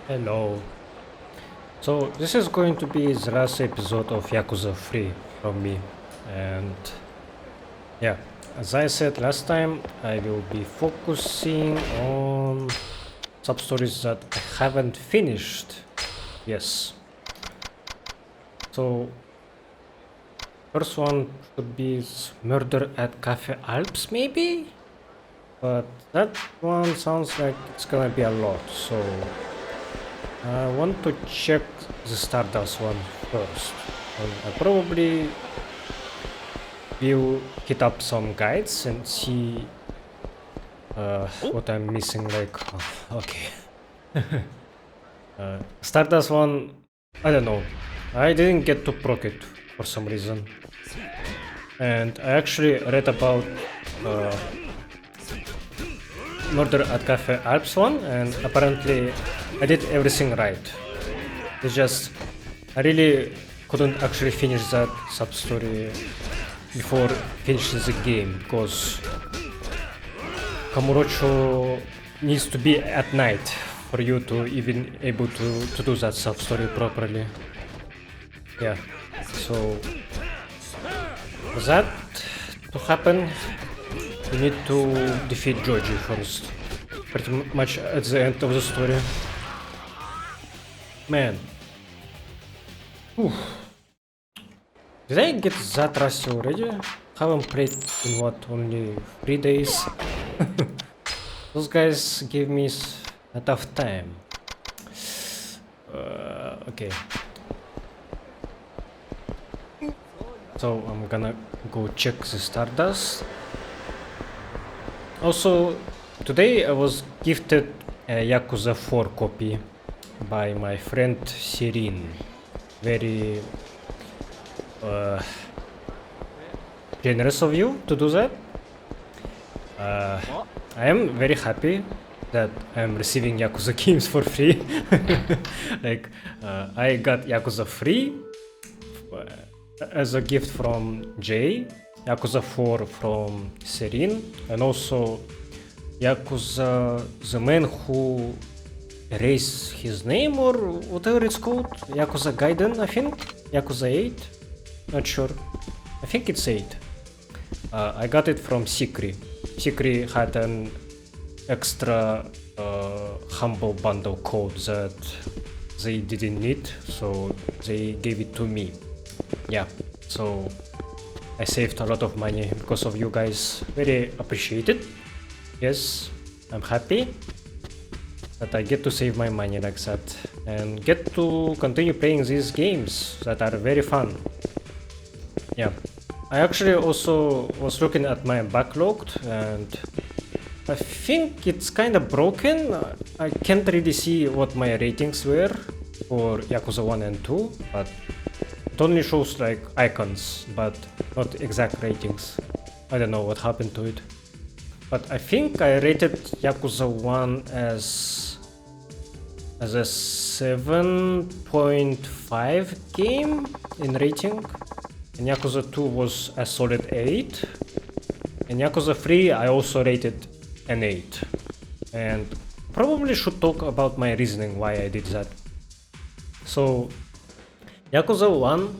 Hello. So this is going to be the last episode of Yakuza 3 from me. And yeah, as I said last time, I will be focusing on sub-stories that I haven't finished. Yes. So first one should be Murder at Cafe Alps maybe? But that one sounds like it's gonna be a lot, so I want to check the Stardust one first. And I probably will hit up some guides and see what I'm missing. Like, okay. Stardust one, I don't know. I didn't get to proc it for some reason. And I actually read about Murder at Cafe Alps one, and apparently I did everything right. It's just I really couldn't actually finish that sub story before finishing the game because Kamurocho needs to be at night for you to even able to do that sub story properly. Yeah, so for that to happen, you need to defeat Joji first. Pretty much at the end of the story. Man. Oof. Did I get that rusty already? Haven't played in what, only 3 days? Those guys gave me a tough time. Okay. So I'm gonna go check the Stardust. Also, today I was gifted a Yakuza 4 copy by my friend Sirin. Very generous of you to do that. I am very happy that I am receiving Yakuza games for free. Like, I got Yakuza 3 as a gift from Jay, Yakuza 4 from Serin, and also Yakuza, the man who erased his name or whatever it's called, Yakuza Gaiden, I think, Yakuza 8, not sure, I think it's 8. I got it from Sikri. Sikri had an extra humble bundle code that they didn't need, so they gave it to me. Yeah, so I saved a lot of money because of you guys. Very appreciated. Yes, I'm happy that I get to save my money like that and get to continue playing these games that are very fun. Yeah, I actually also was looking at my backlog and I think it's kind of broken. I can't really see what my ratings were for Yakuza 1 and 2, but it only shows like icons, but not exact ratings. I don't know what happened to it. But I think I rated Yakuza 1 as a 7.5 game in rating. And Yakuza 2 was a solid 8. And Yakuza 3 I also rated an 8. And probably should talk about my reasoning why I did that. So Yakuza 1,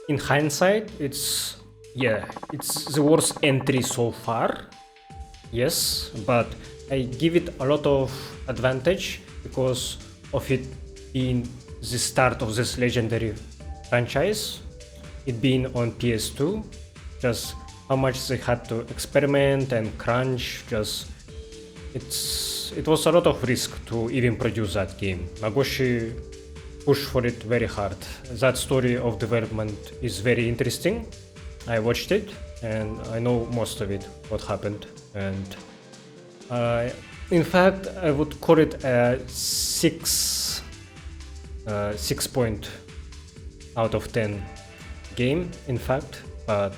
in hindsight, it's the worst entry so far. Yes, but I give it a lot of advantage because of it being the start of this legendary franchise, it being on PS2, just how much they had to experiment and crunch, it was a lot of risk to even produce that game. Nagoshi pushed for it very hard. That story of development is very interesting. I watched it and I know most of it, what happened, and in fact I would call it a 6 point out of 10 game, in fact, but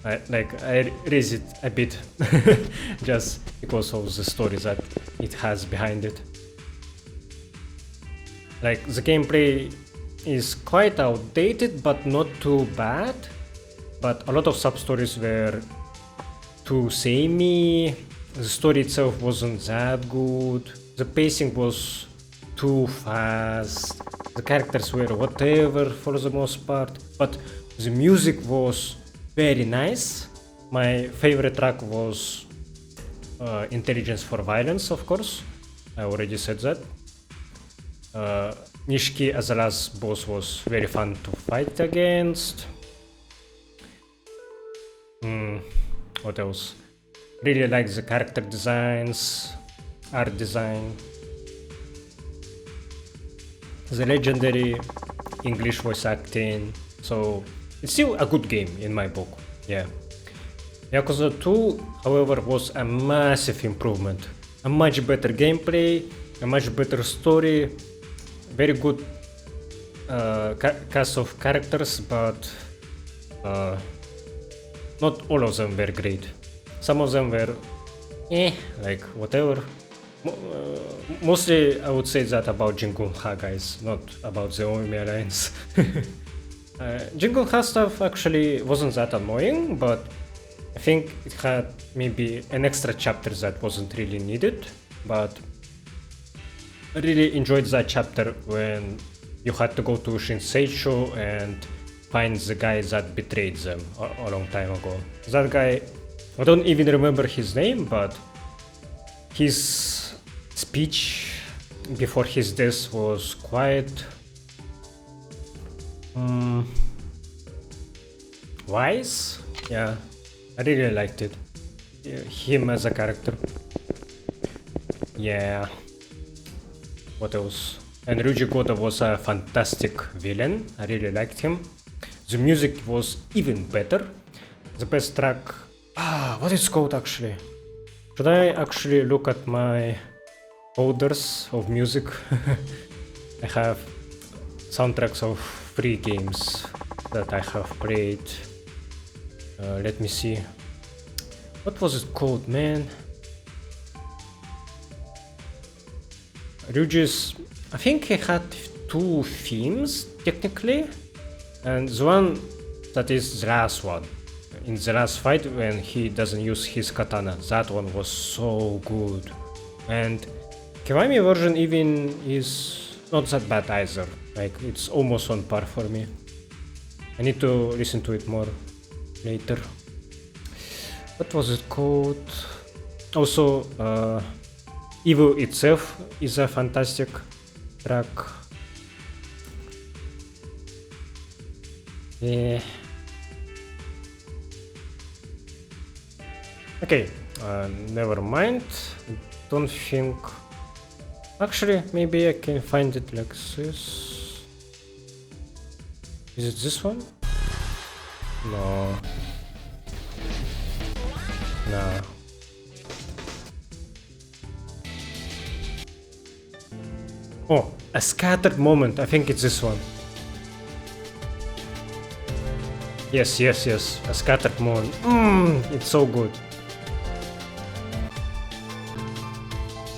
I raise it a bit just because of the story that it has behind it. Like, the gameplay is quite outdated but not too bad, but a lot of sub-stories were too samey, the story itself wasn't that good, the pacing was too fast, the characters were whatever for the most part, but the music was very nice. My favorite track was Intelligence for Violence, of course. I already said that. Nishiki as the last boss was very fun to fight against. What else? Really like the character designs, art design. The legendary English voice acting. So it's still a good game in my book. Yeah. Yakuza 2, however, was a massive improvement. A much better gameplay, a much better story, very good cast of characters, but not all of them were great. Some of them were like whatever. Mostly I would say that about Jingun-ha, guys, not about the Omi Alliance. Jingun-ha stuff actually wasn't that annoying, but I think it had maybe an extra chapter that wasn't really needed, but I really enjoyed that chapter when you had to go to Shinseicho and find the guy that betrayed them a long time ago. That guy, I don't even remember his name, but his speech before his death was quite wise. Yeah, I really liked it. Him as a character. Yeah. What else? And Ryuji Goda was a fantastic villain. I really liked him. The music was even better. The best track. What is it called actually? Should I actually look at my folders of music? I have soundtracks of 3 games that I have played. Let me see. What was it called, man? Ryuji's, I think he had 2 themes technically, and the one that is the last one, in the last fight when he doesn't use his katana, that one was so good. And Kiwami version even is not that bad either, like it's almost on par for me. I need to listen to it more later. What was it called? Also, Evo itself is a fantastic track. Yeah. Okay, never mind. Don't think. Actually, maybe I can find it like this. Is it this one? No. Nah. Oh, a scattered moment. I think it's this one. Yes, yes, yes. A scattered moment. It's so good.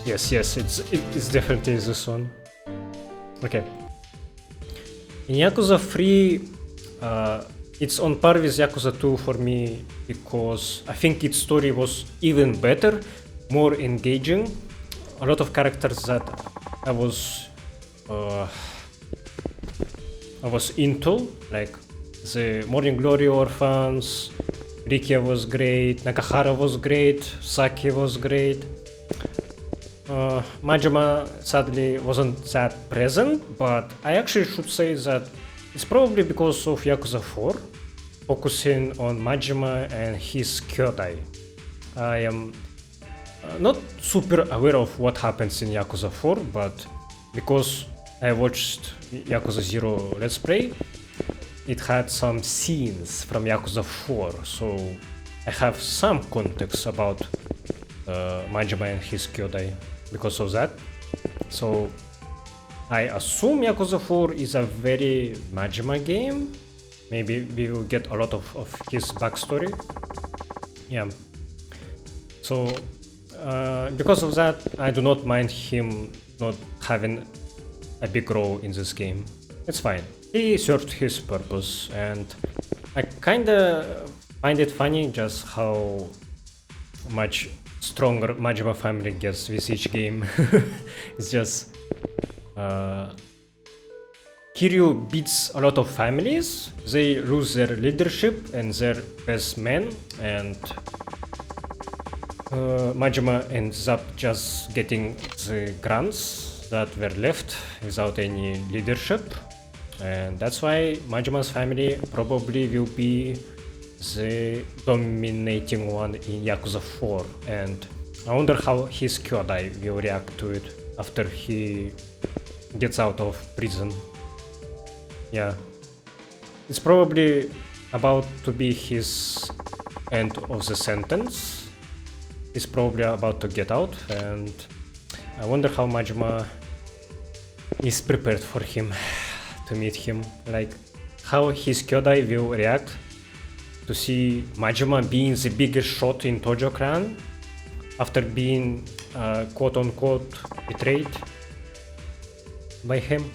Yes, yes. It's definitely this one. Okay. In Yakuza 3, it's on par with Yakuza 2 for me because I think its story was even better, more engaging. A lot of characters that I was into, like the Morning Glory Orphans, Rikia was great, Nakahara was great, Saki was great. Majima sadly wasn't that present, but I actually should say that it's probably because of Yakuza 4, focusing on Majima and his Kyodai. I am not super aware of what happens in Yakuza 4, but because I watched Yakuza 0 Let's Play, it had some scenes from Yakuza 4, so I have some context about Majima and his Kyodai because of that. So I assume Yakuza 4 is a very Majima game. Maybe we will get a lot of his backstory. Yeah. So because of that, I do not mind him not having a big role in this game. It's fine. He served his purpose, and I kinda find it funny just how much stronger Majima family gets with each game. It's just Kiryu beats a lot of families, they lose their leadership and their best men, and Majima ends up just getting the grants that were left without any leadership, and that's why Majima's family probably will be the dominating one in Yakuza 4, and I wonder how his Kyodai will react to it after he gets out of prison. Yeah, it's probably about to be his end of the sentence. He's probably about to get out, and I wonder how Majima is prepared for him to meet him, like how his Kyodai will react to see Majima being the biggest shot in Tojo clan after being quote-unquote betrayed by him.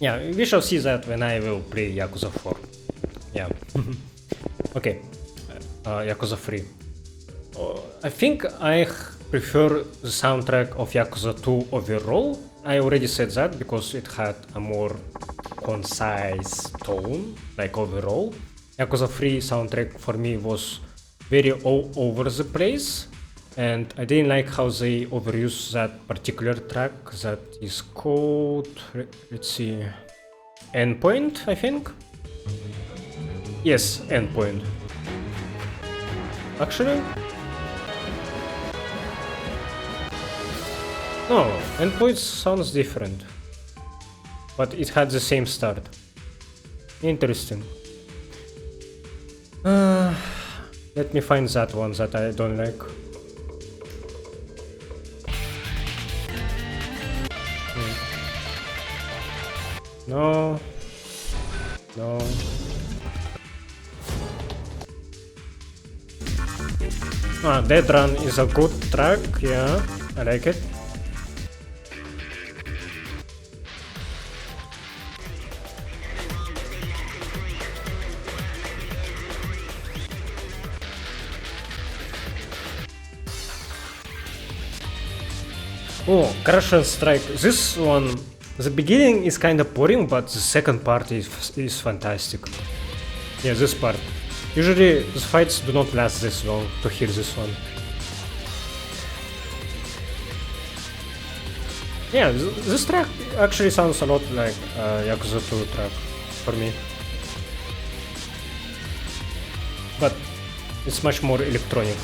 Yeah, we shall see that when I will play Yakuza 4. Yeah. Okay, Yakuza 3. I think I prefer the soundtrack of Yakuza 2 overall. I already said that because it had a more concise tone, like overall. Yakuza 3 soundtrack for me was very all over the place, and I didn't like how they overused that particular track that is called, let's see, Endpoint, I think? Yes, Endpoint. Actually? No, Endpoint sounds different, but it had the same start. Interesting. Let me find that one that I don't like. No. No. Dead Run is a good track, yeah, I like it. Oh, Crash and Strike. This one, the beginning is kind of boring, but the second part is fantastic. Yeah, this part. Usually the fights do not last this long to hear this one. Yeah, this track actually sounds a lot like Yakuza 2 track for me. But it's much more electronic.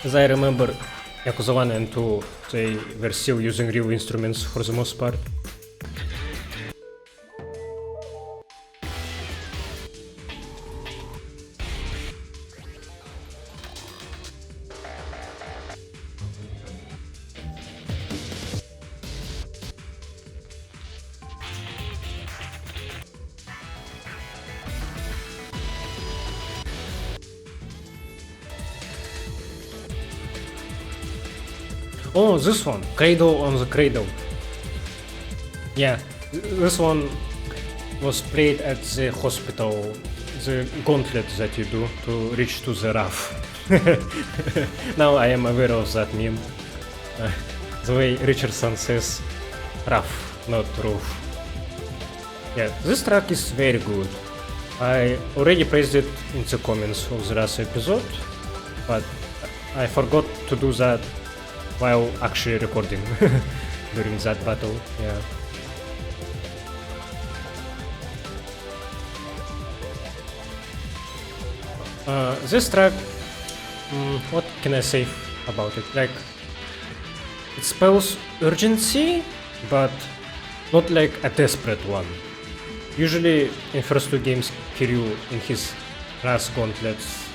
As I remember, Yakuza 1 and 2, they were still using real instruments for the most part. Oh, this one, Cradle on the Cradle. Yeah, this one was played at the hospital, the gauntlet that you do to reach to the roof. Now I am aware of that meme. The way Richardson says roof, not roof. Yeah, this track is very good. I already praised it in the comments of the last episode, but I forgot to do that while actually recording during that battle. Yeah. This track, what can I say about it? Like, it spells urgency, but not like a desperate one. Usually in first two games, Kiryu in his last gauntlets,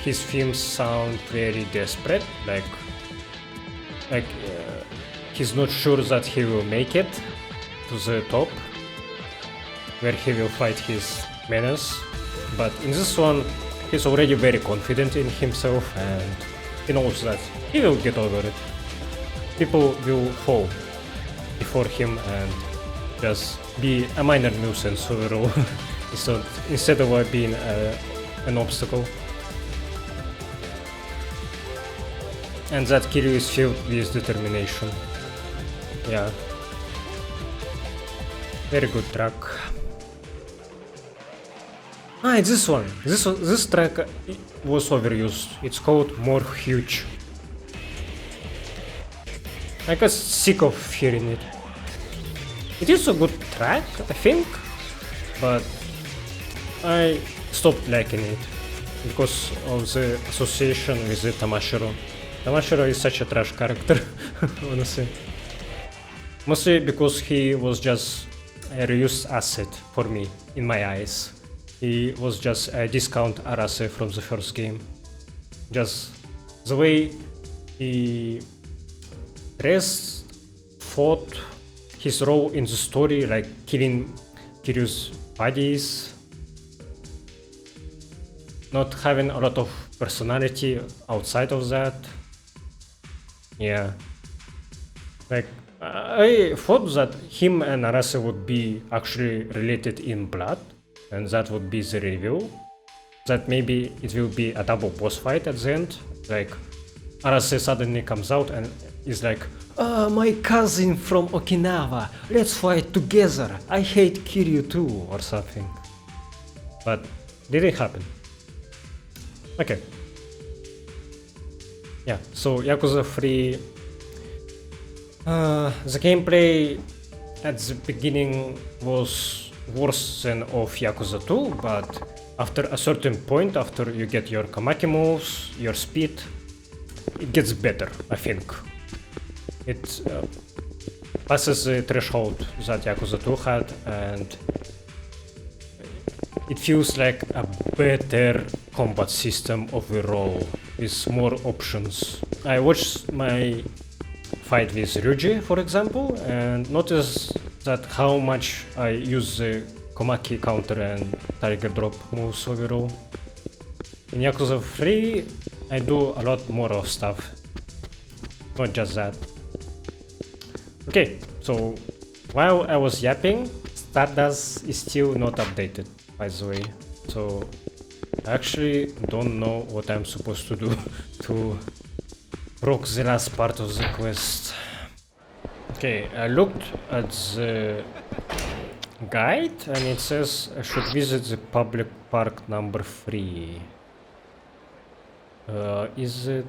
his themes sound very desperate, like he's not sure that he will make it to the top, where he will fight his menace. But in this one, he's already very confident in himself, and he knows that he will get over it. People will fall before him and just be a minor nuisance overall. instead of being an obstacle. And that Kiryu is filled with determination. Yeah. Very good track. Ah, it's this one. This track was overused. It's called More Huge. I got sick of hearing it. It is a good track, I think, but I stopped liking it because of the association with the Tamashiro. Tamashiro is such a trash character, honestly. Mostly because he was just a reused asset for me, in my eyes. He was just a discount Arase from the first game. Just the way he dressed, fought, his role in the story, like killing Kiryu's buddies, not having a lot of personality outside of that. Yeah. Like, I thought that him and Arase would be actually related in blood, and that would be the reveal. That maybe it will be a double boss fight at the end. Like, Arase suddenly comes out and is like, "Ah, my cousin from Okinawa, let's fight together, I hate Kiryu too," or something. But didn't happen. Okay. Yeah, so Yakuza 3... the gameplay at the beginning was worse than of Yakuza 2, but after a certain point, after you get your Kamaki moves, your speed, it gets better, I think. It passes the threshold that Yakuza 2 had, and it feels like a better combat system overall, with more options. I watched my fight with Ryuji, for example, and notice that how much I use the Komaki counter and Tiger drop moves overall. In Yakuza 3, I do a lot more of stuff, not just that. Okay, so while I was yapping, Stardust is still not updated, by the way, so I actually don't know what I'm supposed to do to rock the last part of the quest. Okay, I looked at the guide and it says I should visit the public park number 3. Is it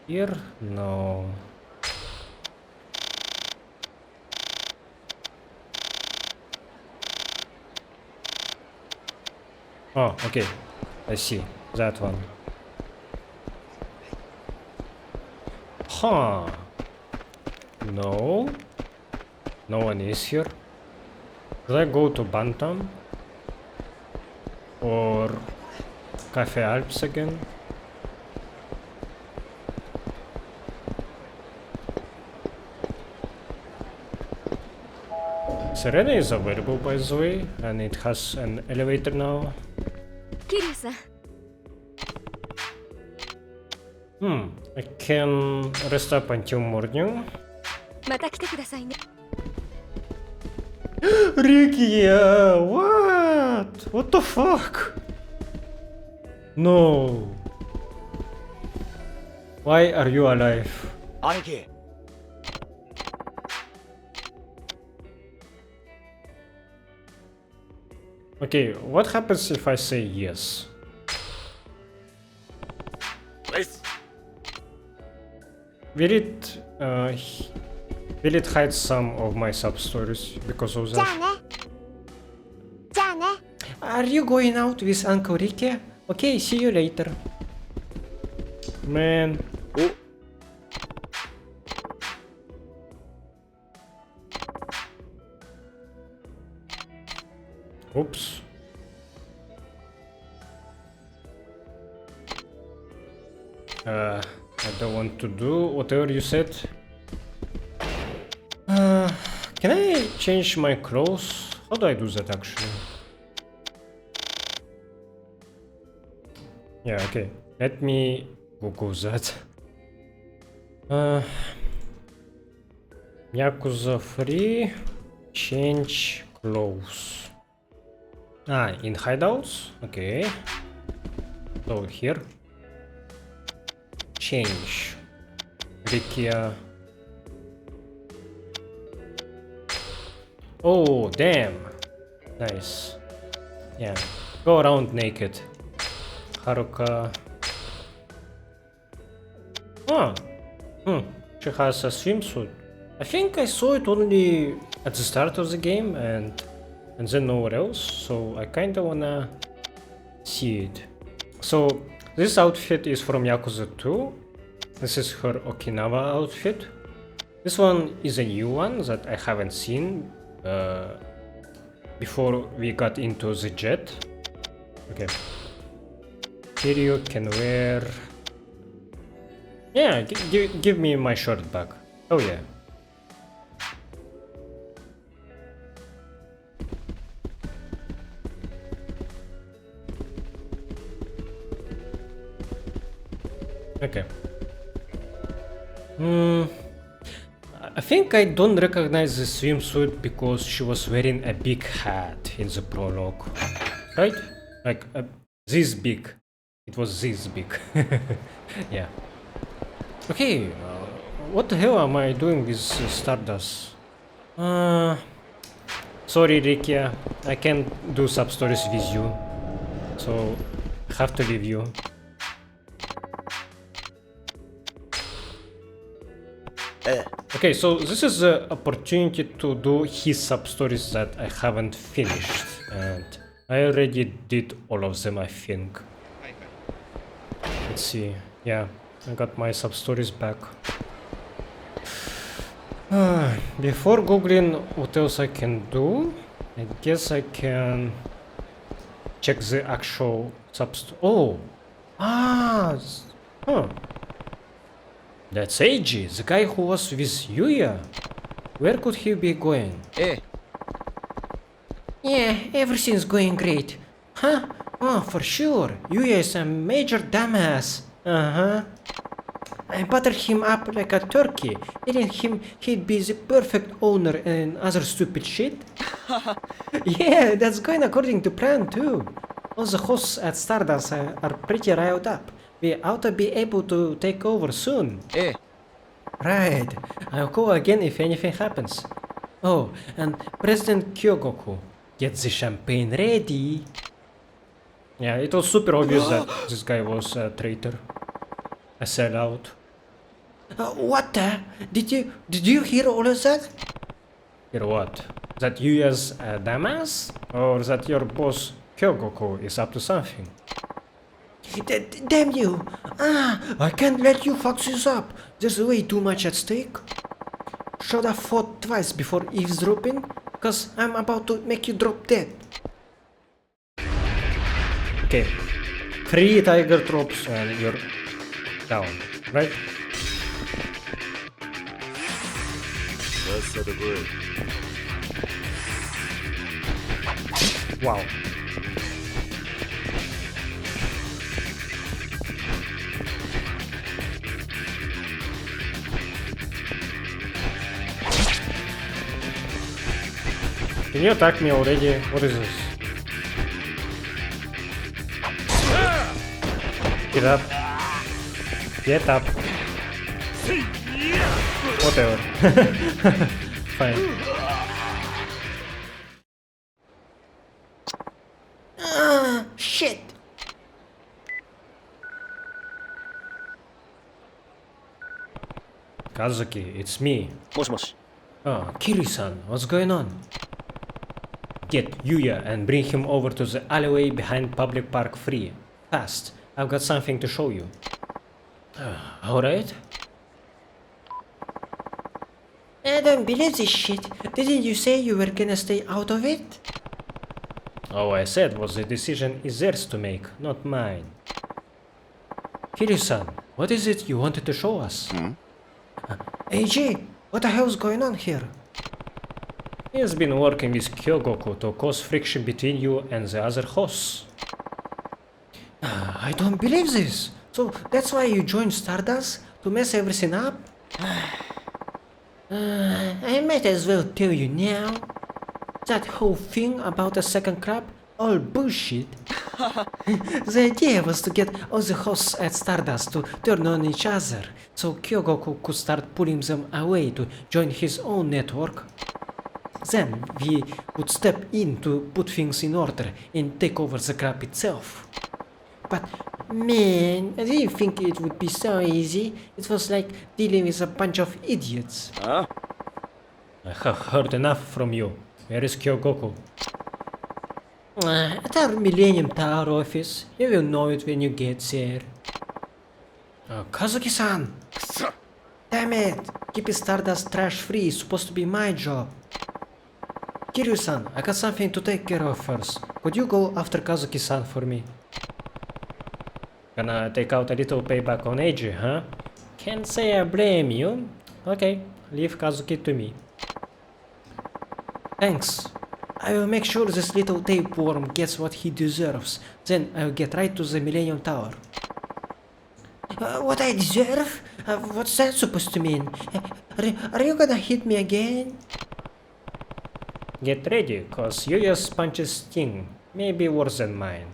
here? No. Oh, okay. I see. That one. Huh. No. No one is here. Should I go to Bantam? Or Cafe Alps again? Serena is available, by the way, and it has an elevator now. Kiryu-san. I can rest up until morning. また来てくださいね。Rikia, what? What the fuck? No. Why are you alive? 兄貴 Okay, what happens if I say yes? レイス Will it hide some of my sub stories because of じゃ that? あね。じゃあね。 Are you going out with Uncle Ricky? Okay, see you later. Man. お Oops. I don't want to do whatever you said. Can I change my clothes? How do I do that actually? Yeah, okay. Let me Google that. Yakuza 3 change clothes. Ah, in hideouts? Okay. So here. Change. Rikia. Oh, damn. Nice. Yeah. Go around naked. Haruka. Oh. She has a swimsuit. I think I saw it only at the start of the game and then nowhere else, so I kinda wanna see it. So this outfit is from Yakuza 2. This is her Okinawa outfit. This one is a new one that I haven't seen before we got into the jet. Okay. Kiryu can wear... Yeah, give me my shirt back. Oh yeah. Okay. I think I don't recognize the swimsuit because she was wearing a big hat in the prologue. Right? Like this big. It was this big. Yeah. Okay, what the hell am I doing with Stardust? Sorry Rikia, I can't do sub-stories with you. So, I have to leave you. Okay, so this is the opportunity to do his sub-stories that I haven't finished. And I already did all of them, I think. Let's see, yeah. I got my sub-stories back. Before googling what else I can do, I guess I can check the actual Oh! Ah! Huh. That's Eiji, the guy who was with Yuya. Where could he be going? Yeah, everything's going great. Huh? Oh, for sure. Yuya is a major dumbass. Uh-huh. I buttered him up like a turkey, telling him he'd be the perfect owner and other stupid shit. Yeah, that's going according to plan too. All the hosts at Stardust are pretty riled up. We ought to be able to take over soon. Right. I'll call again if anything happens. Oh, and President Kyogoku, get the champagne ready. Yeah, it was super obvious that this guy was a traitor. A sellout. What the? Did you hear all of that? Hear what? That Yuya's a dumbass? Or that your boss Kyogoku is up to something? Damn you! I can't let you fuck this up. There's way too much at stake. Should have thought twice before eavesdropping, cause I'm about to make you drop dead. Okay. 3 tiger tropes and you're down, right? Wow. Can you attack me already? What is this? Get up. Get up. Whatever. Fine. Shit! Kazuki, it's me. もしもし。 Ah, Kiri-san, what's going on? Get Yuya and bring him over to the alleyway behind Public Park free. Fast, I've got something to show you. Alright? I don't believe this shit. Didn't you say you were gonna stay out of it? All I said was the decision is theirs to make, not mine. Kiryu-san, what is it you wanted to show us? AJ, what the hell's going on here? He has been working with Kyogoku to cause friction between you and the other hosts. I don't believe this. So that's why you joined Stardust? To mess everything up? I might as well tell you now. That whole thing about the second crab, All bullshit. The idea was to get all the hosts at Stardust to turn on each other, so Kyogoku could start pulling them away to join his own network. Then we would step in to put things in order and take over the crap itself. But man, I didn't think it would be so easy. It was like dealing with a bunch of idiots. Huh? I have heard enough from you. Where is Kyogoku? At our Millennium Tower office. You will know it when you get there. Kazuki-san! Damn it! Keeping Stardust trash free is supposed to be my job. Kiryu-san, I got something to take care of first. Could you go after Kazuki-san for me? Gonna take out a little payback on Eiji, huh? Can't say I blame you. Okay, leave Kazuki to me. Thanks. I will make sure this little tapeworm gets what he deserves. Then I'll get right to the Millennium Tower. What I deserve? What's that supposed to mean? Are you gonna hit me again? Get ready, cause Yuya's punches sting. Maybe worse than mine.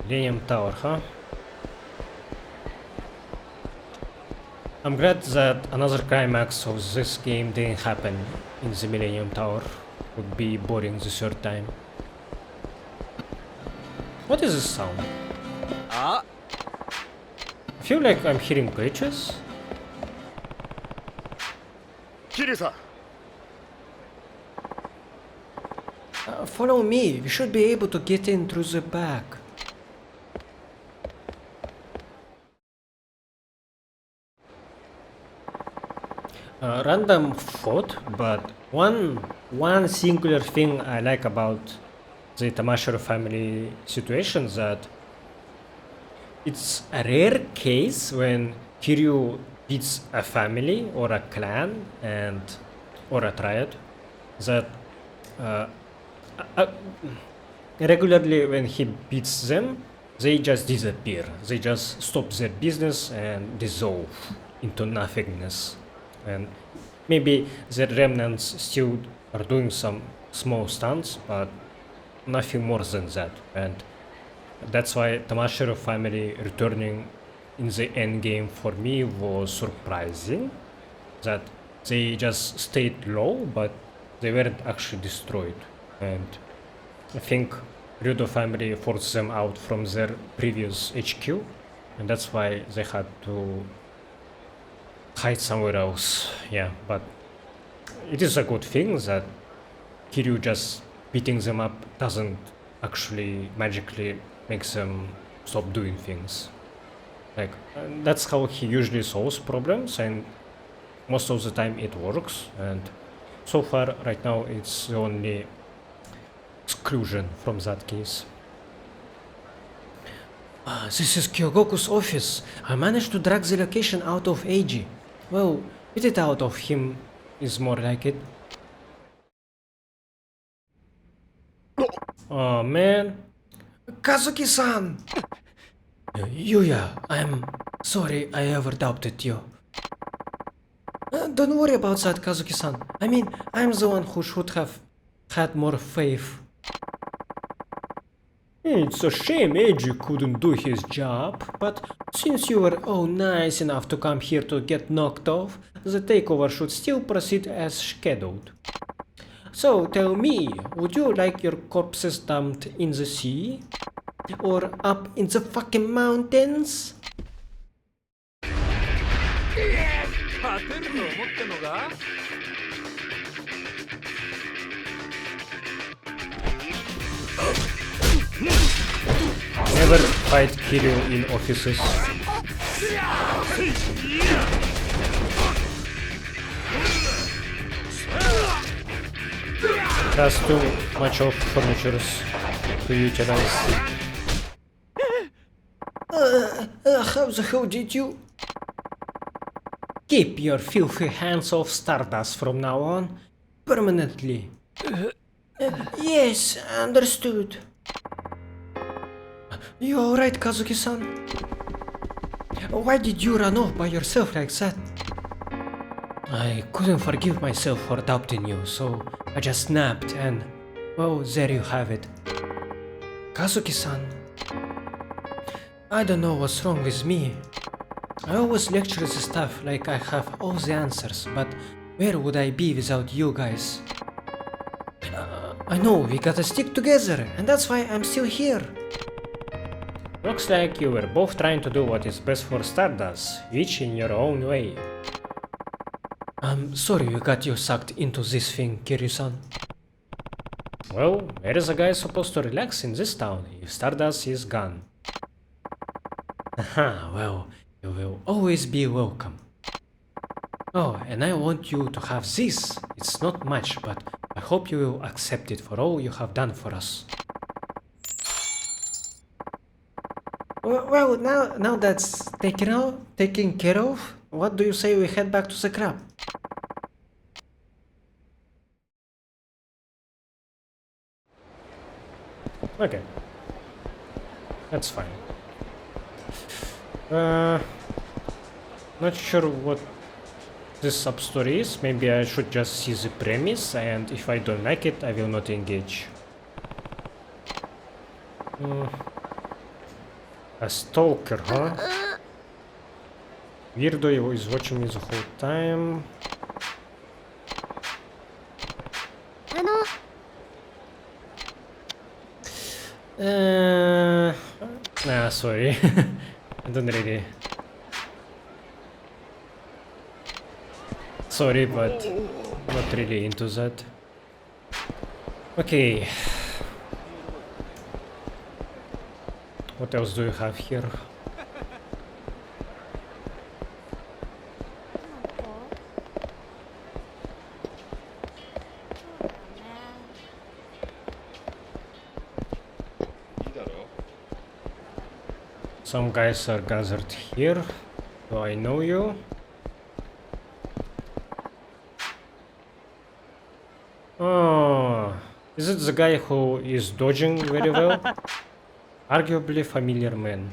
Millennium Tower, huh? I'm glad that another climax of this game didn't happen in the Millennium Tower. Would be boring the third time. What is this sound? Ah, I feel like I'm hearing glitches. Kiryu-san. Follow me, we should be able to get in through the back. Random thought, but one singular thing I like about the Tamashiro family situation that it's a rare case when Kiryu beats a family or a clan and or a triad that regularly when he beats them they just disappear, they just stop their business and dissolve into nothingness, and maybe the remnants still are doing some small stunts but nothing more than that, and that's why Tamashiro family returning in the end game for me was surprising, that they just stayed low but they weren't actually destroyed. And I think Ryudo family forced them out from their previous HQ, and that's why they had to hide somewhere else. Yeah, but it is a good thing that Kiryu just beating them up doesn't actually magically make them stop doing things. Like, that's how he usually solves problems, and most of the time it works, and so far right now it's the only exclusion from that case. This is Kyogoku's office. I managed to drag the location out of Eiji. Well, get it out of him is more like it. Oh man. Kazuki-san! Yuya, I'm sorry I ever doubted you. Don't worry about that, Kazuki-san. I mean, I'm the one who should have had more faith. It's a shame Eiji couldn't do his job, but since you were all nice enough to come here to get knocked off, the takeover should still proceed as scheduled. So tell me, would you like your corpses dumped in the sea? Or up in the fucking mountains? Never fight Kiryu in offices. That's too much of furniture to utilize. How the hell did you? Keep your filthy hands off Stardust from now on. Permanently. Yes, understood. You alright, Kazuki-san? Why did you run off by yourself like that? I couldn't forgive myself for doubting you, so I just snapped and... well, there you have it. Kazuki-san. I don't know what's wrong with me. I always lecture the stuff like I have all the answers, but where would I be without you guys? I know, we gotta stick together, and that's why I'm still here. Looks like you were both trying to do what is best for Stardust, each in your own way. I'm sorry we got you sucked into this thing, Kiryu-san. Well, where is a guy supposed to relax in this town if Stardust is gone? Haha, well, you will always be welcome. Oh, and I want you to have this. It's not much, but I hope you will accept it for all you have done for us. Well, now that's taken care of, what do you say we head back to the crab? Okay. That's fine. Not sure what this sub-story is. Maybe I should just see the premise, and if I don't like it, I will not engage. A stalker, huh? Weirdo is watching me the whole time. Nah, sorry. I don't really... Sorry, but not really into that. Okay. What else do you have here? Some guys are gathered here. Do I know you? Oh, is it the guy who is dodging very well? Arguably familiar man.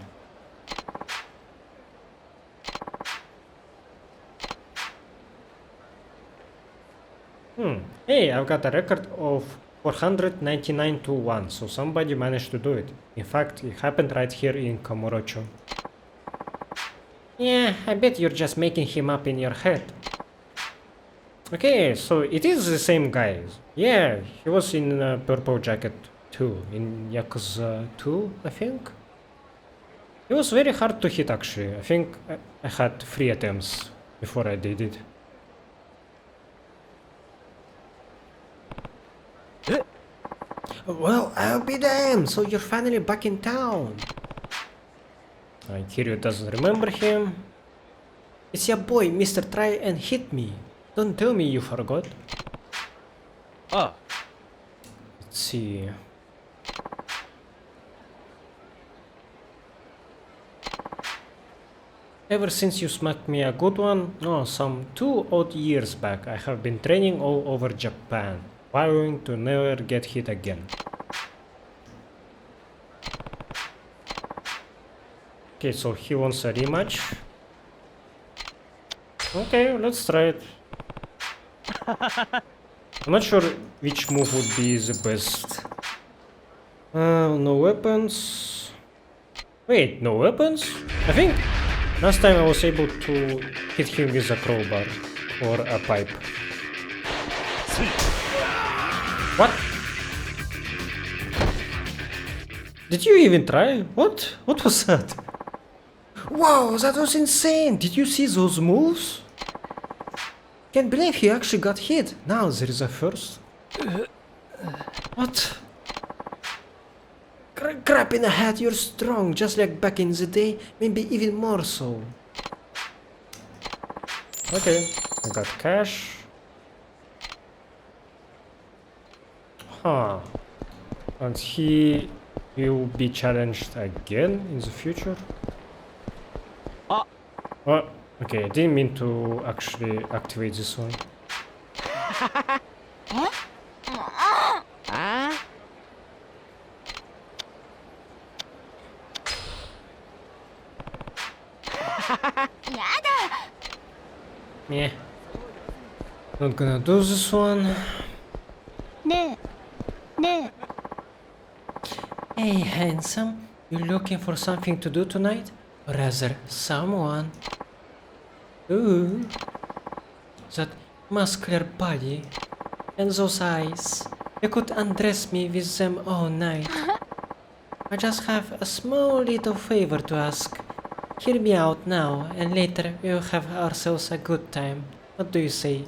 Hey, I've got a record of 499 to 1, so somebody managed to do it. In fact, it happened right here in Kamurocho. Yeah, I bet you're just making him up in your head. Okay, so it is the same guy. Yeah, he was in Purple Jacket 2, in Yakuza 2, I think. It was very hard to hit actually. I think I had 3 attempts before I did it. Well, I'll be damned, so you're finally back in town. Kiryu doesn't remember him. It's your boy, Mr. Try and Hit Me. Don't tell me you forgot. Ah. Let's see. Ever since you smacked me a good one, some 2 odd years back, I have been training all over Japan, vowing to never get hit again. Okay, so he wants a rematch. Okay, let's try it. I'm not sure which move would be the best. No weapons. Wait, no weapons? I think last time I was able to hit him with a crowbar or a pipe. What? Did you even try? What? What was that? Wow, that was insane! Did you see those moves? Can't believe he actually got hit. Now there is a first. What? Crap in the head, you're strong, just like back in the day, maybe even more so. Okay, I got cash. Huh. And he will be challenged again in the future? Oh, okay, I didn't mean to actually activate this one. Meh. Not gonna do this one. ねえね Hey, handsome. You looking for something to do tonight? Or rather, someone? Ooh. That muscular body. And those eyes. You could undress me with them all night. I just have a small little favor to ask. Hear me out now, and later we'll have ourselves a good time. What do you say?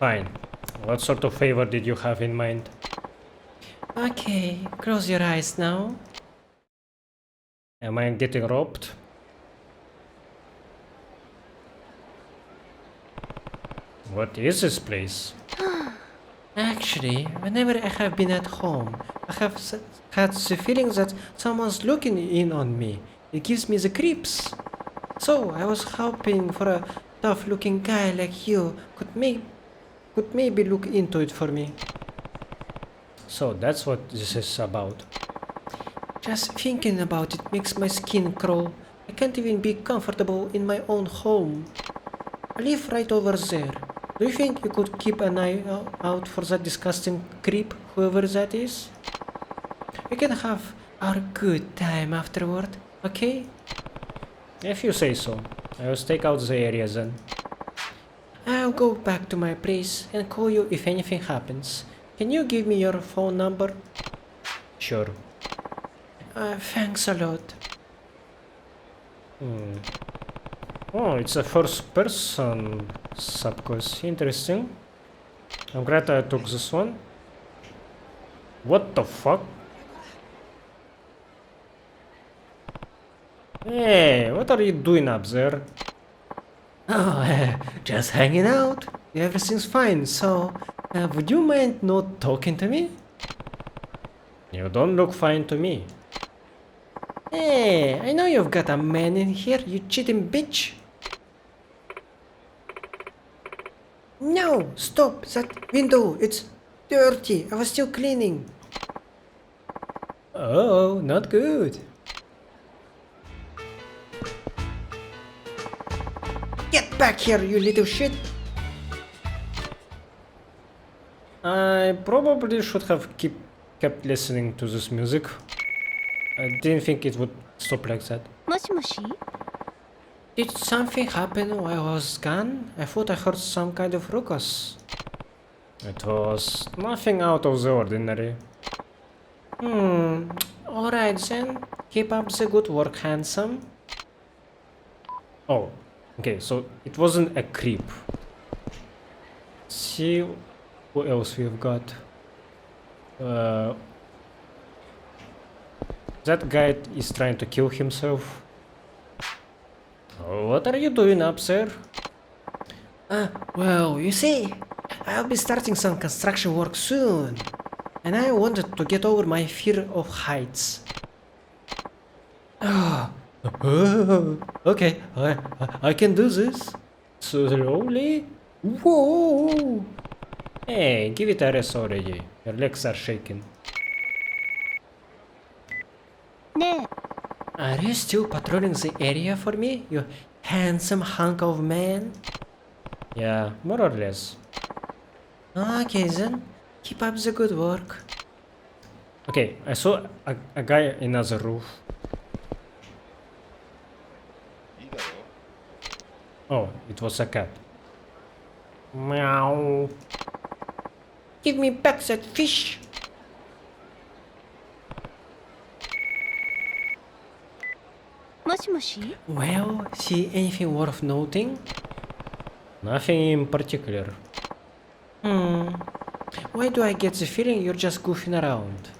Fine. What sort of favor did you have in mind? Okay, close your eyes now. Am I getting robbed? What is this place? Actually, whenever I have been at home, I have had the feeling that someone's looking in on me. It gives me the creeps. So I was hoping for a tough-looking guy like you could maybe look into it for me. So that's what this is about. Just thinking about it makes my skin crawl. I can't even be comfortable in my own home. I live right over there. Do you think you could keep an eye out for that disgusting creep, whoever that is? We can have our good time afterward, okay? If you say so. I will stake out the area then. I'll go back to my place and call you if anything happens. Can you give me your phone number? Sure. Thanks a lot. Oh, it's a first person subquest. Interesting. I'm glad I took this one. What the fuck? Hey, what are you doing up there? Oh, just hanging out. Everything's fine, so would you mind not talking to me? You don't look fine to me. Hey, I know you've got a man in here, you cheating bitch. No, stop, that window, it's dirty. I was still cleaning. Oh, not good. Get back here, you little shit. I probably should have kept listening to this music. I didn't think it would stop like that. えもしもし Did something happen while I was gone? I thought I heard some kind of ruckus. It was nothing out of the ordinary. Alright then. Keep up the good work, handsome. Oh, okay, so it wasn't a creep. See what else we've got. That guy is trying to kill himself. What are you doing up there? Well, you see, I'll be starting some construction work soon. And I wanted to get over my fear of heights. Okay, I can do this. Slowly. Whoa! Hey, give it a rest already. Your legs are shaking. ねえ Are you still patrolling the area for me, you handsome hunk of man? Yeah, more or less. Okay then, keep up the good work. Okay, I saw a guy in another roof. Oh, it was a cat. Meow. Give me back that fish. Moshi? Well, see anything worth noting? Nothing in particular. Why do I get the feeling you're just goofing around?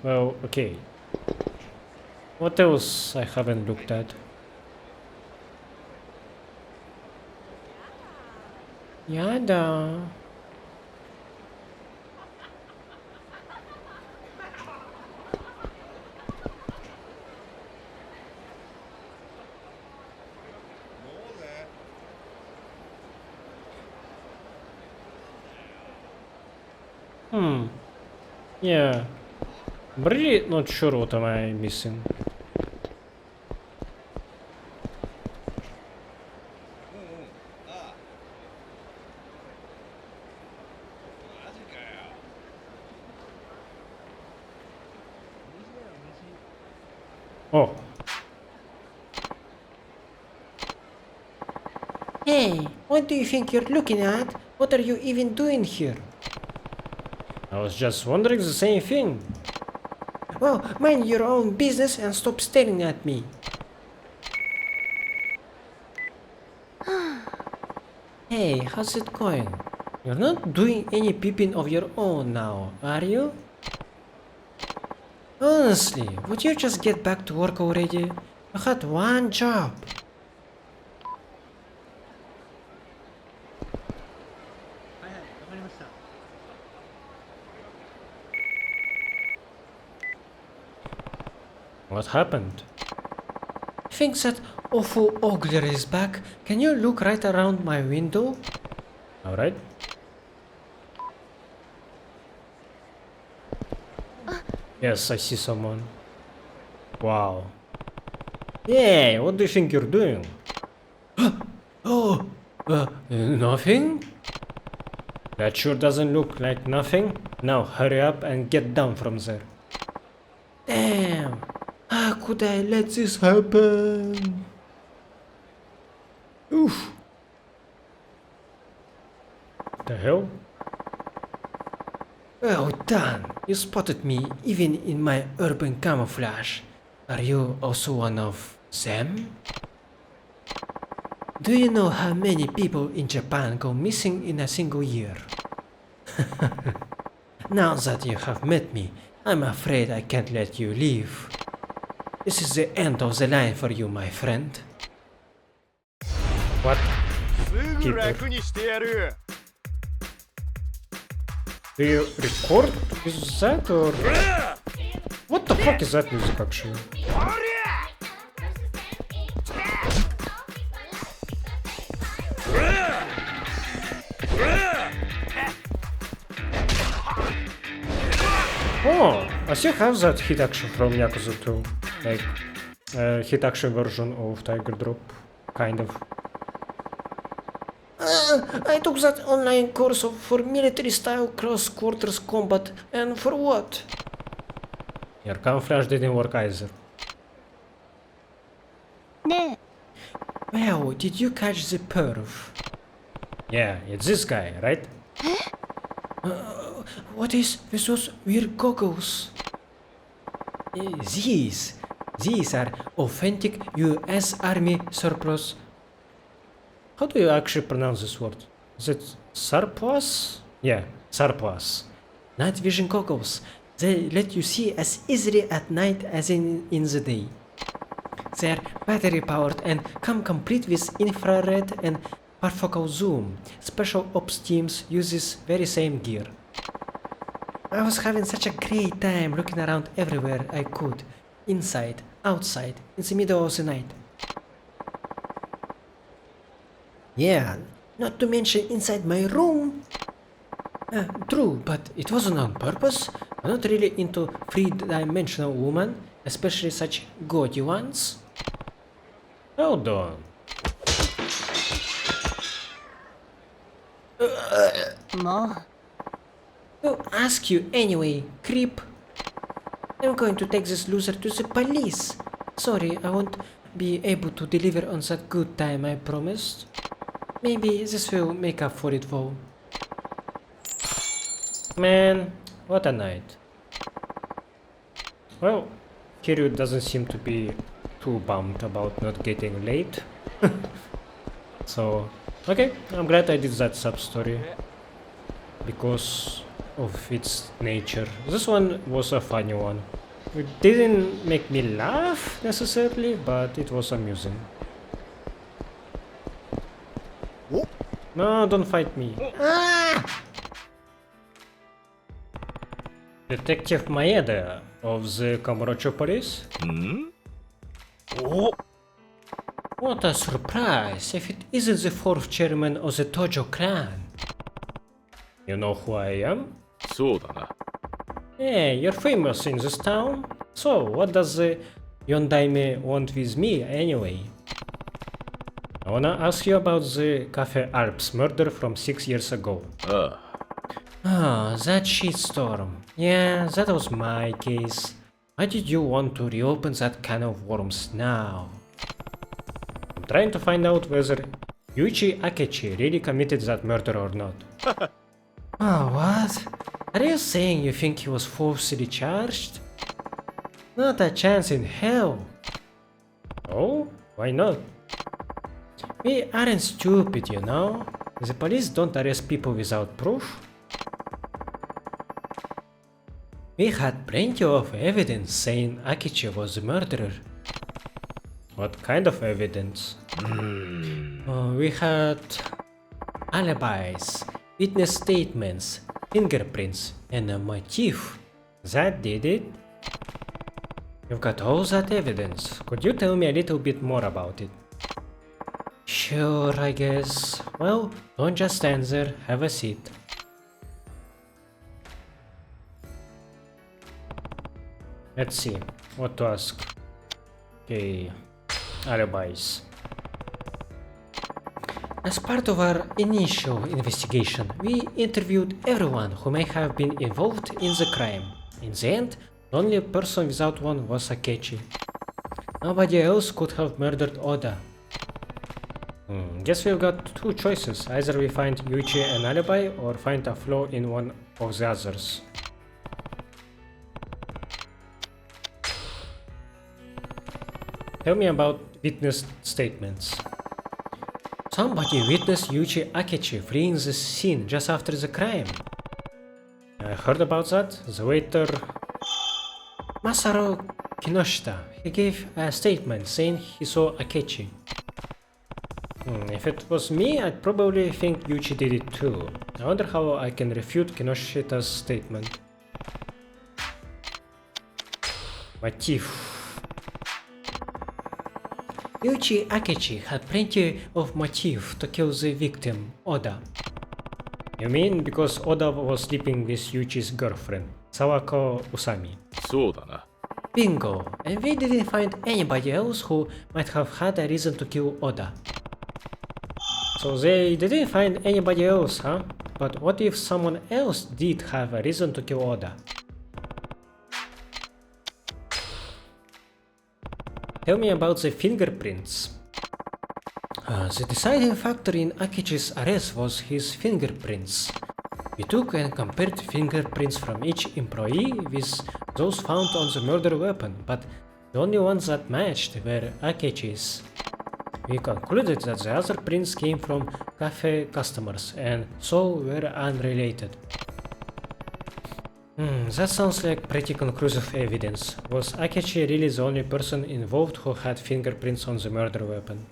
Well, okay. What else I haven't looked at? Yada. Yeah. I'm really not sure what am I missing. Oh, Hey, what do you think you're looking at? What are you even doing here? I was just wondering the same thing. Well, mind your own business and stop staring at me. Hey, how's it going? You're not doing any peeping of your own now, are you? Honestly, would you just get back to work already? You had one job. What happened? Think that awful ogre is back? Can you look right around my window? Alright. Yes, I see someone. Wow. Hey, what do you think you're doing? Oh, nothing? That sure doesn't look like nothing. Now hurry up and get down from there. Damn! How could I let this happen? Oof. The hell? Well done! You spotted me even in my urban camouflage. Are you also one of them? Do you know how many people in Japan go missing in a single year? Now that you have met me, I'm afraid I can't let you leave. This is the end of the line for you, my friend. What? すぐ楽にしてやる。 Do you record with that or? What the fuck is that music actually? Oh, I still have that hit action from Yakuza 2. Like, hit action version of Tiger Drop. Kind of. I took that online course for military style close quarters combat, and for what? Your camouflage didn't work either. ね Well, did you catch the perv? Yeah, it's this guy, right? What is with those weird goggles? These are authentic US Army surplus. How do you actually pronounce this word? Is it surplus? Yeah, surplus. Night vision goggles. They let you see as easily at night as in the day. They're battery powered and come complete with infrared and parfocal zoom. Special ops teams use this very same gear. I was having such a great time looking around everywhere I could. Inside, outside, in the middle of the night. Yeah, not to mention inside my room. True, but it wasn't on purpose. I'm not really into three-dimensional women, especially such gaudy ones. Hold on. Who ask you anyway, creep? I'm going to take this loser to the police. Sorry, I won't be able to deliver on that good time I promised. Maybe this will make up for it though. Man, what a night. Well, Kiryu doesn't seem to be too bummed about not getting late. So, okay, I'm glad I did that sub-story. Because of its nature. This one was a funny one. It didn't make me laugh necessarily, but it was amusing. No, don't fight me. Ah! Detective Maeda of the Kamurocho police? What a surprise, if it isn't the fourth chairman of the Tojo clan. You know who I am? そうだな。 Hey, you're famous in this town. So, what does the Yondaime want with me anyway? I wanna ask you about the Cafe Alps murder from 6 years ago. ああ。 Ah, that shitstorm. Yeah, that was my case. Why did you want to reopen that can of worms now? I'm trying to find out whether Yuichi Akechi really committed that murder or not. Oh, what? Are you saying you think he was falsely charged? Not a chance in hell. Oh? Why not? We aren't stupid, you know? The police don't arrest people without proof. We had plenty of evidence saying Akichi was the murderer. What kind of evidence? We had alibis, witness statements, fingerprints, and a motif. That did it? You've got all that evidence. Could you tell me a little bit more about it? Sure, I guess. Well, don't just stand there, have a seat. Let's see, what to ask. Okay, alibis. As part of our initial investigation, we interviewed everyone who may have been involved in the crime. In the end, the only person without one was Akechi. Nobody else could have murdered Oda. Guess we've got two choices. Either we find Yuichi an alibi or find a flaw in one of the others. Tell me about witness statements. Somebody witnessed Yuichi Akechi fleeing the scene just after the crime. I heard about that. The waiter... Masaru Kinoshita. He gave a statement saying he saw Akechi. If it was me, I'd probably think Yuichi did it too. I wonder how I can refute Kinoshita's statement. Motif. Yuichi Akechi had plenty of motive to kill the victim, Oda. You mean because Oda was sleeping with Yuichi's girlfriend, Sawako Usami? そうだな。 Bingo! And we didn't find anybody else who might have had a reason to kill Oda. So they didn't find anybody else, huh? But what if someone else did have a reason to kill Oda? Tell me about the fingerprints. The deciding factor in Akechi's arrest was his fingerprints. We took and compared fingerprints from each employee with those found on the murder weapon, but the only ones that matched were Akechi's. We concluded that the other prints came from cafe customers and so were unrelated. That sounds like pretty conclusive evidence. Was Akechi really the only person involved who had fingerprints on the murder weapon?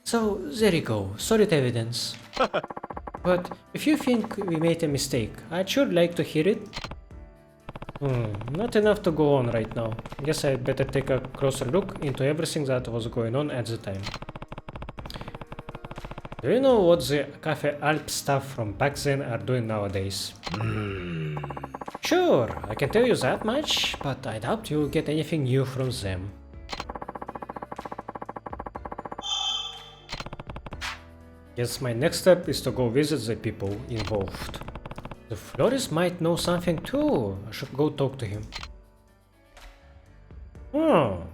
So there you go, solid evidence. But if you think we made a mistake, I'd sure like to hear it. Not enough to go on right now. Guess I'd better take a closer look into everything that was going on at the time. Do you know what the Cafe Alps staff from back then are doing nowadays? Sure, I can tell you that much, but I doubt you'll get anything new from them. Guess my next step is to go visit the people involved. The florist might know something too. I should go talk to him. Oh.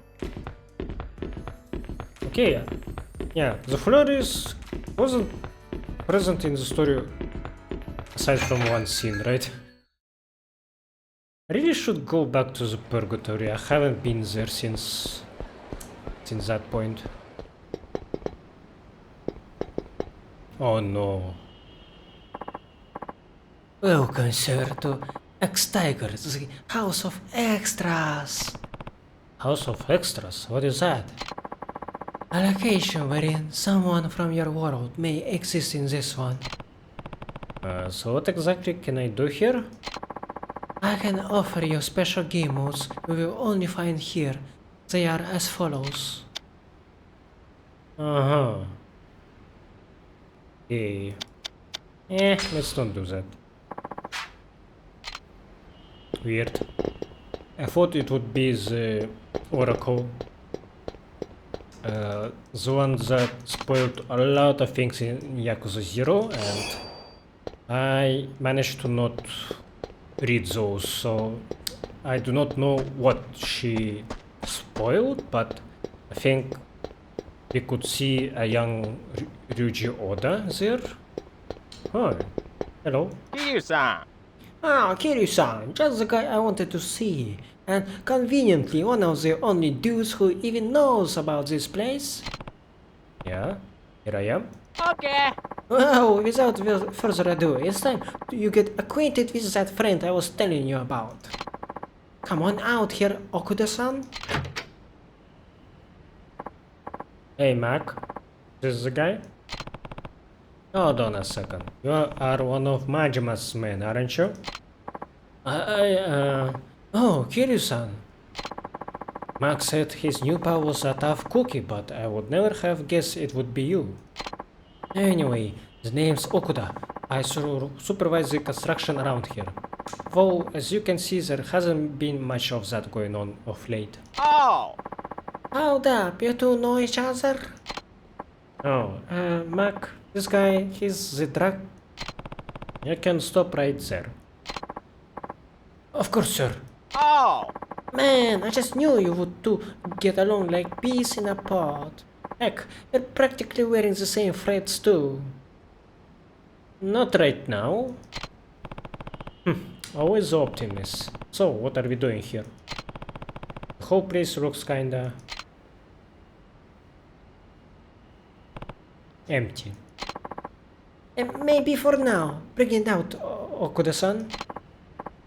Okay. Yeah, the florist wasn't present in the story aside from one scene, right? I really should go back to the purgatory. I haven't been there since that point. Oh no. Welcome, sir, to Taiga, the House of Extras. House of Extras? What is that? A location wherein someone from your world may exist in this one. So what exactly can I do here? I can offer you special game modes you will only find here. They are as follows. Uh-huh. Okay. Let's don't do that. Weird. I thought it would be the Oracle. The one that spoiled a lot of things in Yakuza 0, and I managed to not read those, so I do not know what she spoiled, but I think we could see a young Ryuji Oda there. Hi, hello. 桐生さ Ah, Kiryu-san, just the guy I wanted to see. And conveniently, one of the only dudes who even knows about this place. Yeah, here I am. ん OK Well, without further ado, it's time you get acquainted with that friend I was telling you about. Come on out here, Okuda-san. Hey Mac, this is the guy? Hold on a second. You are one of Majima's men, aren't you? Oh, Kiryu-san. Mac said his new pal was a tough cookie, but I would never have guessed it would be you. Anyway, the name's Okuda. I supervise the construction around here. Though, as you can see, there hasn't been much of that going on of late. Oh Hold up, you two know each other? Oh, Mac, this guy, he's the drug. You can stop right there. Of course, sir. Oh Man, I just knew you would two get along like peas in a pod. Heck, you're practically wearing the same threads too. Not right now. Always the optimist. So, what are we doing here? The whole place looks kinda empty. Maybe for now. Bring it out, Okuda-san.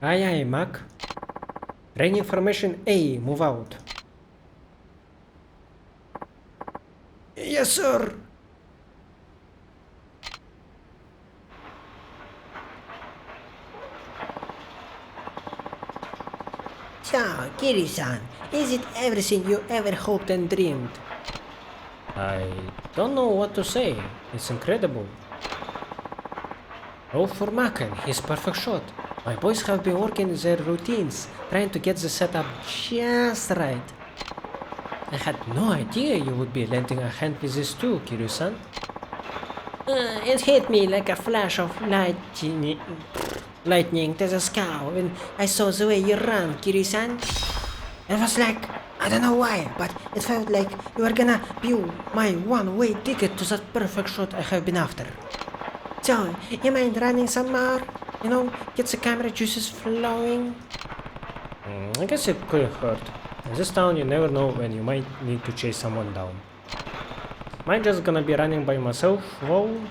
Aye, aye, Mac. Rain information A, move out. Yes, sir. So, Kiri-san, is it everything you ever hoped and dreamed? I don't know what to say. It's incredible. Oh, for Macken, his perfect shot. My boys have been working their routines, trying to get the setup just right. I had no idea you would be lending a hand with this too, Kiryu-san. It hit me like a flash of lightning to the sky when I saw the way you ran, Kiryu-san. It was like, I don't know why, but it felt like you were gonna be my one-way ticket to that perfect shot I have been after. So, you mind running some more? You know, get the camera juices flowing? I guess it could hurt. In this town, you never know when you might need to chase someone down. Am I just gonna be running by myself? Whoa.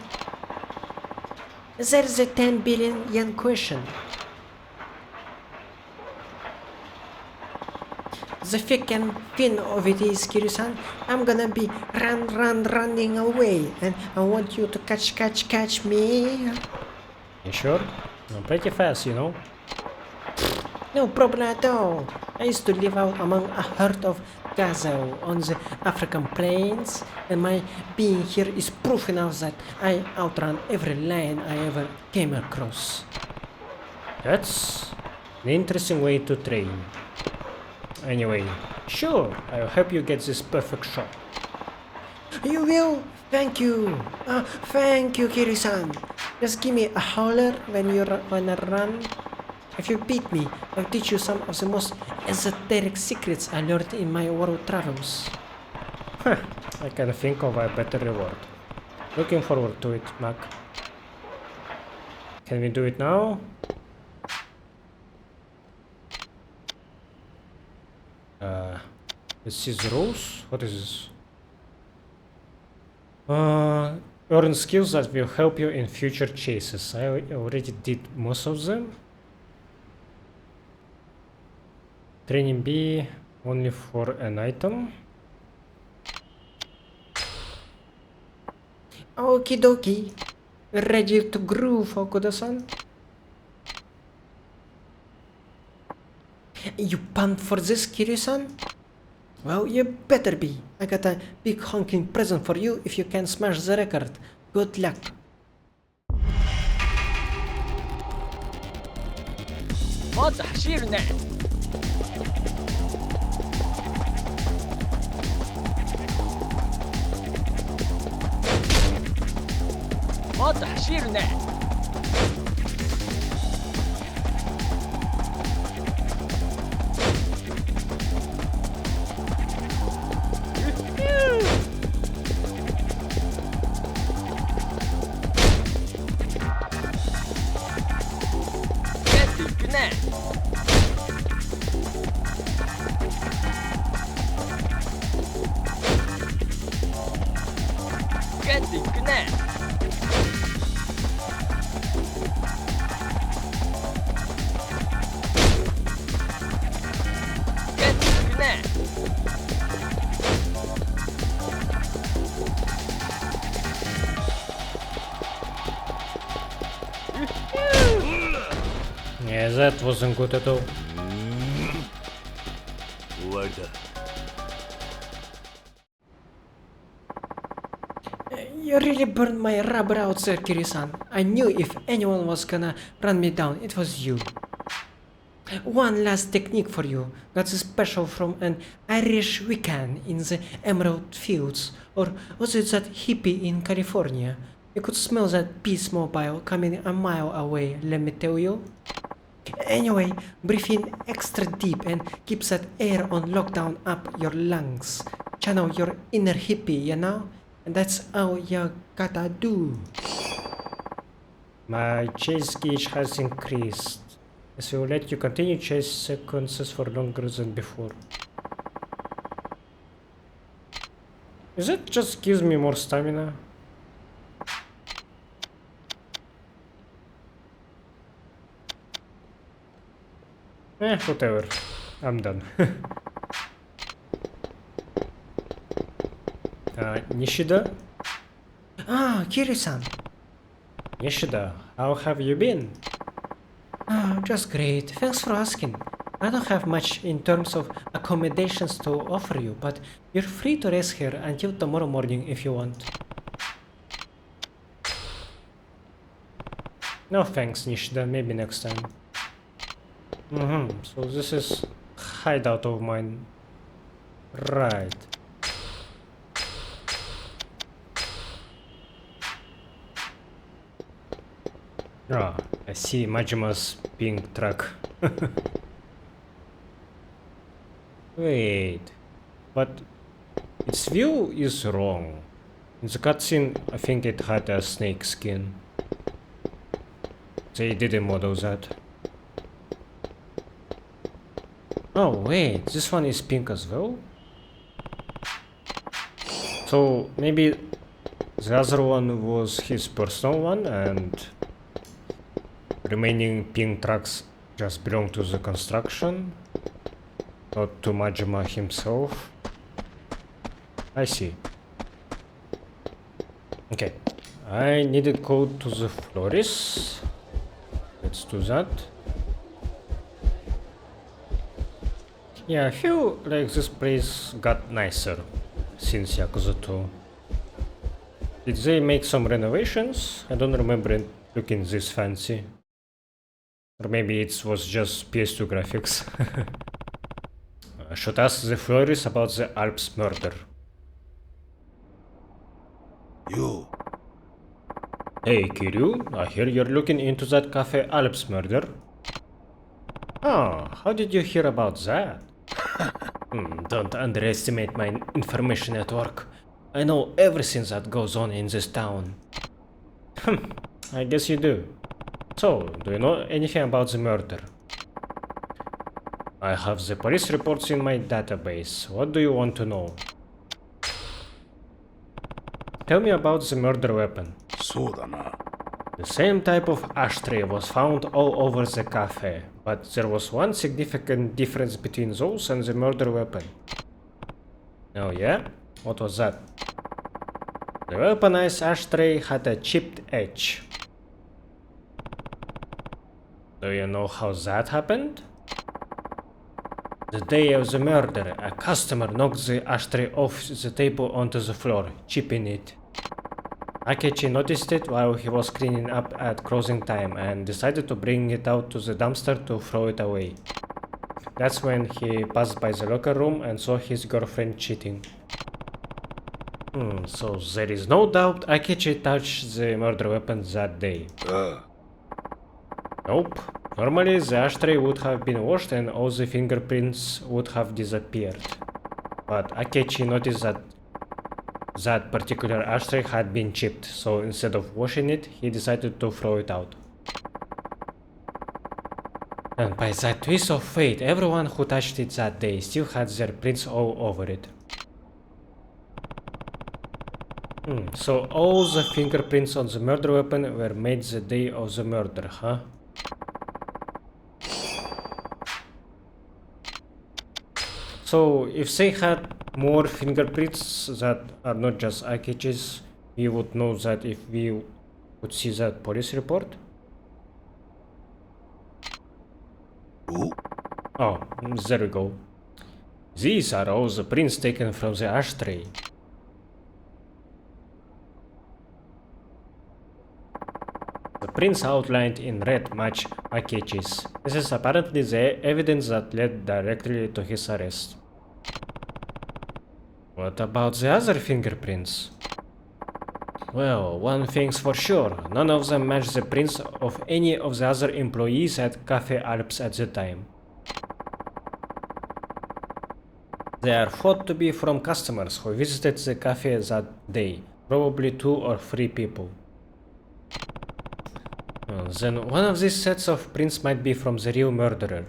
There's a 10 billion yen question. The thick and thin of it is, Kiryu-san, I'm gonna be running away, and I want you to catch me. You sure? I'm pretty fast, you know. No problem at all. I used to live out among a herd of gazelle on the African plains, and my being here is proof enough that I outrun every lion I ever came across. That's an interesting way to train. Anyway, sure, I'll help you get this perfect shot. You will? Thank you. Thank you, Kiri-san. Just give me a holler when you wanna run. If you beat me, I'll teach you some of the most esoteric secrets I learned in my world travels. I can think of a better reward. Looking forward to it, Mac. Can we do it now? Let's see the rules. What is this? Earn skills that will help you in future chases. I already did most of them. Training B only for an item. Okie dokie. Ready to groove, Okuda-san? You pumped for this, Kiryu-san? Well, you better be. I got a big honking present for you if you can smash the record. Good luck. もっと走るね。もっと走るね。するね。Yeah, that wasn't good at all. 終わりだ。 You really burned my rubber out there, Kiri-san. I knew if anyone was gonna run me down, it was you. One last technique for you. Got a special from an Irish Wiccan in the Emerald Fields. Or was it that hippie in California? You could smell that peace mobile coming a mile away, let me tell you. Anyway, breathe in extra deep and keep that air on lockdown up your lungs. Channel your inner hippie, you know? And that's all you gotta do. My chase gauge has increased. This will let you continue chase sequences for longer than before. Is it just gives me more stamina? Whatever. I'm done. Nishida? Ah, Kiri-san. Nishida, how have you been? Ah, just great. Thanks for asking. I don't have much in terms of accommodations to offer you, but you're free to rest here until tomorrow morning if you want. No thanks, Nishida. Maybe next time. So this is hideout of mine. Right. Ah, I see Majima's pink truck. Wait, but its view is wrong. In the cutscene, I think it had a snake skin. They didn't model that. Oh wait, this one is pink as well? So maybe the other one was his personal one and remaining pink trucks just belong to the construction, not to Majima himself. I see. Okay, I need to go to the florist. Let's do that. Yeah, I feel like this place got nicer since Yakuza 2. Did they make some renovations? I don't remember it looking this fancy. Or maybe it was just PS2 graphics. I should ask the florist about the Alps murder. You. Hey Kiryu, I hear you're looking into that cafe Alps murder. Oh, how did you hear about that? Don't underestimate my information network. I know everything that goes on in this town. I guess you do. So, do you know anything about the murder? I have the police reports in my database. What do you want to know? Tell me about the murder weapon. そうだな。 The same type of ashtray was found all over the cafe, but there was one significant difference between those and the murder weapon. Oh yeah? What was that? The weaponized ashtray had a chipped edge. Do you know how that happened? The day of the murder, a customer knocked the ashtray off the table onto the floor, chipping it. Akechi noticed it while he was cleaning up at closing time and decided to bring it out to the dumpster to throw it away. That's when he passed by the locker room and saw his girlfriend cheating. So there is no doubt Akechi touched the murder weapon that day. Nope. Normally the ashtray would have been washed and all the fingerprints would have disappeared. But Akechi noticed that that particular ashtray had been chipped, so instead of washing it, he decided to throw it out. And by that twist of fate, everyone who touched it that day still had their prints all over it. So all the fingerprints on the murder weapon were made the day of the murder, huh? So if they had more fingerprints that are not just eye catches, we would know that if we would see that police report. Oh, there we go. These are all the prints taken from the ashtray. The prints outlined in red match eye catches. This is apparently the evidence that led directly to his arrest. What about the other fingerprints? Well, one thing's for sure, none of them match the prints of any of the other employees at Cafe Alps at the time. They are thought to be from customers who visited the cafe that day, probably 2 or 3 people. Then one of these sets of prints might be from the real murderer.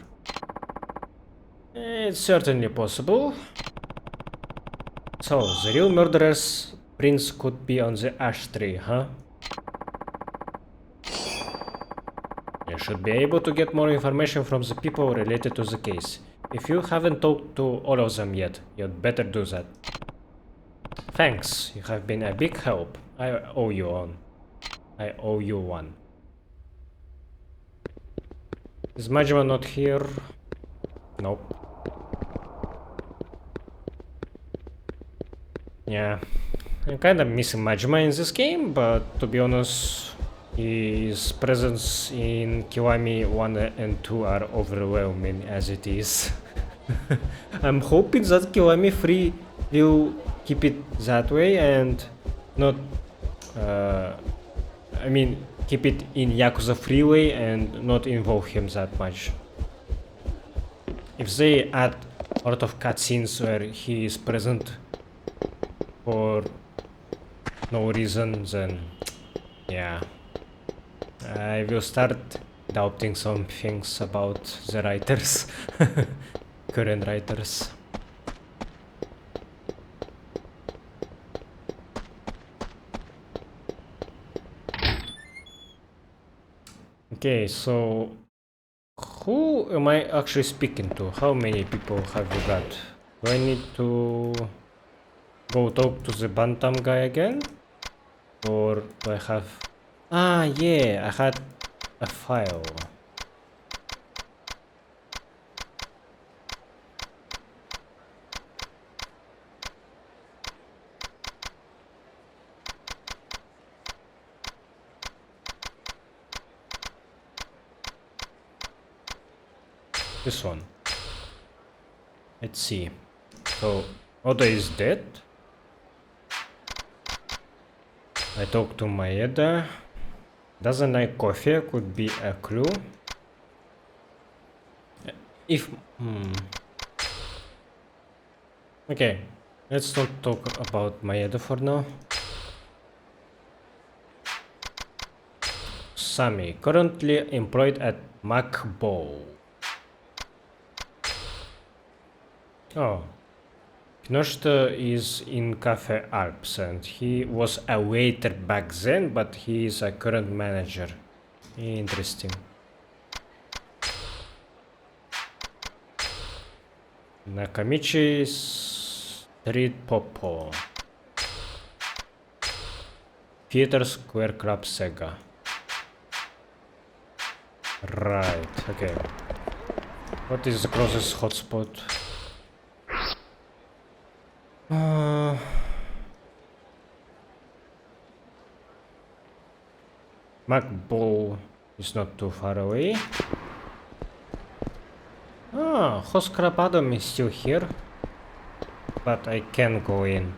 It's certainly possible. So, the real murderer's prints could be on the ashtray, huh? You should be able to get more information from the people related to the case. If you haven't talked to all of them yet, you'd better do that. Thanks, you have been a big help. I owe you one. Is Majima not here? Nope. Yeah, I'm kind of missing Majima in this game, but to be honest, his presence in Kiwami 1 and 2 are overwhelming as it is. I'm hoping that Kiwami 3 will keep it that way and not, keep it in Yakuza 3 way and not involve him that much. If they add a lot of cutscenes where he is present for no reason, then yeah, I will start doubting some things about the writers, current writers. Okay, so who am I actually speaking to? How many people have you got? Do I need to go talk to the Bantam guy again? Or do I have... Ah, yeah, I had a file. This one. Let's see. So, Oda is dead. I talked to Maeda. Doesn't like coffee could be a clue. If... Okay, let's not talk about Maeda for now. Sami, currently employed at Macbo. Oh, Kinoshita is in Cafe Alps and he was a waiter back then, but he is a current manager. Interesting. Nakamichi Street Popo. Theater Square Club Sega. Right, okay. What is the closest hotspot? Macbo is not too far away. Ah, host Crab Adam is still here. But I can go in.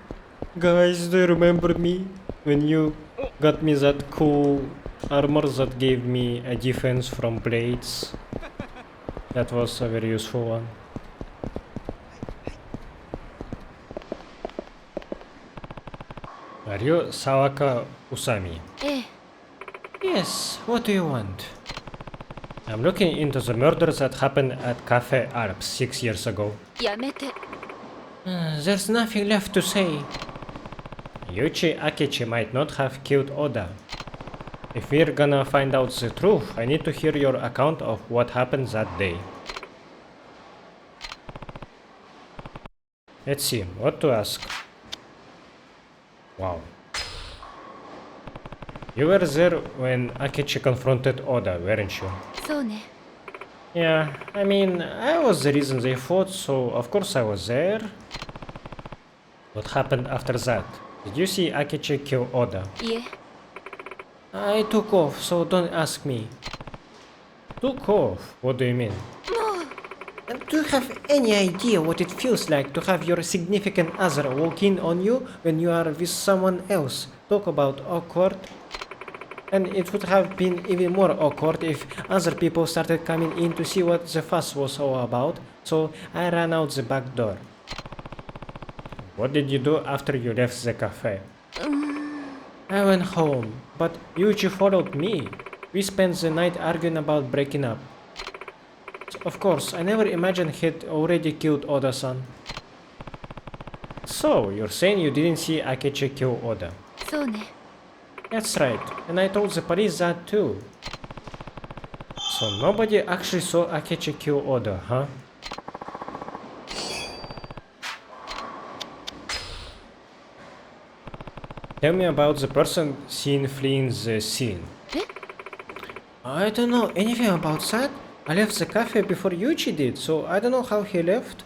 Guys, do you remember me? When you got me that cool armor that gave me a defense from blades? That was a very useful one. Are you Sawaka Usami? Yes, what do you want? I'm looking into the murders that happened at Cafe Alps 6 years ago. やめて There's nothing left to say. Yuichi Akechi might not have killed Oda. If we're gonna find out the truth, I need to hear your account of what happened that day. Let's see, what to ask. Wow. You were there when Akechi confronted Oda, weren't you? そうね。 Yeah, I mean, I was the reason they fought, so of course I was there. What happened after that? Did you see Akechi kill Oda? いえ、 I took off, so don't ask me. Took off? What do you mean? Do you have any idea what it feels like to have your significant other walk in on you when you are with someone else? Talk about awkward. And it would have been even more awkward if other people started coming in to see what the fuss was all about, so I ran out the back door. What did you do after you left the cafe? I went home, but Yuichi followed me. We spent the night arguing about breaking up. Of course, I never imagined he'd already killed Oda-san. So, you're saying you didn't see Akechi kill Oda? そうね。 That's right, and I told the police that too. So nobody actually saw Akechi kill Oda, huh? Tell me about the person seen fleeing the scene. I don't know anything about that. I left the cafe before Yuichi did, so I don't know how he left.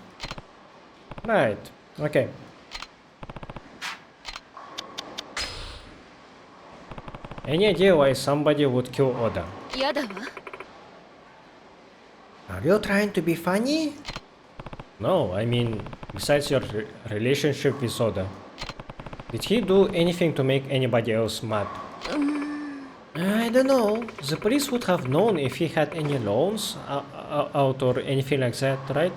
Right, okay. Any idea why somebody would kill Oda? やだわ。 Are you trying to be funny? No, I mean, besides your relationship with Oda. Did he do anything to make anybody else mad? I don't know. The police would have known if he had any loans out or anything like that, right?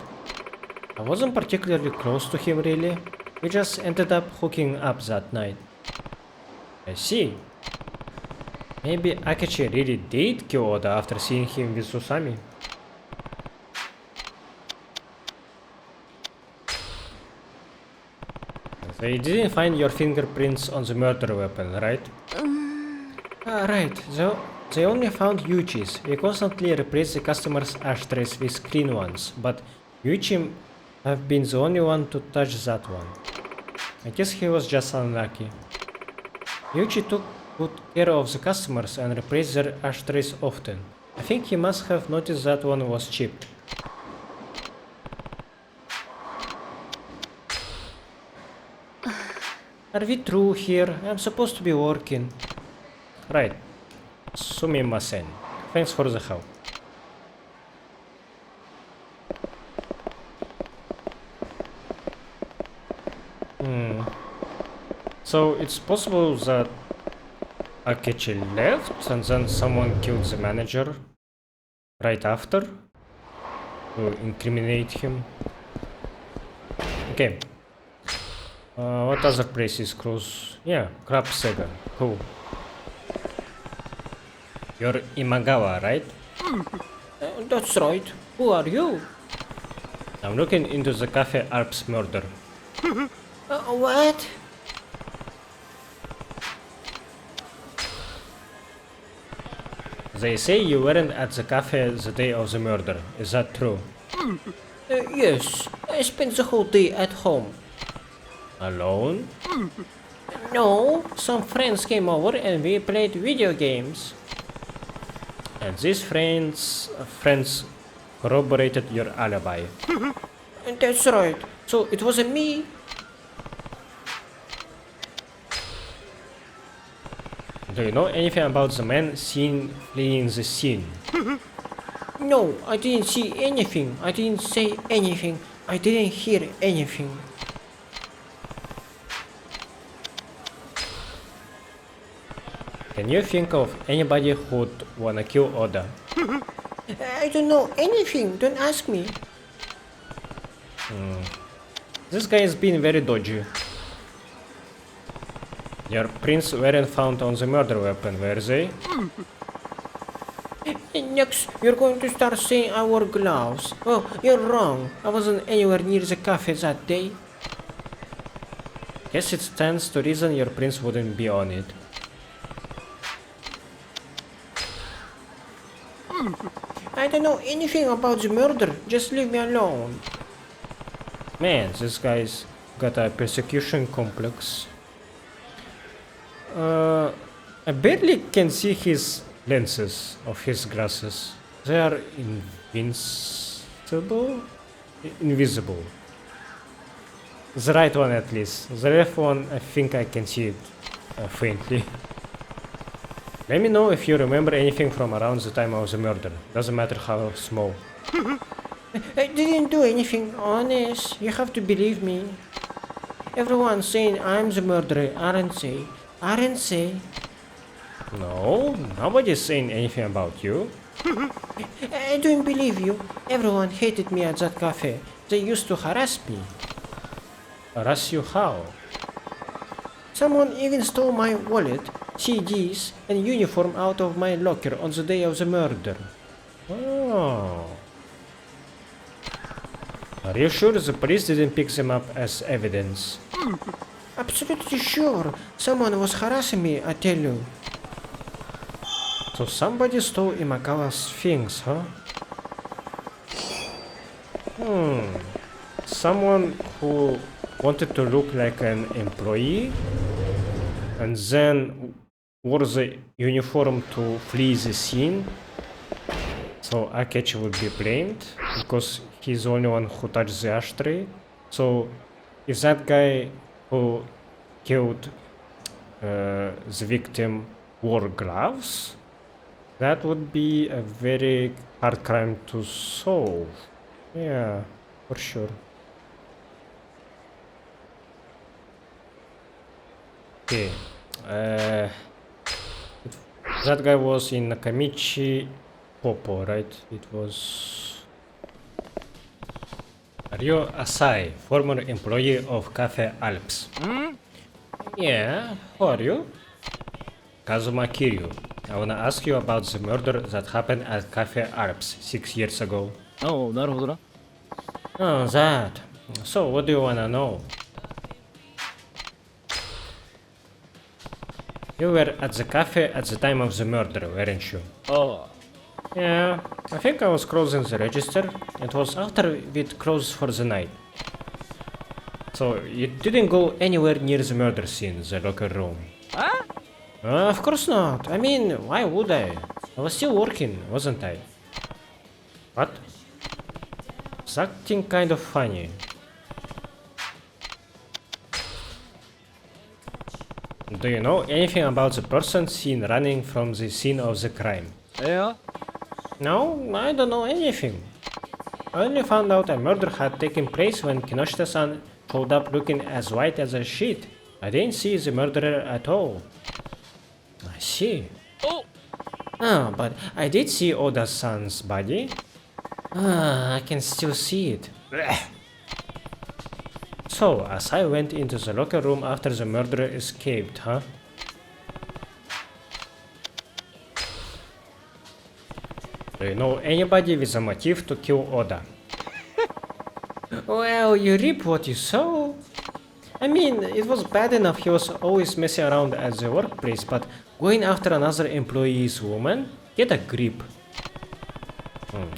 I wasn't particularly close to him really. We just ended up hooking up that night. I see. Maybe Akechi really did kill Oda after seeing him with Susami. They didn't find your fingerprints on the murder weapon, right? Right. They only found Yuichi's. We constantly replace the customers' ashtrays with clean ones, but Yuichi have been the only one to touch that one. I guess he was just unlucky. Yuichi took good care of the customers and replaced their ashtrays often. I think he must have noticed that one was chipped. Are we through here? I'm supposed to be working. Right. Sumimasen. Thanks for the help. So it's possible that Akechi left and then someone killed the manager right after to incriminate him. Okay. What other places close? Yeah, Crab Sega. Cool. You're Imagawa, right? That's right. Who are you? I'm looking into the Cafe Alps murder. What? They say you weren't at the cafe the day of the murder. Is that true? Yes. I spent the whole day at home. Alone? No, some friends came over and we played video games. And these friends corroborated your alibi. That's right. So it wasn't me. Do you know anything about the man seen fleeing the scene? No, I didn't see anything. I didn't say anything. I didn't hear anything. Can you think of anybody who'd wanna kill Oda? I don't know anything. Don't ask me. This guy has been very dodgy. Your prints weren't found on the murder weapon, were they? Next, you're going to start saying I wore gloves. Oh, you're wrong. I wasn't anywhere near the cafe that day. Guess it stands to reason your prints wouldn't be on it. I don't know anything about the murder. Just leave me alone. Man, this guy's got a persecution complex. I barely can see his lenses of his glasses. They are invisible. The right one at least. The left one, I think I can see it faintly. Let me know if you remember anything from around the time of the murder. Doesn't matter how small. I didn't do anything, honest. You have to believe me. Everyone's saying I'm the murderer, aren't they? Aren't they? No, nobody's saying anything about you. I don't believe you. Everyone hated me at that cafe. They used to harass me. Harass you how? Someone even stole my wallet, CDs, and uniform out of my locker on the day of the murder. Oh. Are you sure the police didn't pick them up as evidence? Absolutely sure. Someone was harassing me, I tell you. So somebody stole Imagawa's things, huh? Someone who wanted to look like an employee and then wore the uniform to flee the scene. So Akechi would be blamed because he's the only one who touched the ashtray. So if that guy who killed the victim wore gloves, that would be a very hard crime to solve. Yeah, for sure. Okay. That guy was in Nakamichi Popo, right? It was... Are you Asai, former employee of Cafe Alps? Yeah, who are you? Kazuma Kiryu. I wanna ask you about the murder that happened at Cafe Alps 6 years ago. Oh, なるほどな。 Oh, that. So, what do you wanna know? You were at the cafe at the time of the murder, weren't you? Oh. Yeah, I think I was closing the register. It was after we'd closed for the night. So, you didn't go anywhere near the murder scene, the locker room? Huh? Of course not. I mean, why would I? I was still working, wasn't I? What? It's acting kind of funny. Do you know anything about the person seen running from the scene of the crime? Yeah? No, I don't know anything. I only found out a murder had taken place when Kinoshita-san showed up looking as white as a sheet. I didn't see the murderer at all. I see. Oh! Ah, but I did see Oda-san's body. Ah, I can still see it. So, as I went into the locker room after the murderer escaped, huh? Do you know anybody with a motive to kill Oda? Well, you reap what you sow. I mean, it was bad enough he was always messing around at the workplace, but going after another employee's woman? Get a grip.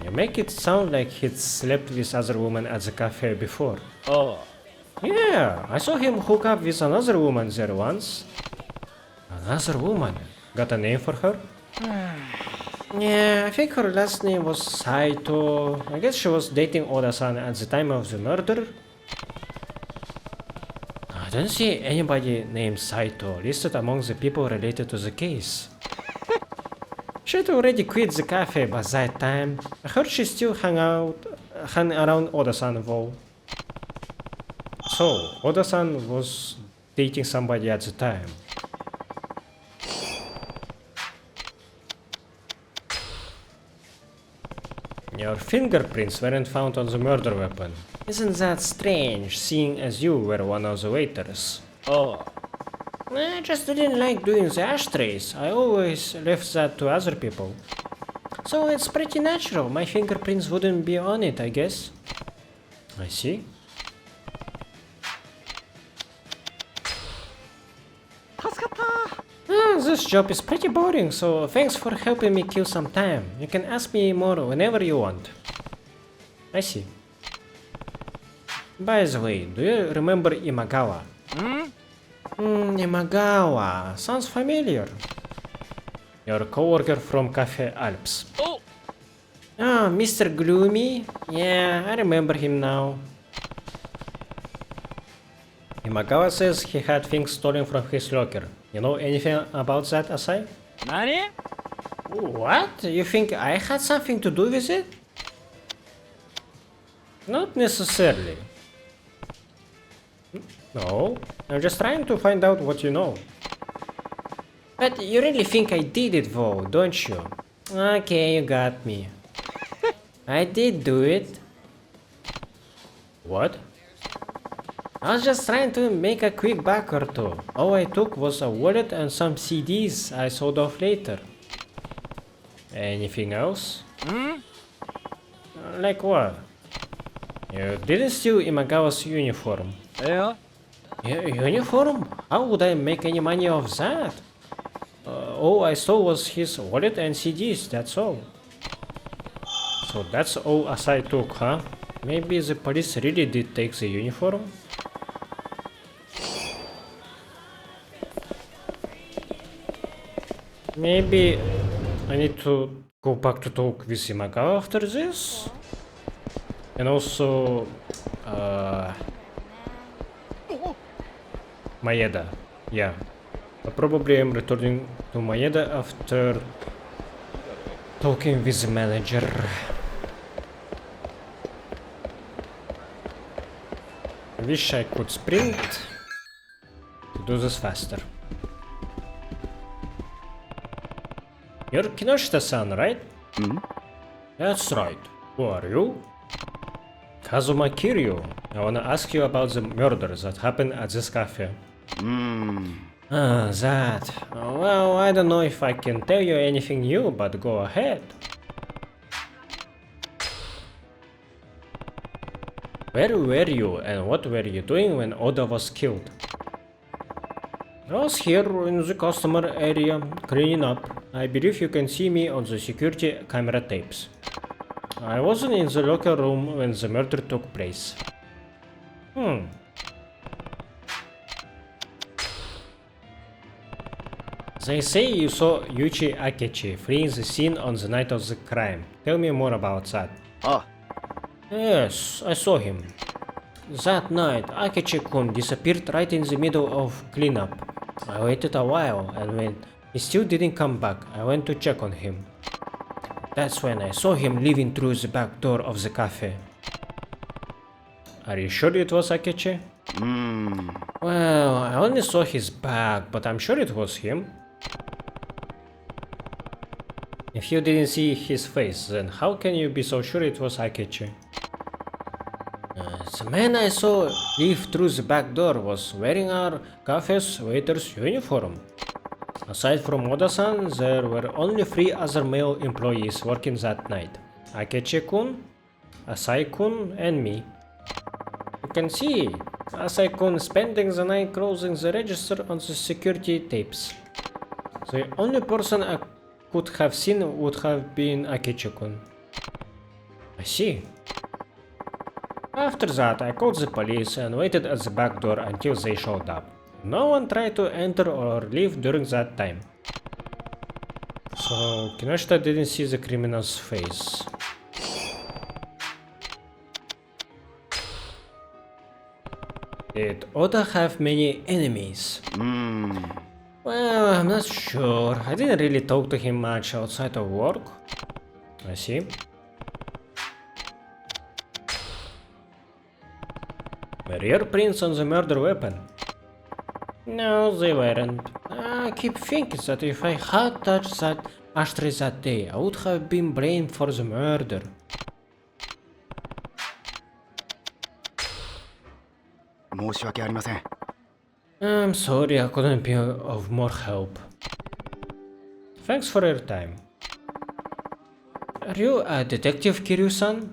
You make it sound like he'd slept with other women at the cafe before. Oh. Yeah, I saw him hook up with another woman there once. Another woman? Got a name for her? Yeah, I think her last name was Saito. I guess she was dating Oda-san at the time of the murder. I don't see anybody named Saito listed among the people related to the case. She'd already quit the cafe by that time. I heard she still hung around Oda-san though. So, Oda-san was dating somebody at the time. Your fingerprints weren't found on the murder weapon. Isn't that strange, seeing as you were one of the waiters? Oh. I just didn't like doing the ashtrays. I always left that to other people. So it's pretty natural. My fingerprints wouldn't be on it, I guess. I see. this job is pretty boring, so thanks for helping me kill some time. You can ask me more whenever you want. I see. By the way, do you remember Imagawa? Imagawa. Sounds familiar. Your coworker from Cafe Alps. Oh, Ah, Mr. Gloomy? Yeah, I remember him now. Imagawa says he had things stolen from his locker. You know anything about that, Asai? nani? What? You think I had something to do with it? Not necessarily. No, I'm just trying to find out what you know. But you really think I did it though, don't you? Okay, you got me. I did do it. What? I was just trying to make a quick buck or two. All I took was a wallet and some CDs I sold off later. Anything else? Like what? You didn't steal Imagawa's uniform. Yeah. Uniform? How would I make any money off that? All I stole was his wallet and CDs, that's all. So that's all Asai took, huh? Maybe the police really did take the uniform? Maybe I need to go back to talk with Imagawa after this? And also... Maeda. Yeah. Probably I'm returning to Maeda after talking with the manager. I wish I could sprint to do this faster. You're Kinoshita-san, right? That's right. Who are you? Kazuma Kiryu. I wanna ask you about the murder that happened at this cafe. Ah, that. Well, I don't know if I can tell you anything new, but go ahead. Where were you and what were you doing when Oda was killed? I was here in the customer area, cleaning up. I believe you can see me on the security camera tapes. I wasn't in the locker room when the murder took place. They say you saw Yuichi Akechi fleeing the scene on the night of the crime. Tell me more about that. Yes, I saw him. That night, Akechi-kun disappeared right in the middle of cleanup. I waited a while, and when he still didn't come back, I went to check on him. That's when I saw him leaving through the back door of the cafe. Are you sure it was Akechi? Well, I only saw his back, but I'm sure it was him. If you didn't see his face, then how can you be so sure it was Akechi? The man I saw leave through the back door was wearing our cafe's waiter's uniform. Aside from Oda-san, there were only 3 other male employees working that night. Akechi-kun, Asai-kun, and me. You can see Asai-kun spending the night closing the register on the security tapes. The only person I could have seen would have been Akechi-kun. I see. After that, I called the police and waited at the back door until they showed up. No one tried to enter or leave during that time. So, Kinoshita didn't see the criminal's face. Did Oda have many enemies? Well, I'm not sure. I didn't really talk to him much outside of work. I see. Were your prints on the murder weapon? No, they weren't. I keep thinking that if I had touched that ashtray that day, I would have been blamed for the murder. I'm sorry I couldn't be of more help. Thanks for your time. Are you a detective, Kiryu-san?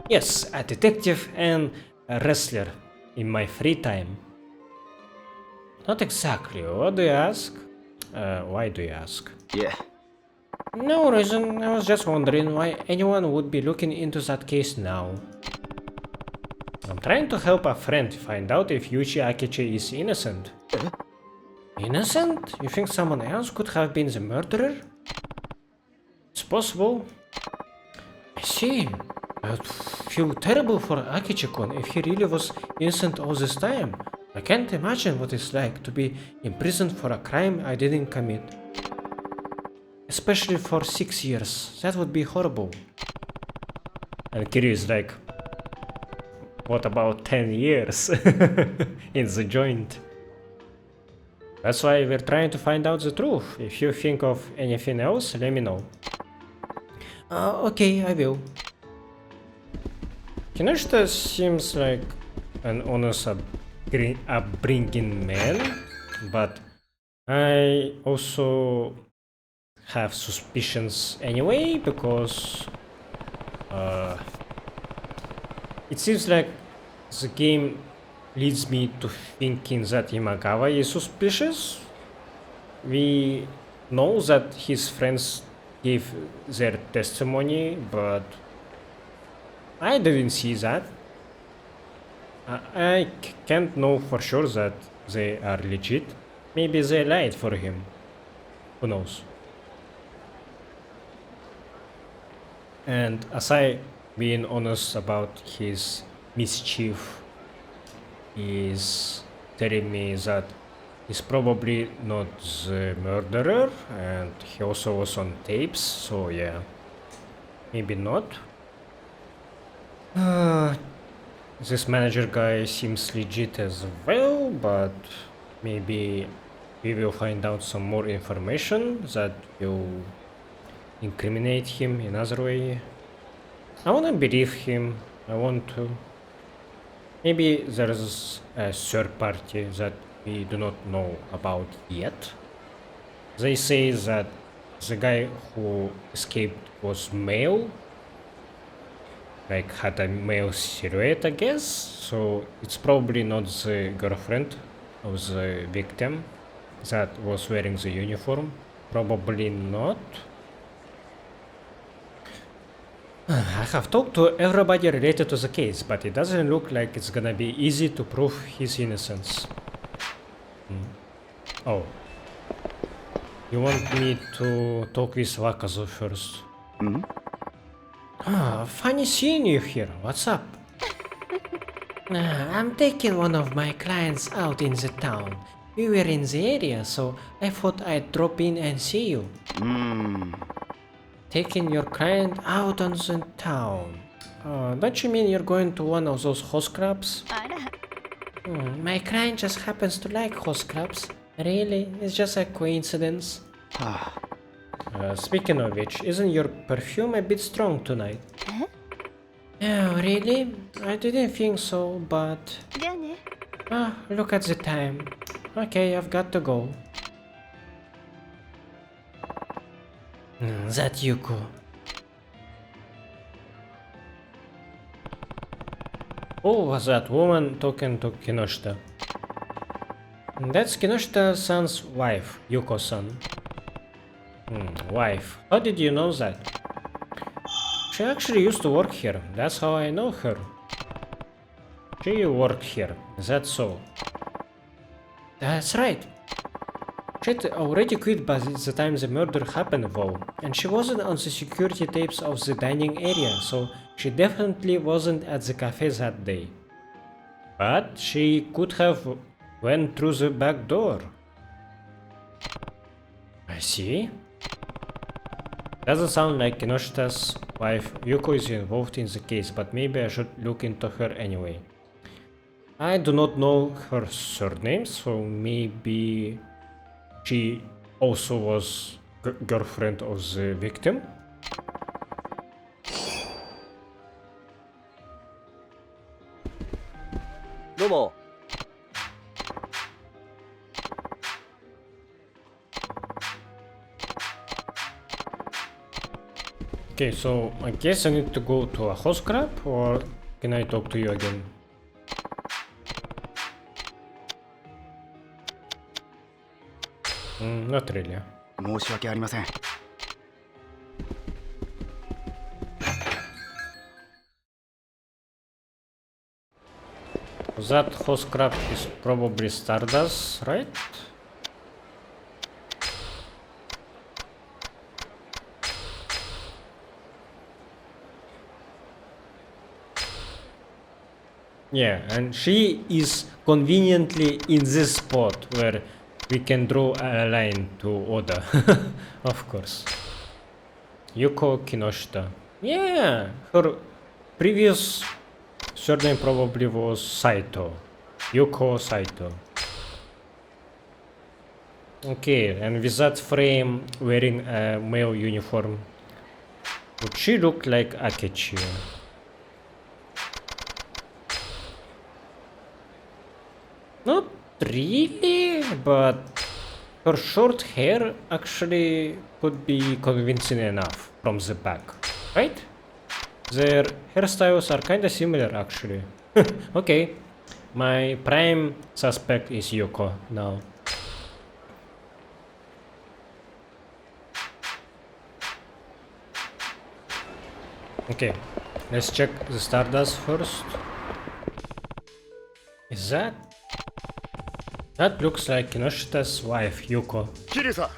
Yes, a detective and a wrestler in my free time. Not exactly. What do you ask? Why do you ask? Yeah. No reason, I was just wondering why anyone would be looking into that case now. I'm trying to help a friend find out if Yuichi Akechi is innocent. Innocent? You think someone else could have been the murderer? It's possible. I see. I feel terrible for Akechi-kun if he really was innocent all this time. I can't imagine what it's like to be imprisoned for a crime I didn't commit. Especially for 6 years. That would be horrible. And Kiryu is like, what about 10 years in the joint? That's why we're trying to find out the truth. If you think of anything else, let me know. Okay, I will. Kinoshita seems like an honest upbringing man, but I also have suspicions anyway, because it seems like the game leads me to thinking that Imagawa is suspicious. We know that his friends gave their testimony, but I didn't see that. I can't know for sure that they are legit. Maybe they lied for him. Who knows? And Asai being honest about his mischief is telling me that he's probably not the murderer, and he also was on tapes, so yeah, maybe not. This manager guy seems legit as well, but maybe we will find out some more information that will incriminate him in another way. I wanna believe him, I want to. Maybe there's a third party that we do not know about yet. They say that the guy who escaped was male, like had a male silhouette, I guess, so it's probably not the girlfriend of the victim that was wearing the uniform. Probably not. I have talked to everybody related to the case, but it doesn't look like it's gonna be easy to prove his innocence. Oh. You want me to talk with Wakazu first? Funny seeing you here. What's up? I'm taking one of my clients out in the town. We were in the area, so I thought I'd drop in and see you. Taking your client out on the town. Don't you mean you're going to one of those horse clubs? あら My client just happens to like horse clubs. Really? It's just a coincidence. Speaking of which, isn't your perfume a bit strong tonight? Oh, really? I didn't think so, but... じゃあね look at the time. Okay, I've got to go. That Yuko. Who was that woman talking to Kinoshita? That's Kinoshita-san's wife, Yuko-san. Wife. How did you know that? She actually used to work here. That's how I know her. She worked here. Is that so? That's right. She'd already quit by the time the murder happened though, and she wasn't on the security tapes of the dining area, so she definitely wasn't at the cafe that day. But she could have went through the back door. I see. Doesn't sound like Kinoshita's wife Yuko is involved in the case, but maybe I should look into her anyway. I do not know her surname, so maybe she also was girlfriend of the victim. Domo. Okay, so I guess I need to go to a host crab, or can I talk to you again? Not really. 申し訳ありません。 That host crab is probably Stardust, right? Yeah, and she is conveniently in this spot where we can draw a line to Oda. Of course. Yuko Kinoshita. Yeah, her previous surname probably was Saito. Yuko Saito. Okay, and with that frame wearing a male uniform, would she look like Akechi? Not really, but her short hair actually could be convincing enough from the back, right? Their hairstyles are kinda similar actually. Okay, my prime suspect is Yoko now. Okay, let's check the Stardust first. Is that? That looks like Kinoshita's wife, Yuko. キリュウさん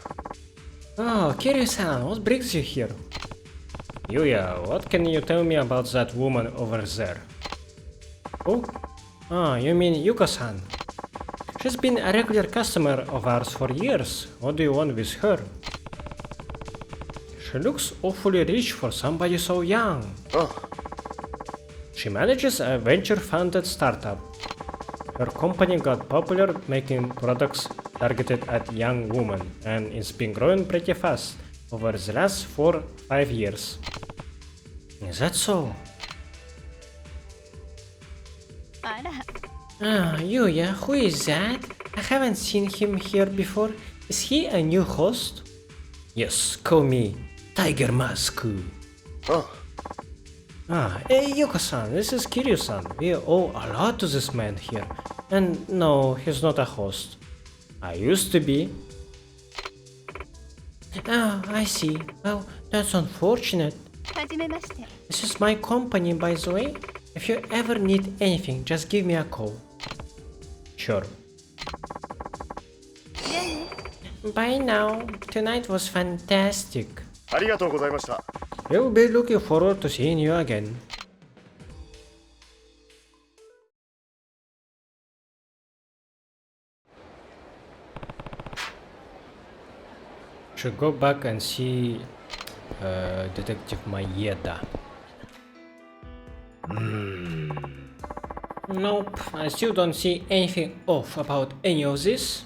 Oh, Kiryu-san, what brings you here? Yuya, what can you tell me about that woman over there? Oh? Ah, you mean Yuko-san. She's been a regular customer of ours for years. What do you want with her? She looks awfully rich for somebody so young. あ She manages a venture-funded startup. Her company got popular making products targeted at young women, and it's been growing pretty fast over the last 4-5 years. Is that so? あら、 Ah, Yuya, who is that? I haven't seen him here before. Is he a new host? Yes, call me Tiger Masku. あ Ah, hey Yuko-san, this is Kiryu-san. We owe a lot to this man here. And no, he's not a host. I used to be. Ah, I see. Well, that's unfortunate. はじめまして。 This is my company, by the way. If you ever need anything, just give me a call. Sure. じゃあね。 Bye now. Tonight was fantastic. ありがとうございました We'll be looking forward to seeing you again. Should go back and see Detective Maeda. Nope, I still don't see anything off about any of this.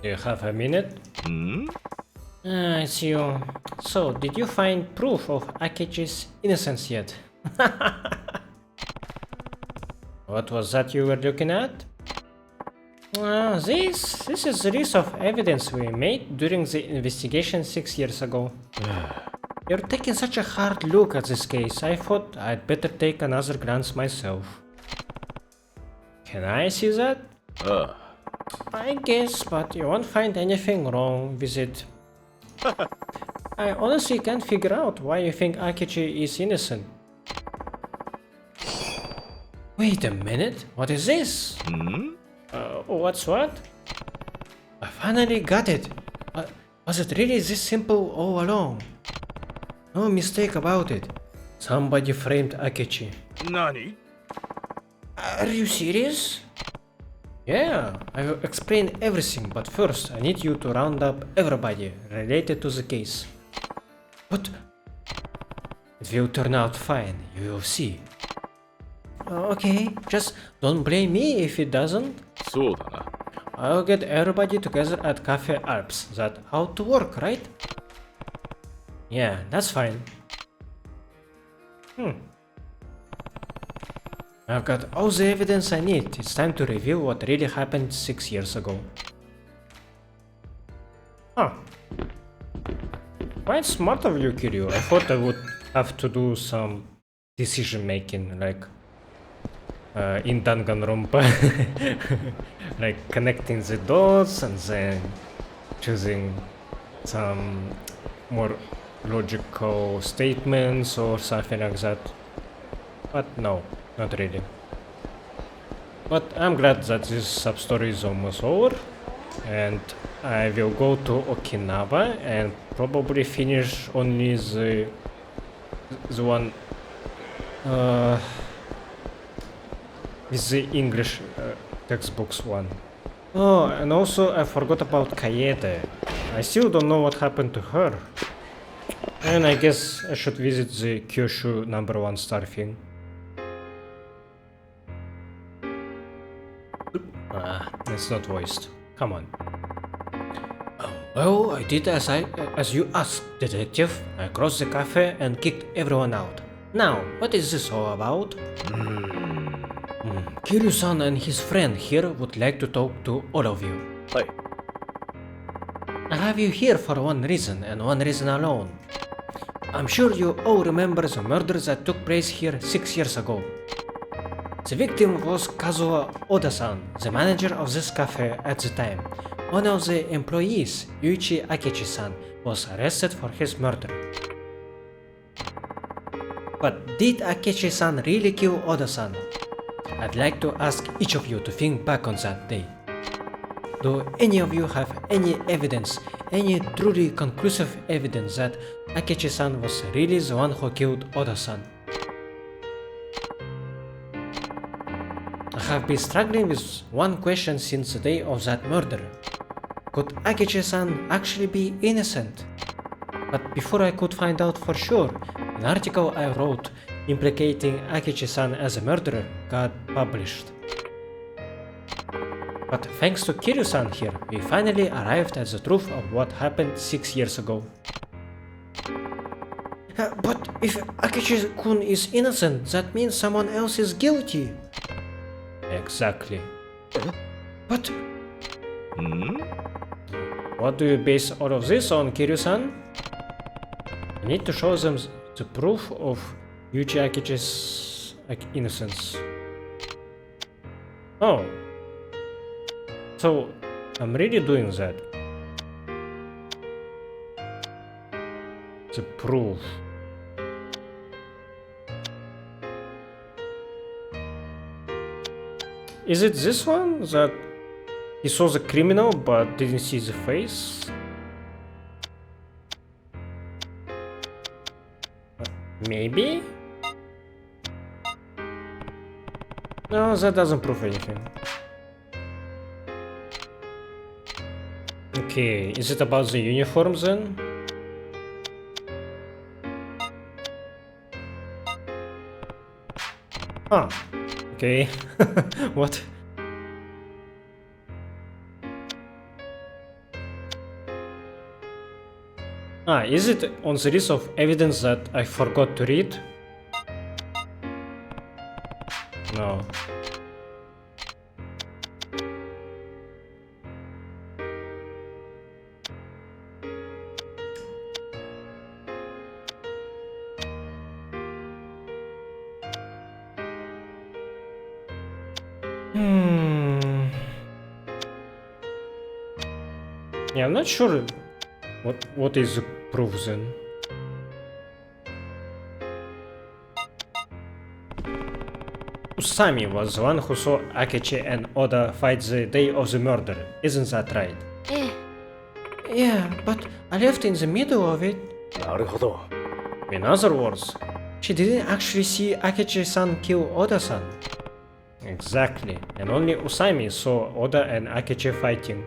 Do you have a minute? Ah, it's you. So, did you find proof of Akechi's innocence yet? What was that you were looking at? This is the list of evidence we made during the investigation 6 years ago. You're taking such a hard look at this case. I thought I'd better take another glance myself. Can I see that? あ I guess, but you won't find anything wrong with it. I honestly can't figure out why you think Akechi is innocent. Wait a minute, what is this? What's what? I finally got it. Was it really this simple all along? No mistake about it. Somebody framed Akechi. 何 Are you serious? Yeah, I will explain everything, but first I need you to round up everybody related to the case. But it will turn out fine, you will see. Okay, just don't blame me if it doesn't. そうだな I'll get everybody together at Cafe Alps. That how to work, right? Yeah, that's fine. I've got all the evidence I need. It's time to reveal what really happened 6 years ago. Huh. Quite smart of you, Kiryu. I thought I would have to do some decision making, like in Danganronpa. Like connecting the dots and then choosing some more logical statements or something like that. But no, not really. But I'm glad that this sub-story is almost over, and I will go to Okinawa and probably finish only the one with the English textbooks one. Oh, and also I forgot about Kaede. I still don't know what happened to her. And I guess I should visit the Kyushu #1 star thing. It's not voiced. Come on. Well, I did as you asked, detective. I crossed the cafe and kicked everyone out. Now, what is this all about? Kiryu-san and his friend here would like to talk to all of you. Hi. I have you here for one reason and one reason alone. I'm sure you all remember the murder that took place here 6 years ago. The victim was Kazuo Oda-san, the manager of this cafe at the time. One of the employees, Yuichi Akechi-san, was arrested for his murder. But did Akechi-san really kill Oda-san? I'd like to ask each of you to think back on that day. Do any of you have any evidence, any truly conclusive evidence that Akechi-san was really the one who killed Oda-san? I have been struggling with one question since the day of that murder. Could Akechi-san actually be innocent? But before I could find out for sure, an article I wrote implicating Akechi-san as a murderer got published. But thanks to Kiryu-san here, we finally arrived at the truth of what happened 6 years ago. But if Akechi-kun is innocent, that means someone else is guilty. Exactly. But what do you base all of this on, Kiryu-san? I need to show them the proof of Yuichi Akechi's innocence. Oh. So, I'm really doing that. The proof. Is it this one that he saw the criminal but didn't see the face? Maybe? No, that doesn't prove anything. Okay, is it about the uniforms then? Ah, okay. What? Ah, is it on the list of evidence that I forgot to read? No. Yeah, I'm not sure what is the proof then. Usami was the one who saw Akechi and Oda fight the day of the murder, isn't that right? Yeah, but I left in the middle of it. なるほど。 In other words, she didn't actually see Akechi-san kill Oda-san. Exactly, and only Usami saw Oda and Akechi fighting.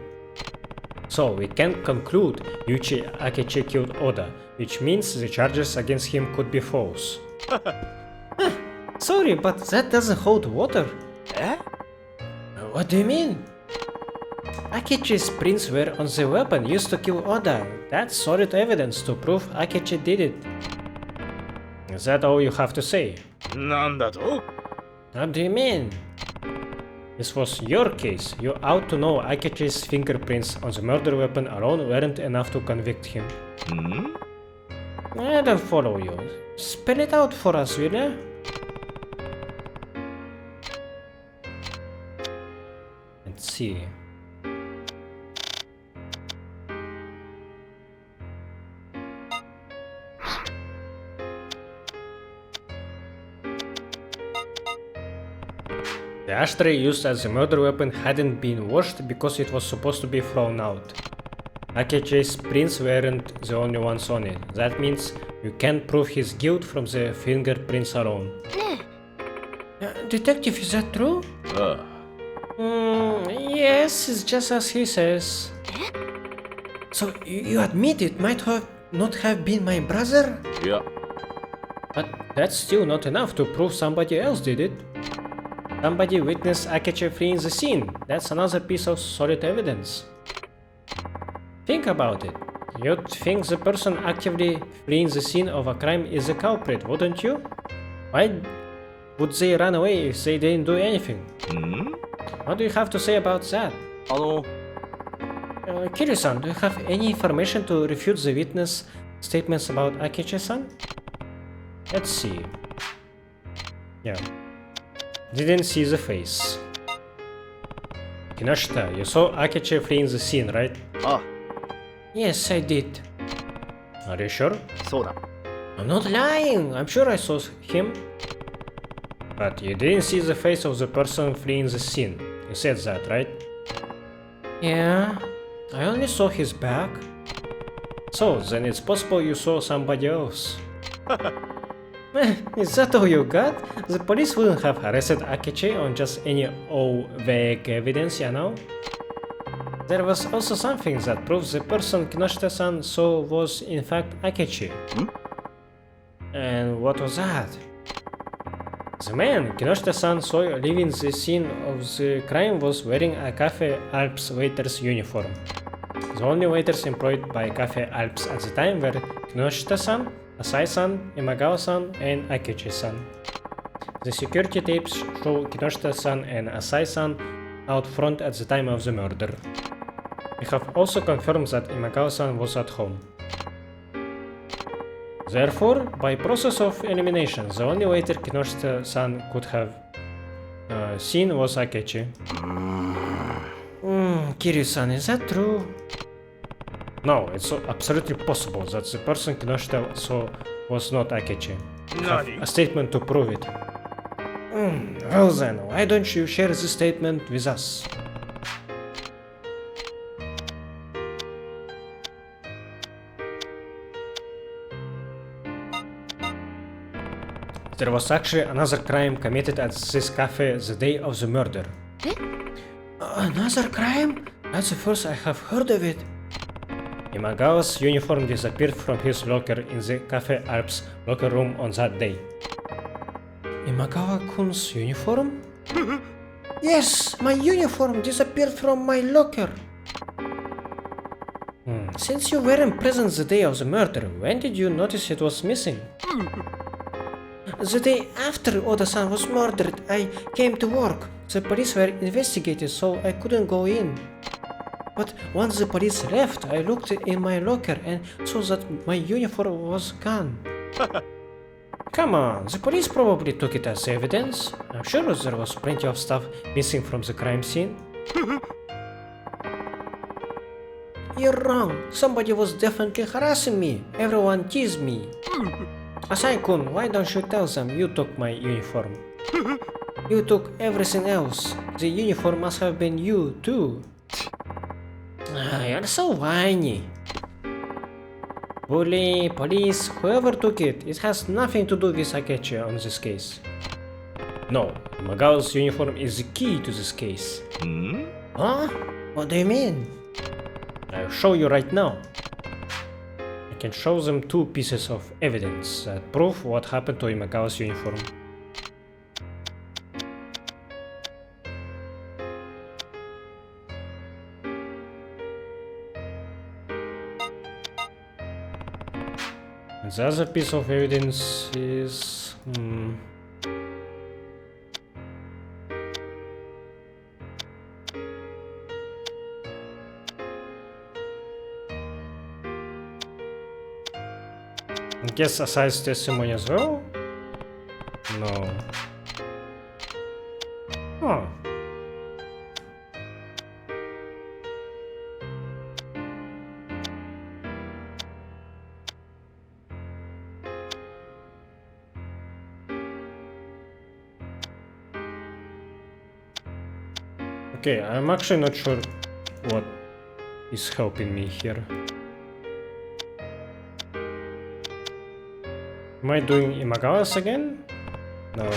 So we can conclude Yuichi Akechi killed Oda, which means the charges against him could be false. Sorry, but that doesn't hold water. What do you mean? Akechi's prints were on the weapon used to kill Oda. That's solid evidence to prove Akechi did it. Is that all you have to say? なんだと What do you mean? This was your case. You ought to know Akechi's fingerprints on the murder weapon alone weren't enough to convict him. I don't follow you. Spell it out for us, will you? Let's see. The ashtray used as a murder weapon hadn't been washed because it was supposed to be thrown out. Akechi's prints weren't the only ones on it. That means you can't prove his guilt from the fingerprints alone. Detective, is that true? Yes, it's just as he says. So you admit it might have not have been my brother? Yeah. But that's still not enough to prove somebody else did it. Somebody witnessed Akechi fleeing the scene. That's another piece of solid evidence. Think about it. You'd think the person actively fleeing the scene of a crime is the culprit, wouldn't you? Why would they run away if they didn't do anything? What do you have to say about that? Kiryu-san, do you have any information to refute the witness statements about Akechi-san? Let's see. Yeah. Didn't see the face. Kinoshita, you saw Akechi fleeing the scene, right? Yes, I did. Are you sure? そうだ。 I'm not lying. I'm sure I saw him. But you didn't see the face of the person fleeing the scene. You said that, right? Yeah, I only saw his back. So, then it's possible you saw somebody else. Is that all you got? The police wouldn't have arrested Akechi on just any vague evidence, you know? There was also something that proves the person Kinoshita-san saw was in fact Akechi. And what was that? The man Kinoshita-san saw leaving the scene of the crime was wearing a Cafe Alps waiter's uniform. The only waiters employed by Cafe Alps at the time were Kinoshita-san, Asai-san, Imagawa-san, and Akechi-san. The security tapes show Kinoshita-san and Asai-san out front at the time of the murder. We have also confirmed that Imagawa-san was at home. Therefore, by process of elimination, the only waiter Kinoshita-san could have seen was Akechi. Kiryu-san, is that true? No, it's absolutely possible that the person Kinoshita saw was not Akechi. I have a statement to prove it. Well then, why don't you share this statement with us? There was actually another crime committed at this cafe the day of the murder. Another crime? That's the first I have heard of it. Imagawa's uniform disappeared from his locker in the Cafe Alps locker room on that day. Imagawa-kun's uniform? Yes, my uniform disappeared from my locker. Since you weren't present the day of the murder, when did you notice it was missing? The day after Oda-san was murdered, I came to work. The police were investigating, so I couldn't go in. But once the police left, I looked in my locker and saw that my uniform was gone. Come on, the police probably took it as evidence. I'm sure there was plenty of stuff missing from the crime scene. You're wrong. Somebody was definitely harassing me. Everyone teased me. Asai-kun, why don't you tell them you took my uniform? You took everything else. The uniform must have been you, too. You're so whiny. Bully, police, whoever took it, it has nothing to do with Akechi on this case. No, Imagawa's uniform is the key to this case. Huh? What do you mean? I'll show you right now. I can show them two pieces of evidence that prove what happened to Imagawa's uniform. And the other piece of evidence is... I guess Asai's testimony as well? No. Huh. Okay, I'm actually not sure what is helping me here. Am I doing Imagawas again? No.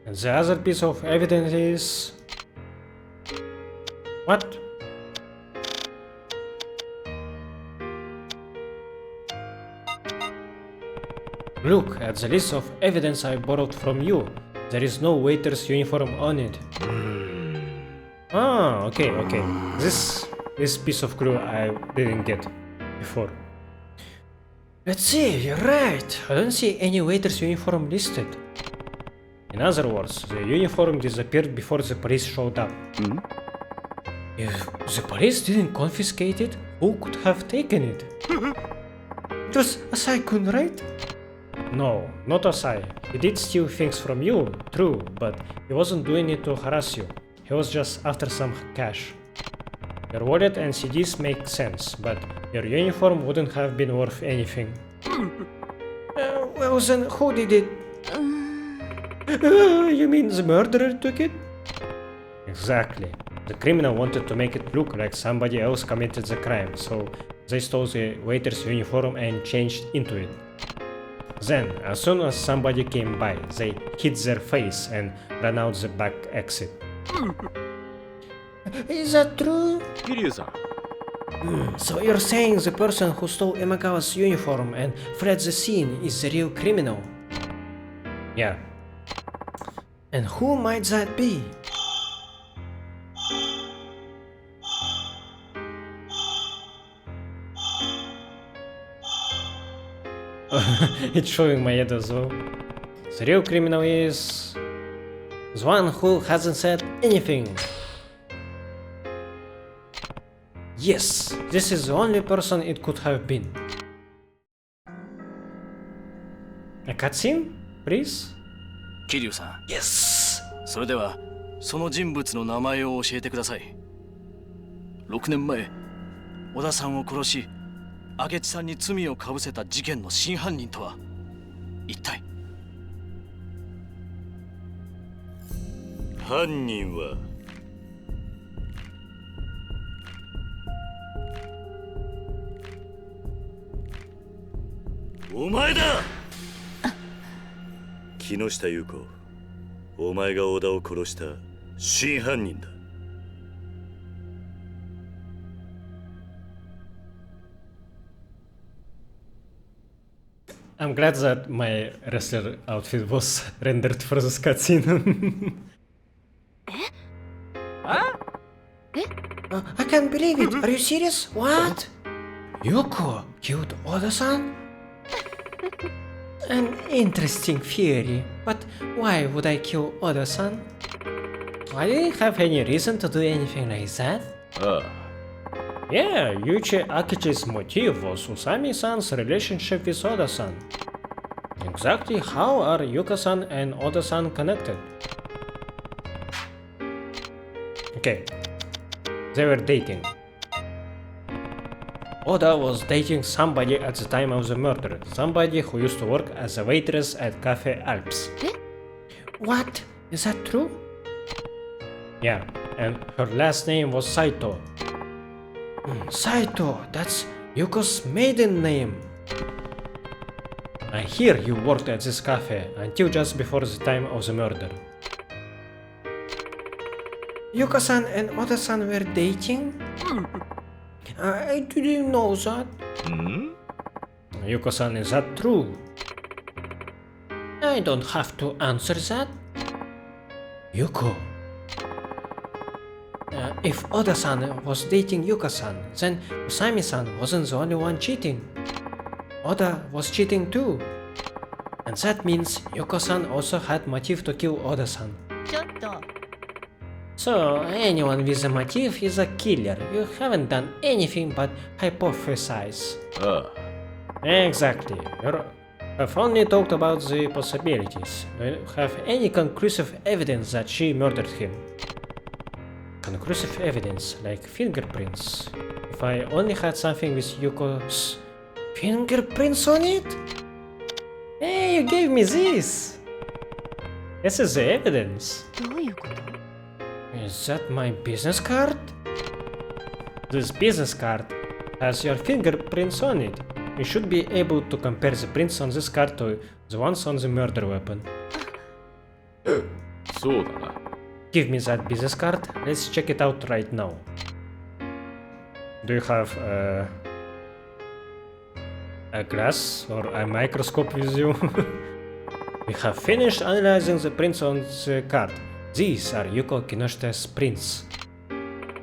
And the other piece of evidence is... What? Look at the list of evidence I borrowed from you. There is no waiter's uniform on it. Ah, okay. This piece of clue I didn't get before. Let's see, you're right. I don't see any waiter's uniform listed. In other words, the uniform disappeared before the police showed up. If the police didn't confiscate it, who could have taken it? It was Asai-kun, right? No, not Asai. He did steal things from you, true, but he wasn't doing it to harass you. He was just after some cash. Your wallet and CDs make sense, but your uniform wouldn't have been worth anything. Well then, who did it? You mean the murderer took it? Exactly. The criminal wanted to make it look like somebody else committed the crime, so they stole the waiter's uniform and changed into it. Then, as soon as somebody came by, they hid their face and ran out the back exit. Is that true? 桐生さん So you're saying the person who stole Emagawa's uniform and fled the scene is the real criminal? Yeah. And who might that be? It's showing my head as well. The real criminal is... The one who hasn't said anything. Yes, this is the only person it could have been. A cutscene? Please? 桐生さん Yes! それではその人物の名前を教えてください6年前小田さんを殺し明智さんに罪をかぶせた事件の真犯人とは一体犯人はお前だ木下優子お前が小田を殺した真犯人だ I'm glad that my wrestler outfit was rendered for this cutscene. I can't believe it. Are you serious? What? Yuko killed Oda-san? An interesting theory, but why would I kill Oda-san? I didn't have any reason to do anything like that. Yeah, Yuichi Akichi's motive was Usami-san's relationship with Oda-san. Exactly how are Yuka-san and Oda-san connected? Okay, they were dating. Oda was dating somebody at the time of the murder, somebody who used to work as a waitress at Cafe Alps. What? Is that true? Yeah, and her last name was Saito. Saito, that's Yuko's maiden name. I hear you worked at this cafe until just before the time of the murder. Yuka-san and Oda-san were dating? I didn't know that. Yuko-san, is that true? I don't have to answer that. Yuko. If Oda-san was dating Yuka-san, then Usami-san wasn't the only one cheating. Oda was cheating too. And that means Yuko-san also had motive to kill Oda-san. ちょっと So, anyone with a motive is a killer. You haven't done anything but hypothesize. Exactly. I've only talked about the possibilities. Do you have any conclusive evidence that she murdered him? Conclusive evidence, like fingerprints. If I only had something with Yuko's fingerprints on it? Hey, you gave me this! This is the evidence. どういうこと？ Is that my business card? This business card has your fingerprints on it. You should be able to compare the prints on this card to the ones on the murder weapon. そうだな。 Give me that business card. Let's check it out right now. Do you have a glass or a microscope with you? We have finished analyzing the prints on the card. These are Yuko Kinoshita's prints. And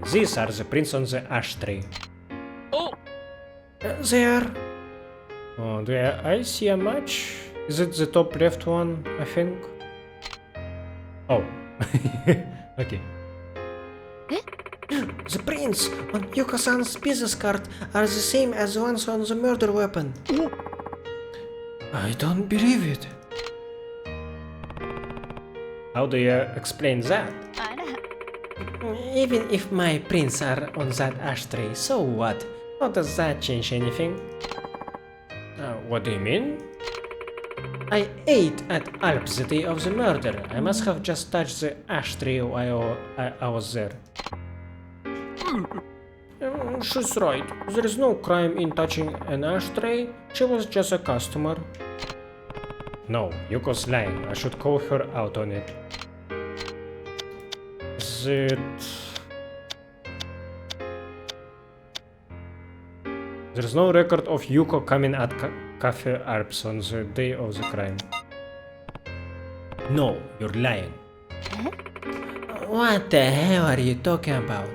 these are the prints on the ashtray. Oh, There. Oh, do I see a match? Is it the top left one, I think? Oh. Okay. The prints on Yuko-san's business card are the same as the ones on the murder weapon. I don't believe it. How do you explain that? あら、 Even if my prints are on that ashtray, so what? How does that change anything? What do you mean? I ate at Alps The day of the murder. I must have just touched the ashtray while I was there. She's right. There is no crime in touching an ashtray. She was just a customer. No, Yuko's lying. I should call her out on it. Is it... There's no record of Yuko coming at Cafe Alps on the day of the crime. No, you're lying. What the hell are you talking about?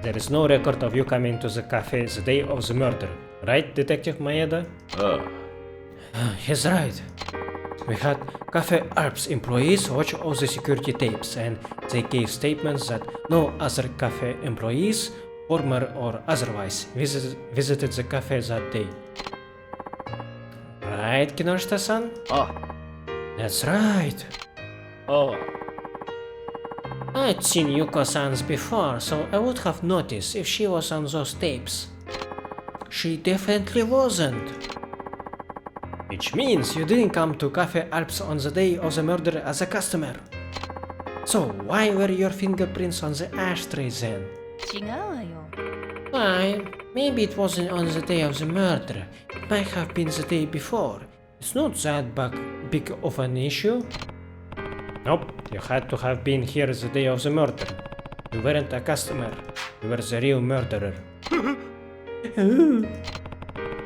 There is no record of you coming to the cafe the day of the murder. Right, Detective Maeda? あ He's right. We had Cafe Alps employees watch all the security tapes and they gave statements that no other cafe employees, former or otherwise, visited the cafe that day. Right, Kinoshita-san? あ。 That's right. ああ。 I'd seen Yuko-san's before, so I would have noticed if she was on those tapes. She definitely wasn't. Which means you didn't come to Cafe Alps on the day of the murder as a customer. So why were your fingerprints on the ashtray then? 違うわよ。 Why? Maybe it wasn't on the day of the murder. It might have been the day before. It's not that big of an issue. Nope, you had to have been here the day of the murder. You weren't a customer. You were the real murderer.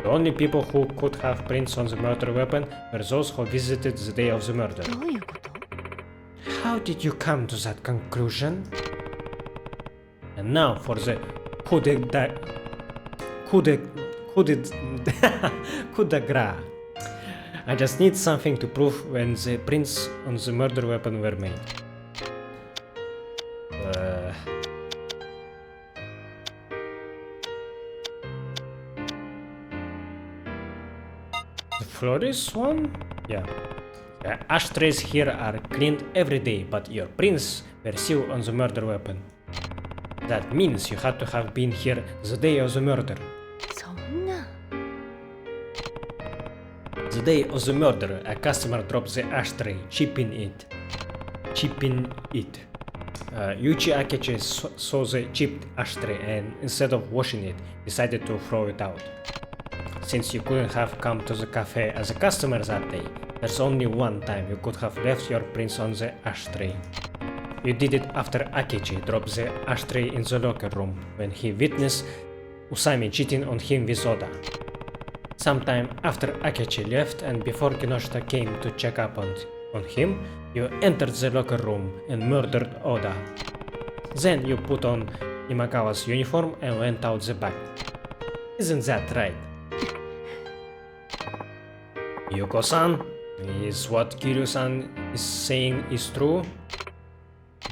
The only people who could have prints on the murder weapon were those who visited the day of the murder. どういうこと？ How did you come to that conclusion? And now for the coup de grace. I just need something to prove when the prints on the murder weapon were made. The florist one? Yeah. The ashtrays here are cleaned every day, but your prints were still on the murder weapon. That means you had to have been here the day of the murder. そんな。 The day of the murder, a customer dropped the ashtray, chipping it. Yuichi Akechi saw the chipped ashtray and, instead of washing it, decided to throw it out. Since you couldn't have come to the cafe as a customer that day, there's only one time you could have left your prints on the ashtray. You did it after Akechi dropped the ashtray in the locker room when he witnessed Usami cheating on him with Oda. Sometime after Akechi left and before Kinoshita came to check up on him, you entered the locker room and murdered Oda. Then you put on Imagawa's uniform and went out the back. Isn't that right? Yuko-san, is what Kiryu-san is saying is true?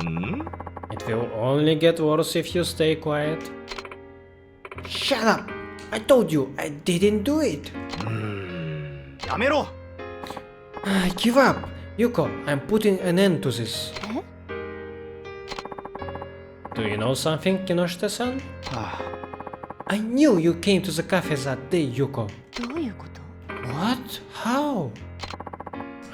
ん It will only get worse if you stay quiet. Shut up! I told you I didn't do it. やめろ Give up. Yuko, I'm putting an end to this. Do you know something, Kinoshita-san? I knew you came to the cafe that day, Yuko. どういうこと？ What? How?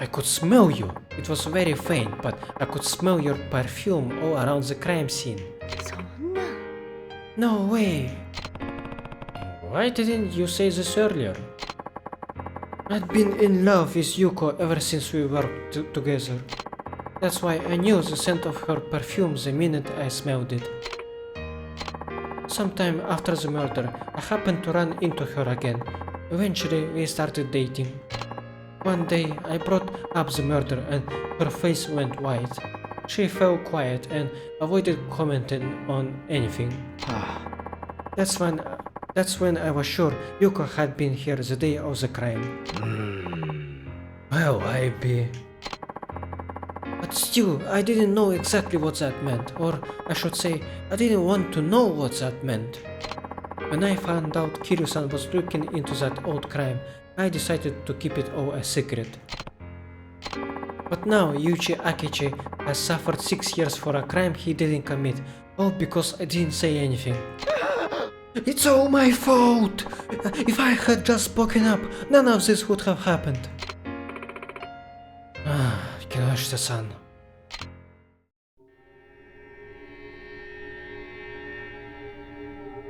I could smell you. It was very faint, but I could smell your perfume all around the crime scene. そんな。 No way. Why didn't you say this earlier? I'd been in love with Yuko ever since we worked together. That's why I knew the scent of her perfume the minute I smelled it. Sometime after the murder, I happened to run into her again. Eventually, we started dating. One day, I brought up the murder and her face went white. She fell quiet and avoided commenting on anything. That's when I was sure Yuko had been here the day of the crime. Well, But still, I didn't know exactly what that meant, or I should say, I didn't want to know what that meant. When I found out Kiryu-san was looking into that old crime, I decided to keep it all a secret. But now Yuichi Akechi has suffered 6 years for a crime he didn't commit, all because I didn't say anything. It's all my fault! If I had just spoken up, none of this would have happened. Kinoshita-san.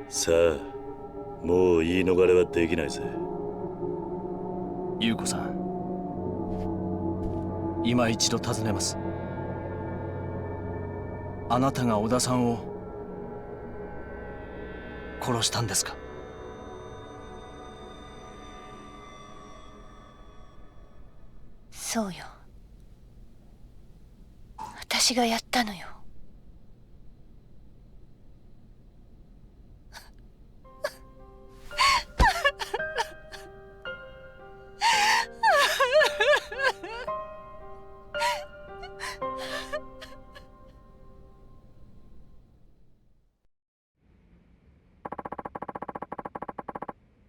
さあ、もう言い逃れはできないぜ。優子さん、今一度尋ねます。あなたが小田さんを殺したんですか？そうよ。私がやったのよ。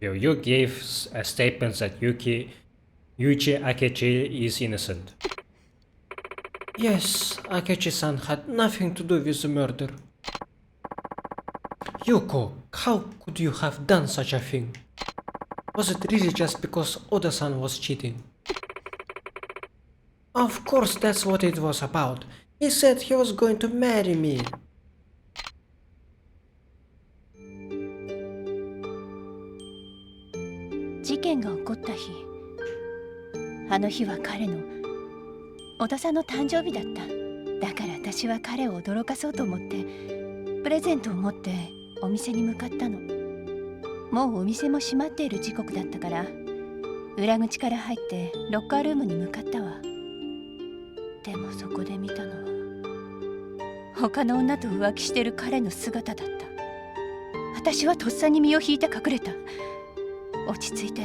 You gave a statement that Yuichi Akechi is innocent. Yes, Akechi-san had nothing to do with the murder. Yuko, how could you have done such a thing? Was it really just because Oda-san was cheating? Of course that's what it was about. He said he was going to marry me.「事件が起こった日、あの日は彼の小田さんの誕生日だった。だから私は彼を驚かそうと思ってプレゼントを持ってお店に向かったの。もうお店も閉まっている時刻だったから裏口から入ってロッカールームに向かったわ。でもそこで見たのは他の女と浮気してる彼の姿だった。私はとっさに身を引いて隠れた。落ち着いて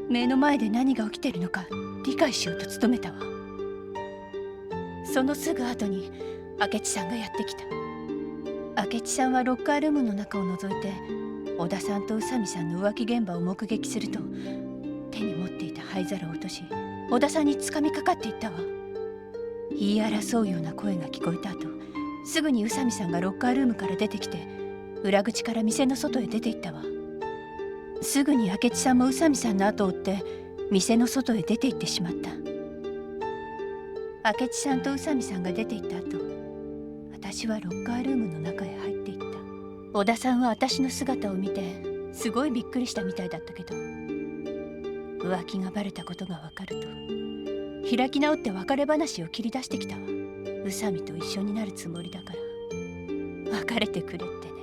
目の前で何が起きてるのか理解しようと努めたわ。そのすぐ後に明智さんがやってきた。明智さんはロッカールームの中を覗いて小田さんと宇佐美さんの浮気現場を目撃すると手に持っていた灰皿を落とし小田さんに掴みかかっていったわ。言い争うような声が聞こえた後すぐに宇佐美さんがロッカールームから出てきて裏口から店の外へ出て行ったわ。すぐに明智さんも宇佐美さんの後を追って店の外へ出て行ってしまった。明智さんと宇佐美さんが出て行った後私はロッカールームの中へ入っていった。小田さんは私の姿を見てすごいびっくりしたみたいだったけど浮気がバレたことが分かると開き直って別れ話を切り出してきたわ。宇佐美と一緒になるつもりだから別れてくれってね。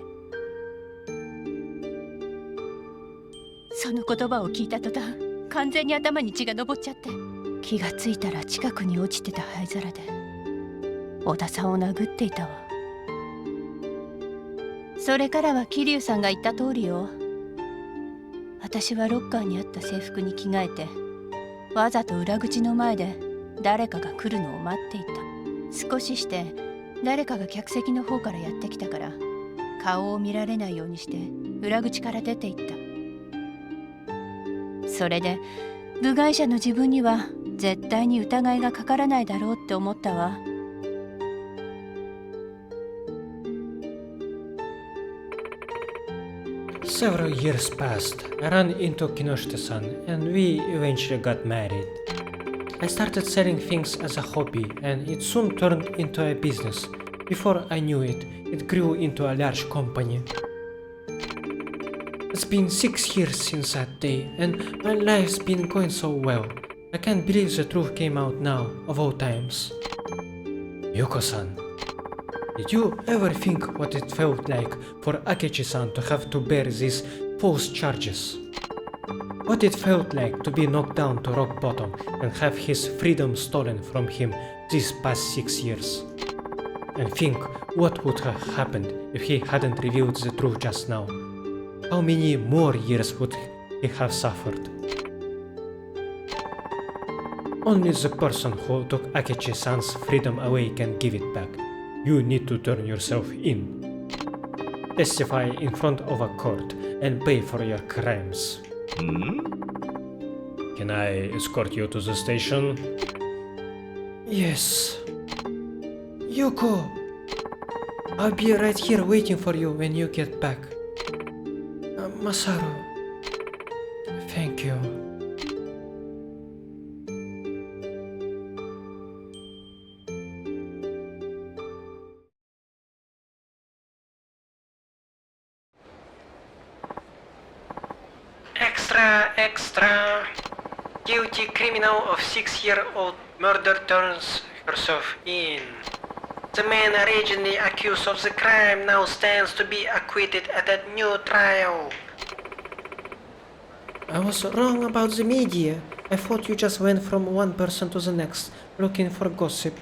その言葉を聞いた途端完全に頭に血が上っちゃって気がついたら近くに落ちてた灰皿で小田さんを殴っていたわ。それからは桐生さんが言った通りよ。私はロッカーにあった制服に着替えてわざと裏口の前で誰かが来るのを待っていた。少しして誰かが客席の方からやってきたから顔を見られないようにして裏口から出て行った。それで部外者の自分には絶対に疑いがかからないだろうって思ったわ。Several years passed. I ran into Kinoshita-san and we eventually got married. I started selling things as a hobby and it soon turned into a business. Before I knew it, it grew into a large company. It's been 6 years since that day and my life's been going so well. I can't believe the truth came out now, of all times. Yuko-san, did you ever think what it felt like for Akechi-san to have to bear these false charges? What it felt like to be knocked down to rock bottom and have his freedom stolen from him these past 6 years? And think what would have happened if he hadn't revealed the truth just now. How many more years would he have suffered? Only the person who took Akechi-san's freedom away can give it back. You need to turn yourself in. Testify in front of a court and pay for your crimes. Can I escort you to the station? Yes. Yuko! I'll be right here waiting for you when you get back. Masaru. Thank you. Extra, extra. Guilty criminal of 6-year-old murder turns herself in. The man originally accused of the crime now stands to be acquitted at a new trial. I was wrong about the media. I thought you just went from one person to the next, looking for gossip.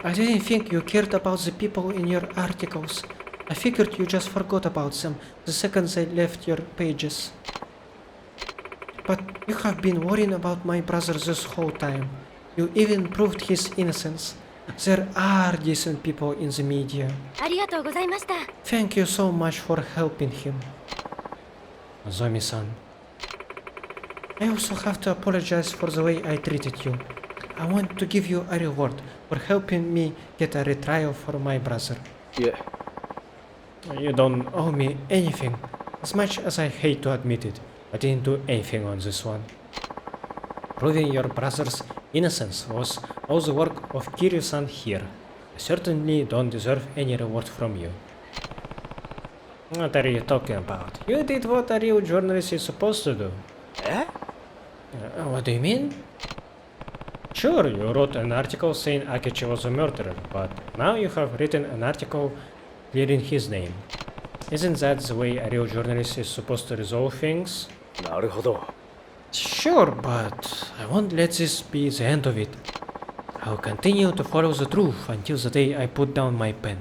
I didn't think you cared about the people in your articles. I figured you just forgot about them the second they left your pages. But you have been worrying about my brother this whole time. You even proved his innocence. There are decent people in the media. ありがとうございました。 Thank you so much for helping him. Nozomi-san. I also have to apologize for the way I treated you. I want to give you a reward for helping me get a retrial for my brother. いえ、 You don't. Owe me anything. As much as I hate to admit it, I didn't do anything on this one. Proving your brother's innocence was all the work of Kiryu-san here. I certainly don't deserve any reward from you. What are you talking about? You did what a real journalist is supposed to do. え What do you mean? Sure, you wrote an article saying Akechi was a murderer, but now you have written an article clearing his name. Isn't that the way a real journalist is supposed to resolve things? なるほど。 Sure, but I won't let this be the end of it. I'll continue to follow the truth until the day I put down my pen.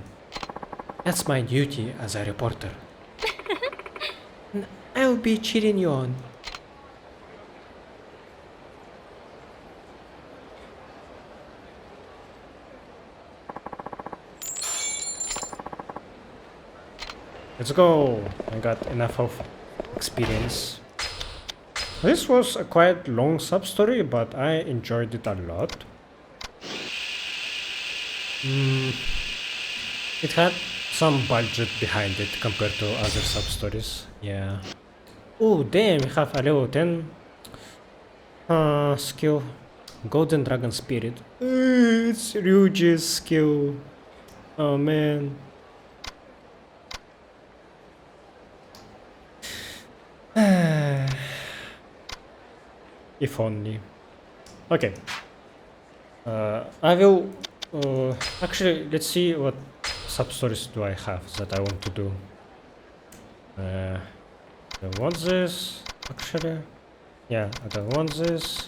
That's my duty as a reporter. I'll be cheering you on. Let's go! I got enough of experience. This was a quite long sub-story, but I enjoyed it a lot. It had some budget behind it compared to other sub-stories. Yeah. Oh damn, we have a level 10 skill. Golden Dragon Spirit. It's Ryuji's skill. Oh man. If only. Okay. I will... actually, let's see what sub-stories do I have that I want to do. I want this, actually. Yeah, I don't want this.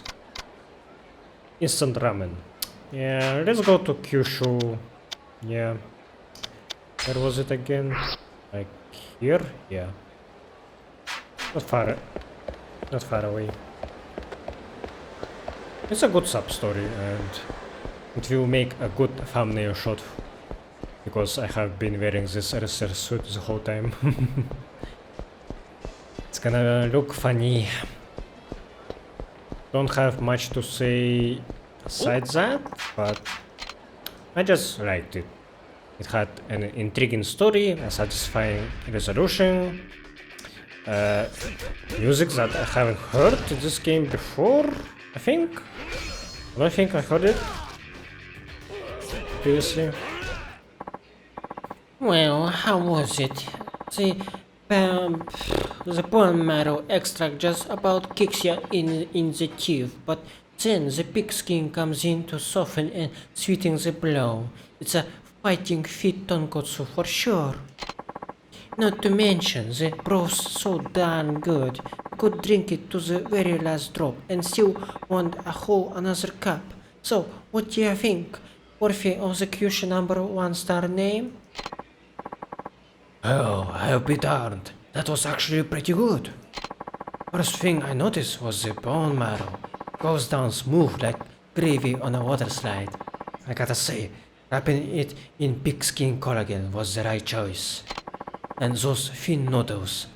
Instant ramen. Yeah, let's go to Kyushu. Yeah. Where was it again? Like here? Yeah. Not far away. It's a good sub-story and it will make a good thumbnail shot because I have been wearing this wrestler suit the whole time. It's gonna look funny. don't have much to say besides that, but I just liked it. It had an intriguing story, a satisfying resolution, music that I haven't heard in this game before, I think. I don't think I heard it previously. Well, how was it? Um, the bone marrow extract just about kicks you in the teeth, but then the pigskin comes in to soften and sweeten the blow. It's a fighting fit tonkotsu for sure. Not to mention, the brew's so darn good. You could drink it to the very last drop and still want a whole another cup. So, what do you think? Worthy of the Kyushu number 1-star name? Oh, I'll be darned. That was actually pretty good. First thing I noticed was the bone marrow. Goes down smooth like gravy on a water slide. I gotta say, wrapping it in pigskin collagen was the right choice. And those thin noodles,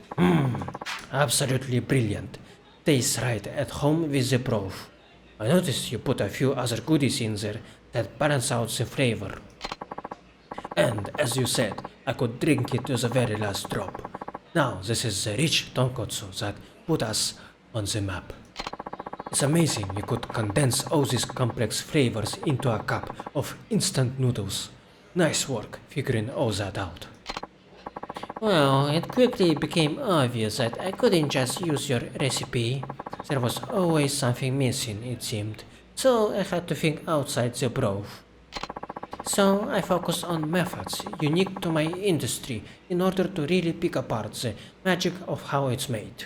absolutely brilliant. Tastes right at home with the broth. I noticed you put a few other goodies in there that balance out the flavor. And as you said, I could drink it to the very last drop. Now this is the rich tonkotsu that put us on the map. It's amazing you could condense all these complex flavors into a cup of instant noodles. Nice work figuring all that out. Well, it quickly became obvious that I couldn't just use your recipe. There was always something missing, it seemed, so I had to think outside the broth. So I focused on methods unique to my industry in order to really pick apart the magic of how it's made.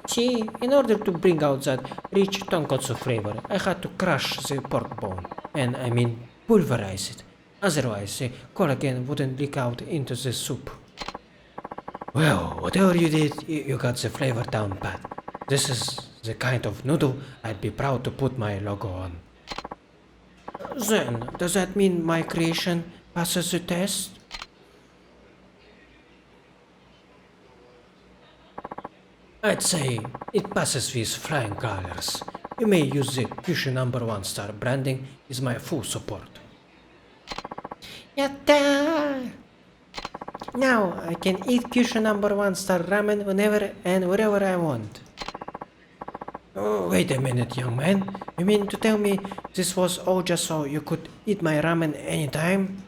See, in order to bring out that rich tonkotsu flavor, I had to crush the pork bone, and I mean pulverize it. Otherwise, the collagen wouldn't leak out into the soup. Well, whatever you did, you got the flavor down pat. This is the kind of noodle I'd be proud to put my logo on. Then, does that mean my creation passes the test? I'd say it passes with flying colors. You may use the Kyushu number 1-star branding is my full support. Yatta! Now I can eat Kyushu number 1-star ramen whenever and wherever I want. Oh, wait a minute, young man. You mean to tell me this was all just so you could eat my ramen anytime?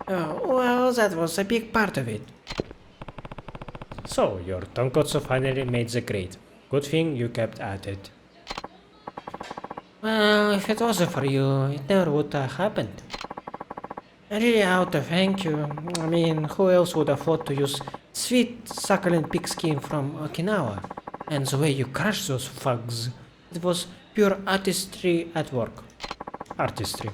Oh, well, that was a big part of it. So, your tonkotsu finally made the grade. Good thing you kept at it. Well, if it wasn't for you, it never would have happened. I really ought to thank you. I mean, who else would have thought to use sweet, succulent pigskin from Okinawa? And the way you crushed those fugs, it was pure artistry at work. Artistry.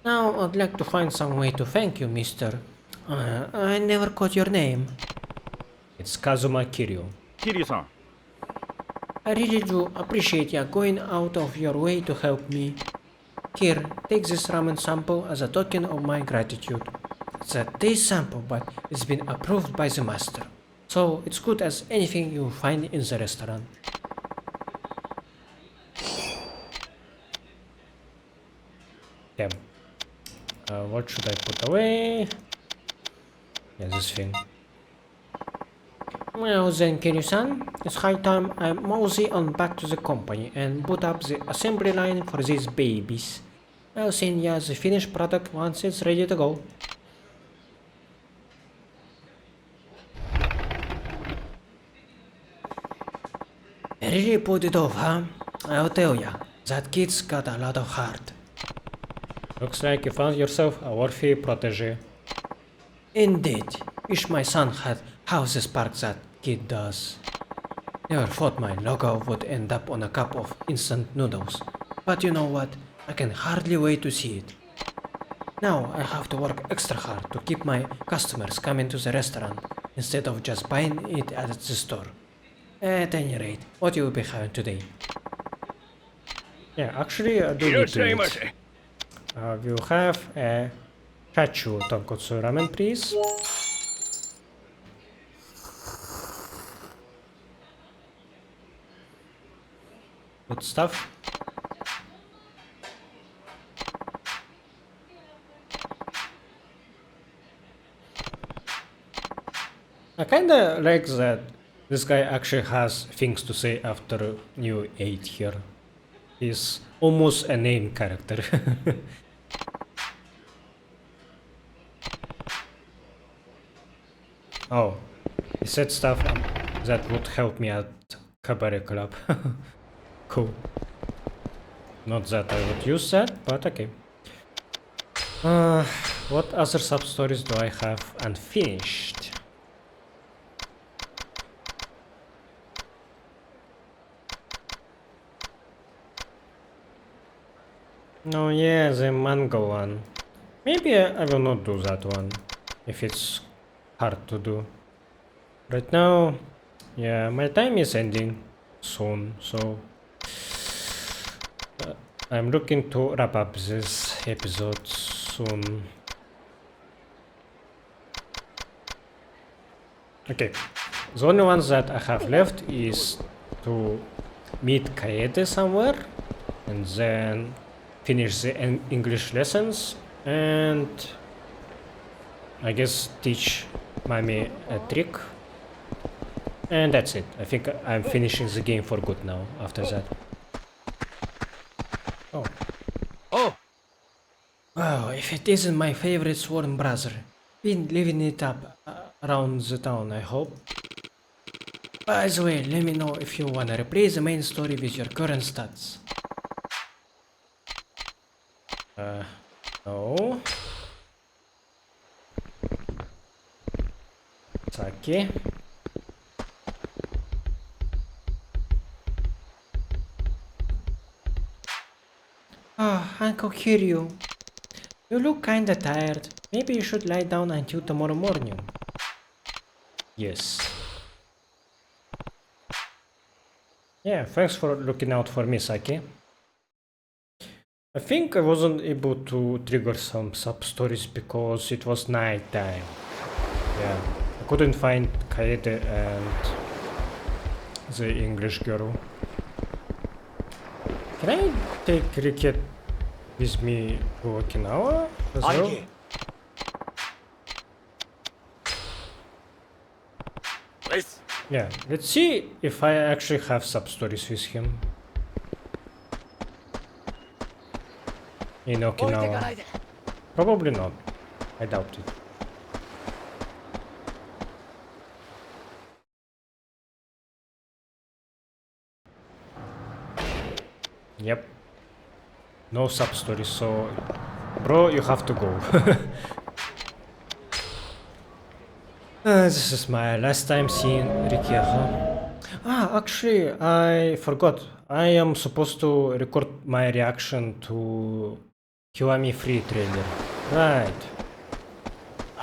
Now, I'd like to find some way to thank you, mister. I never caught your name. It's Kazuma Kiryu. 桐生さん I really do appreciate you going out of your way to help me. Here, take this ramen sample as a token of my gratitude. It's a taste sample, but it's been approved by the master. So it's good as anything you find in the restaurant. Damn. What should I put away? Yeah, this thing. Well then, Kiryu-san, it's high time I mosey on back to the company and boot up the assembly line for these babies. I'll send you the finished product once it's ready to go. Really put it off, huh? I'll tell ya, that kid's got a lot of heart. Looks like you found yourself a worthy protege. Indeed. Wish my son had half the spark that kid does. Never thought my logo would end up on a cup of instant noodles. But you know what? I can hardly wait to see it. Now I have to work extra hard to keep my customers coming to the restaurant instead of just buying it at the store. At any rate, what you will be having today? Yeah, actually I do need to eat. We'll have a Chachu tonkotsu ramen, please. good stuff. I kinda like that this guy actually has things to say after you ate here. He's almost a name character. Oh, he said stuff that would help me at Cabaret Club. Cool. Not that I would use that, but okay. What other sub-stories do I have unfinished? Oh yeah, the manga one. Maybe I will not do that one, if it's hard to do. Right now, yeah, my time is ending soon, so I'm looking to wrap up this episode soon. Okay, the only ones that I have left is to meet Kaede somewhere and then finish the English lessons and I guess teach Mami a trick. And that's it. I think I'm finishing the game for good now after that. Oh. Oh, Wow, if it isn't my favorite sworn brother. Been living it up around the town, I hope. By the way, let me know if you wanna replay the main story with your current stats. No. Sake. Ah, Uncle Kiryu. You look kinda tired. Maybe you should lie down until tomorrow morning. Yes. Yeah, thanks for looking out for me, Saki. I think I wasn't able to trigger some sub-stories because it was night time. Yeah, I couldn't find Kaede and the English girl. Can I take Ricket with me to Okinawa as well? Aye. Please. Yeah, let's see if I actually have sub-stories with him. In 置いてかな Okinawa. いで。 Probably not. I doubt it. Yep. No sub-stories, so... Bro, you have to go. This is my last time seeing Rikiaha. Ah, actually, I forgot. I am supposed to record my reaction to Kiwami Free trailer. Right.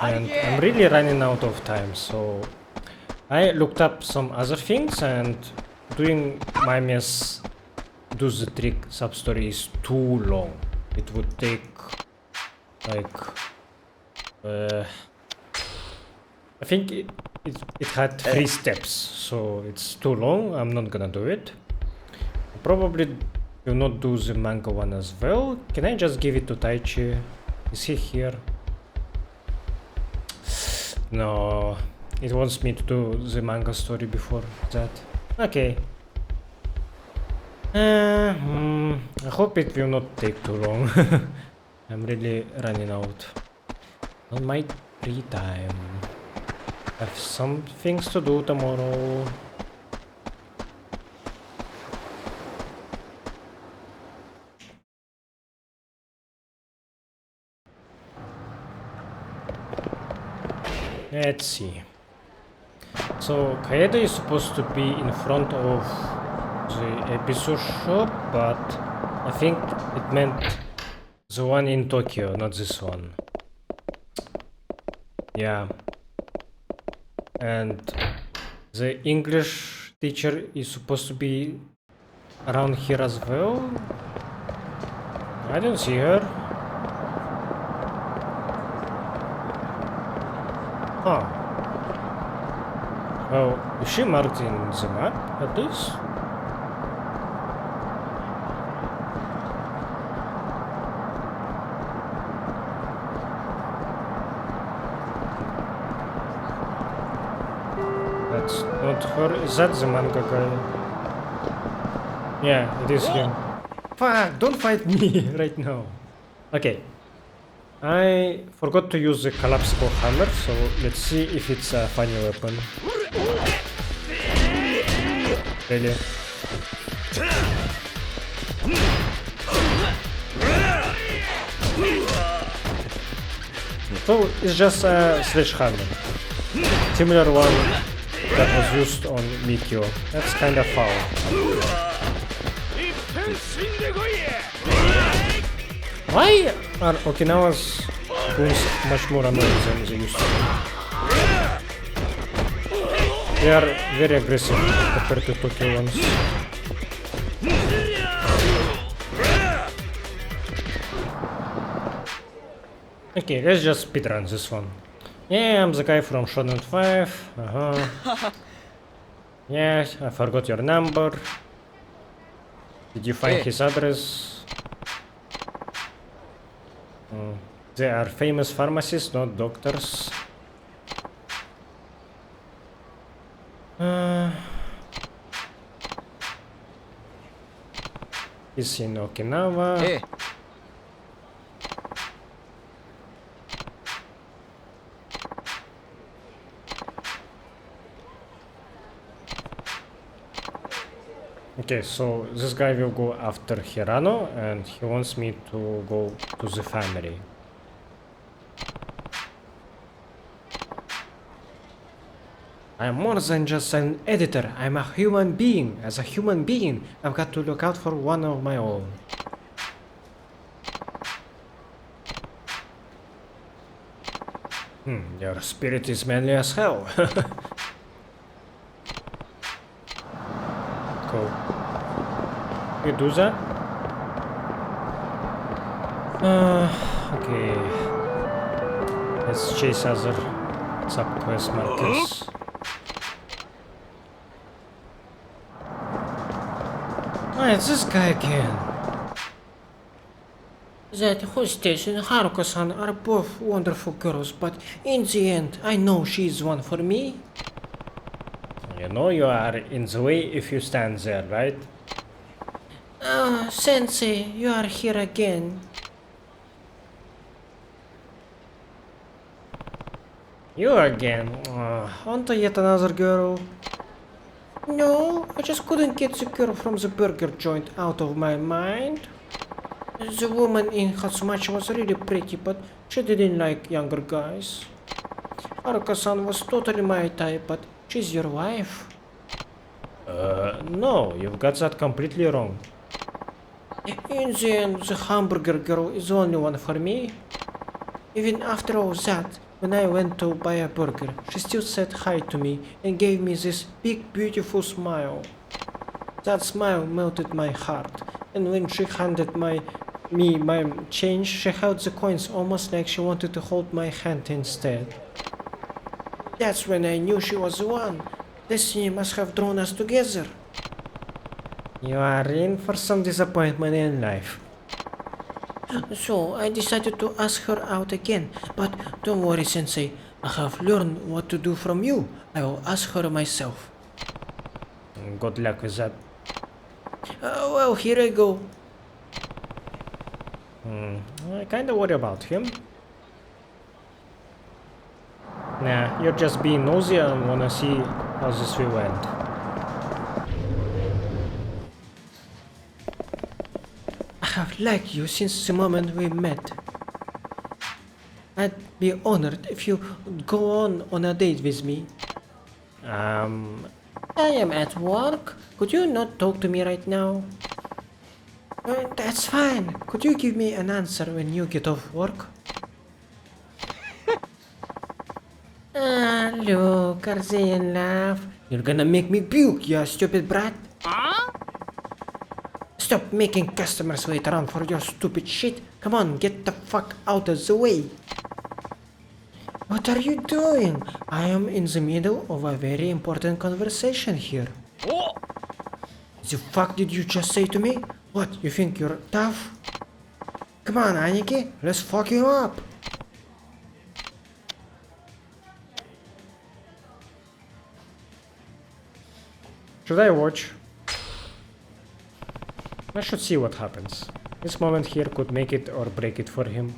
And I'm really running out of time, so I looked up some other things and doing my mess do the trick sub-story is too long. It would take like I think it had 3 steps, so it's too long. I'm not gonna do it. Probably will not do the manga one as well. Can I just give it to Taichi? Is he here? No, it wants me to do the manga story before that. Okay. I hope it will not take too long. I'm really running out on my free time. I have some things to do tomorrow. Let's see. So Kaede is supposed to be in front of the episode shop, but I think it meant the one in Tokyo, not this one. Yeah. And the English teacher is supposed to be around here as well. I don't see her. Huh. Well, is she marked in the map at least? That's not her. Is that the manga guy? Yeah, it is him. Fuck, don't fight me right now. Okay. I forgot to use the collapsible hammer, so let's see if it's a funny weapon. Really? So it's just a sledgehammer. Similar one that was used on Mikio. That's kind of foul. Why are Okinawa's goons much more annoying than they used to be? They are very aggressive compared to Tokyo ones. Okay, let's just speedrun this one. Yeah, I'm the guy from Shonen 5. Yes, I forgot your number. Did you find his address? They are famous pharmacists, not doctors. He's in Okinawa. Hey. Okay, so this guy will go after Hirano and he wants me to go to the family. I'm more than just an editor, I'm a human being. As a human being, I've got to look out for one of my own. Your spirit is manly as hell. Cool. You do that? Okay. Let's chase other sub-quest markers. Ah, it's this guy again. That hostess and Haruka-san are both wonderful girls, but in the end, I know she's one for me. You know you are in the way if you stand there, right? Sensei, you are here again. You again? Aren't I yet another girl? No, I just couldn't get the girl from the burger joint out of my mind. The woman in Hatsumachi was really pretty, but she didn't like younger guys. Haruka-san was totally my type, but she's your wife. No, you've got that completely wrong. In the end, the hamburger girl is the only one for me. Even after all that, when I went to buy a burger, she still said hi to me and gave me this big beautiful smile. That smile melted my heart, and when she handed me my change, she held the coins almost like she wanted to hold my hand instead. That's when I knew she was the one. Destiny must have drawn us together. You are in for some disappointment in life. So I decided to ask her out again, but don't worry, Sensei. I have learned what to do from you. I will ask her myself. Good luck with that. Well, here I go. I kinda worry about him. Nah, you're just being nosy and wanna see how this will end. I have liked you since the moment we met. I'd be honored if you would go on a date with me. I am at work. Could you not talk to me right now? That's fine. Could you give me an answer when you get off work? Look, Arzean laugh. You're gonna make me puke, you stupid brat. Stop making customers wait around for your stupid shit. Come on, get the fuck out of the way. What are you doing? I am in the middle of a very important conversation here. The fuck did you just say to me? What, you think you're tough? Come on, Aniki, let's fuck you up. Should I watch? I should see what happens. This moment here could make it or break it for him.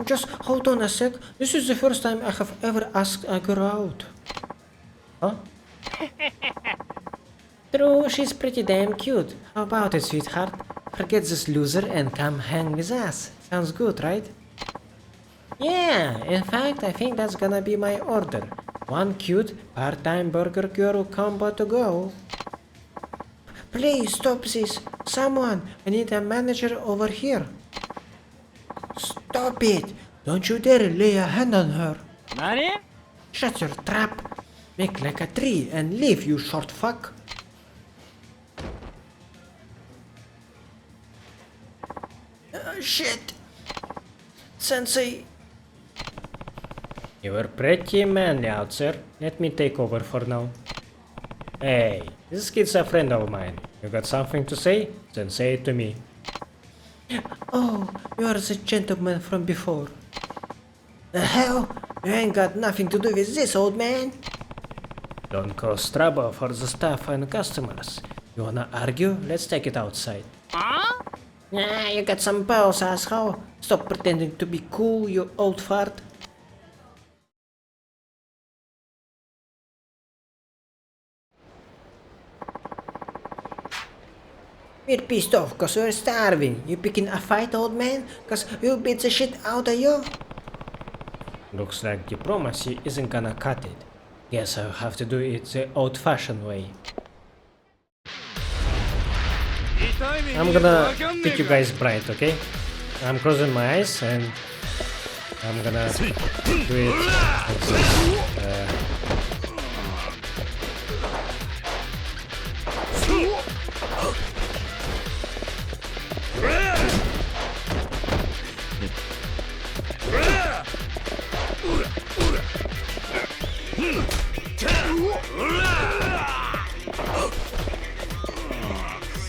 Just hold on a sec. This is the first time I have ever asked a girl out. Huh? True, she's pretty damn cute. How about it, sweetheart? Forget this loser and come hang with us. Sounds good, right? Yeah, in fact, I think that's gonna be my order. One cute part-time burger girl combo to go. Please stop this. Someone, I need a manager over here. Stop it! Don't you dare lay a hand on her. Nani? Shut your trap. Make like a tree and leave, you short fuck. Shit. Sensei. You were pretty manly out there. Let me take over for now. Hey, this kid's a friend of mine. You got something to say? Then say it to me. Oh, you are the gentleman from before. The hell? You ain't got nothing to do with this, old man. Don't cause trouble for the staff and customers. You wanna argue? Let's take it outside. Nah, you got some balls, asshole. Stop pretending to be cool, you old fart. We're pissed off cause we're starving. You picking a fight, old man? Cause we'll beat the shit out of you? Looks like diplomacy isn't gonna cut it. Guess I'll have to do it the old-fashioned way. I'm gonna keep you guys bright, okay? I'm closing my eyes and I'm gonna do it like this.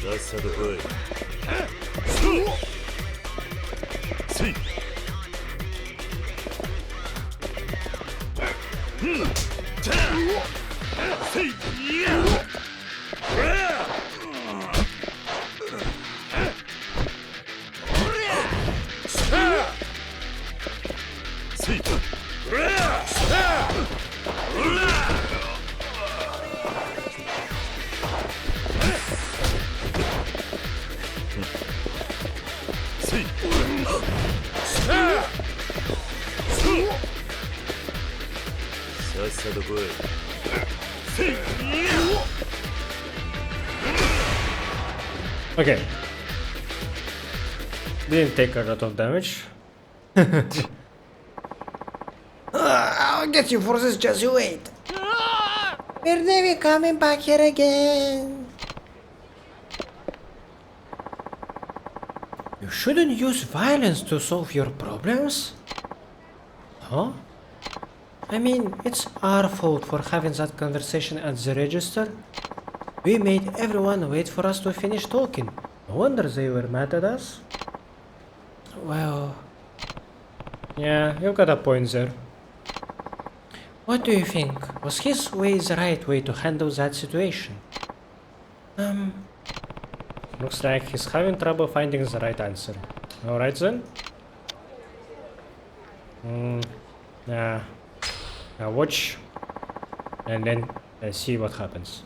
さっさと来い。さっさと来い。Okay. Didn't take a lot of damage. I'll get you for this, just you wait. We're never coming back here again. You shouldn't use violence to solve your problems. Huh? I mean, it's our fault for having that conversation at the register. We made everyone wait for us to finish talking. No wonder they were mad at us. Well, Yeah, you got a point there. what do you think? Was his way the right way to handle that situation? Looks like he's having trouble finding the right answer. Alright then. Yeah. Now watch. And then let's see what happens.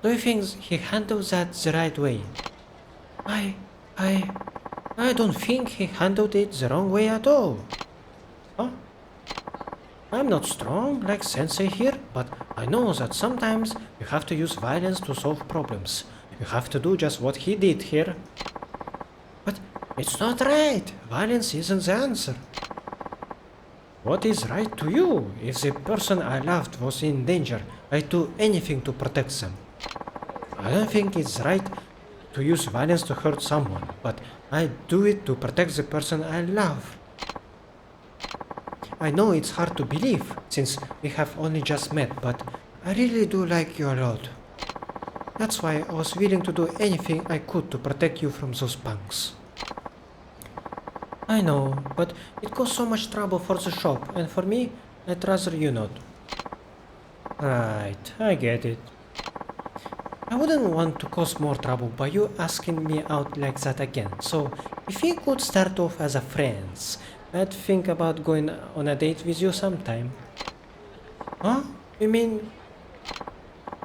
Do you think he handled that the right way? I don't think he handled it the wrong way at all. Huh? I'm not strong like Sensei here, but I know that sometimes you have to use violence to solve problems. You have to do just what he did here. But it's not right. Violence isn't the answer. What is right to you? If the person I loved was in danger, I'd do anything to protect them. I don't think it's right to use violence to hurt someone, but I do it to protect the person I love. I know it's hard to believe, since we have only just met, but I really do like you a lot. That's why I was willing to do anything I could to protect you from those punks. I know, but it caused so much trouble for the shop, and for me, I'd rather you not. Right, I get it. I wouldn't want to cause more trouble by you asking me out like that again, so if we could start off as a friends, I'd think about going on a date with you sometime. Huh? You mean...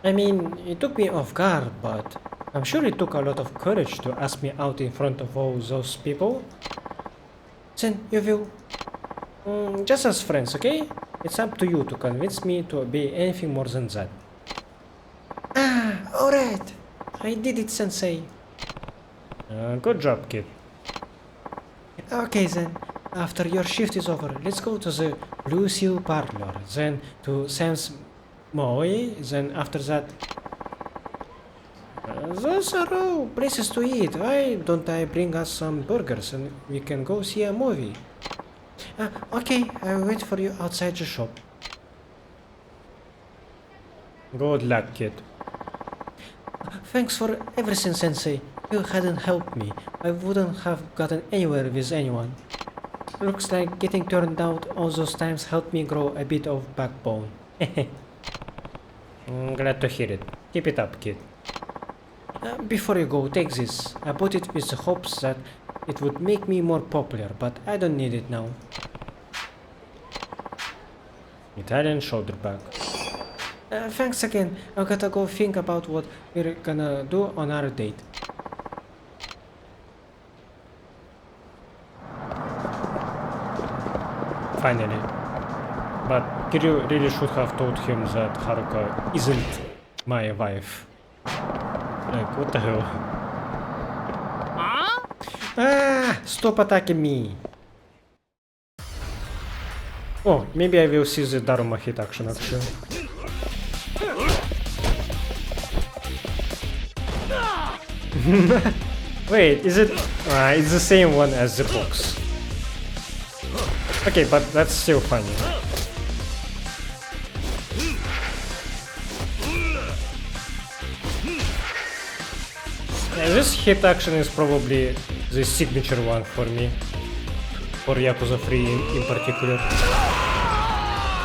I mean, it took me off guard, but I'm sure it took a lot of courage to ask me out in front of all those people. Then you will... just as friends, okay? It's up to you to convince me to be anything more than that. Ah, alright. I did it, Sensei. Good job, kid. Okay then, after your shift is over, let's go to the Blue Seal Parlor, then to Sam's Moe, then after that... those are all places to eat. Why don't I bring us some burgers and we can go see a movie? Okay, I'll wait for you outside the shop. Good luck, kid. Thanks for everything, Sensei. If you hadn't helped me, I wouldn't have gotten anywhere with anyone. Looks like getting turned out all those times helped me grow a bit of backbone. Glad to hear it. Keep it up, kid. Before you go, take this. I bought it with the hopes that it would make me more popular, but I don't need it now. Italian shoulder bag. Thanks again. I gotta go think about what we're gonna do on our date. Finally. But Kiryu really should have told him that Haruka isn't my wife. Like, what the hell? Ah! Stop attacking me! Oh, maybe I will see the Daruma hit action actually. Wait, is it? It's the same one as the box. Okay, but that's still funny. Yeah, this hit action is probably the signature one for me. For Yakuza 3 in particular.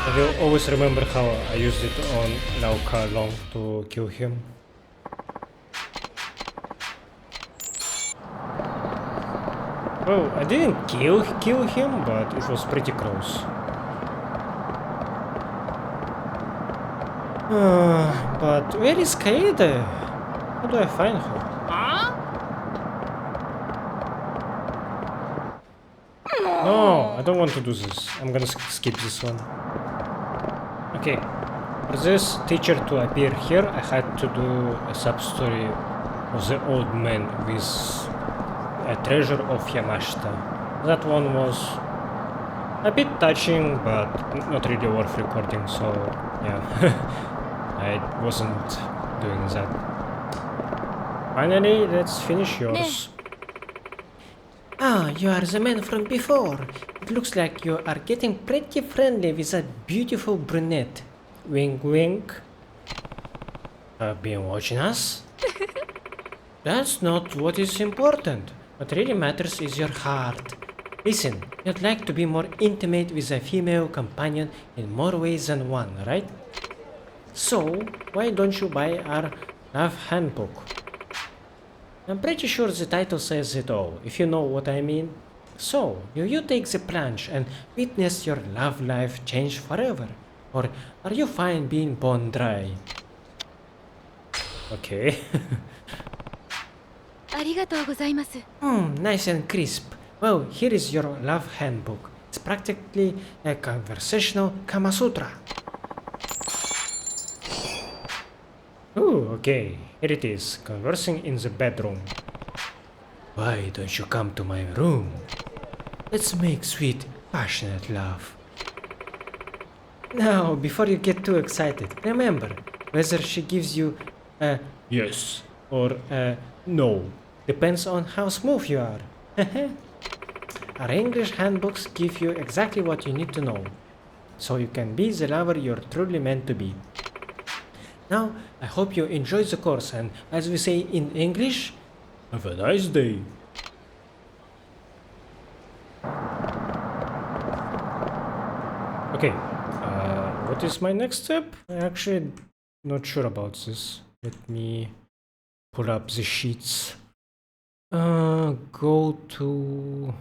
I will always remember how I used it on Lao Ka Long to kill him. Well, I didn't kill him, but it was pretty close. But where is Kaede? How do I find her? No, I don't want to do this. I'm gonna skip this one. Okay, for this teacher to appear here, I had to do a sub-story of the old man with a treasure of Yamashita. That one was a bit touching, but not really worth recording, so yeah, I wasn't doing that. Finally, let's finish yours. Ah, you are the man from before. It looks like you are getting pretty friendly with that beautiful brunette. Wink wink. Been watching us? That's not what is important. What really matters is your heart. Listen, you'd like to be more intimate with a female companion in more ways than one, right? So, why don't you buy our love handbook? I'm pretty sure the title says it all, if you know what I mean. So, will you take the plunge and witness your love life change forever? Or are you fine being bone dry? Okay. Nice and crisp. Well, here is your love handbook. It's practically a conversational Kama Sutra. Ooh, okay. Here it is. Conversing in the bedroom. Why don't you come to my room? Let's make sweet, passionate love. Now, before you get too excited, remember, whether she gives you a yes or a no depends on how smooth you are. Our English handbooks give you exactly what you need to know, so you can be the lover you're truly meant to be. Now, I hope you enjoyed the course, and as we say in English, have a nice day. Okay. what is my next step? I'm actually not sure about this. Let me pull up the sheets. Go to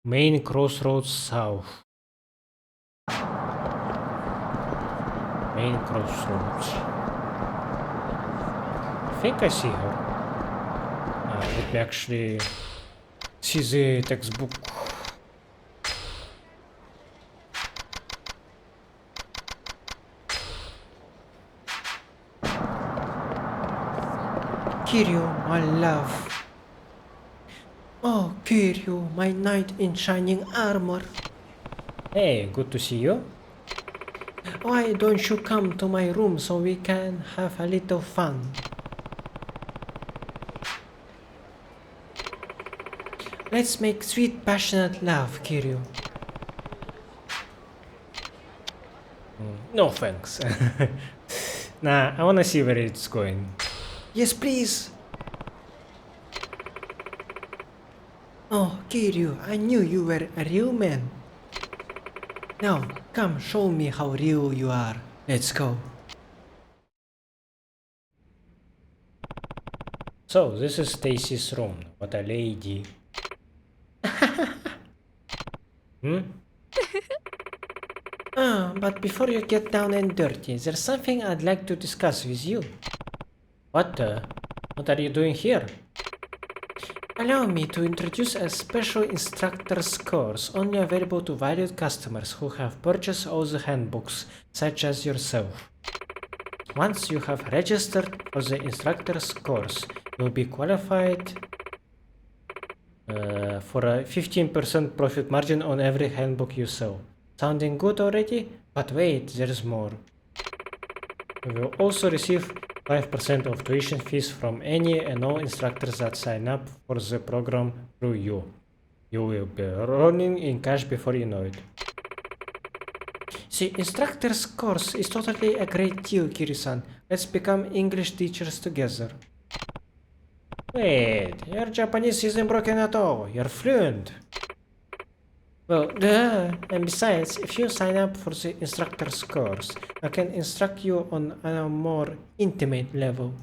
main crossroads south. Main crossroads. I think I see her. Let me actually see the textbook. Kiryu, my love. Oh, Kiryu, my knight in shining armor. Hey, good to see you. Why don't you come to my room so we can have a little fun? Let's make sweet, passionate love, Kiryu. No thanks. Nah, I wanna see where it's going. Yes, please. Oh, Kiryu, I knew you were a real man. Now, come show me how real you are. Let's go. So, this is Stacy's room. What a lady. But before you get down and dirty, there's something I'd like to discuss with you. What are you doing here? Allow me to introduce a special instructor's course only available to valued customers who have purchased all the handbooks, such as yourself. Once you have registered for the instructor's course, you'll be qualified For a 15% profit margin on every handbook you sell. Sounding good already? But wait, there's more. You will also receive 5% of tuition fees from any and all instructors that sign up for the program through you. You will be running in cash before you know it. The instructor's course is totally a great deal, Kiri-san. Let's become English teachers together. Wait, your Japanese isn't broken at all. You're fluent. Well, duh. And besides, if you sign up for the instructor's course, I can instruct you on a more intimate level.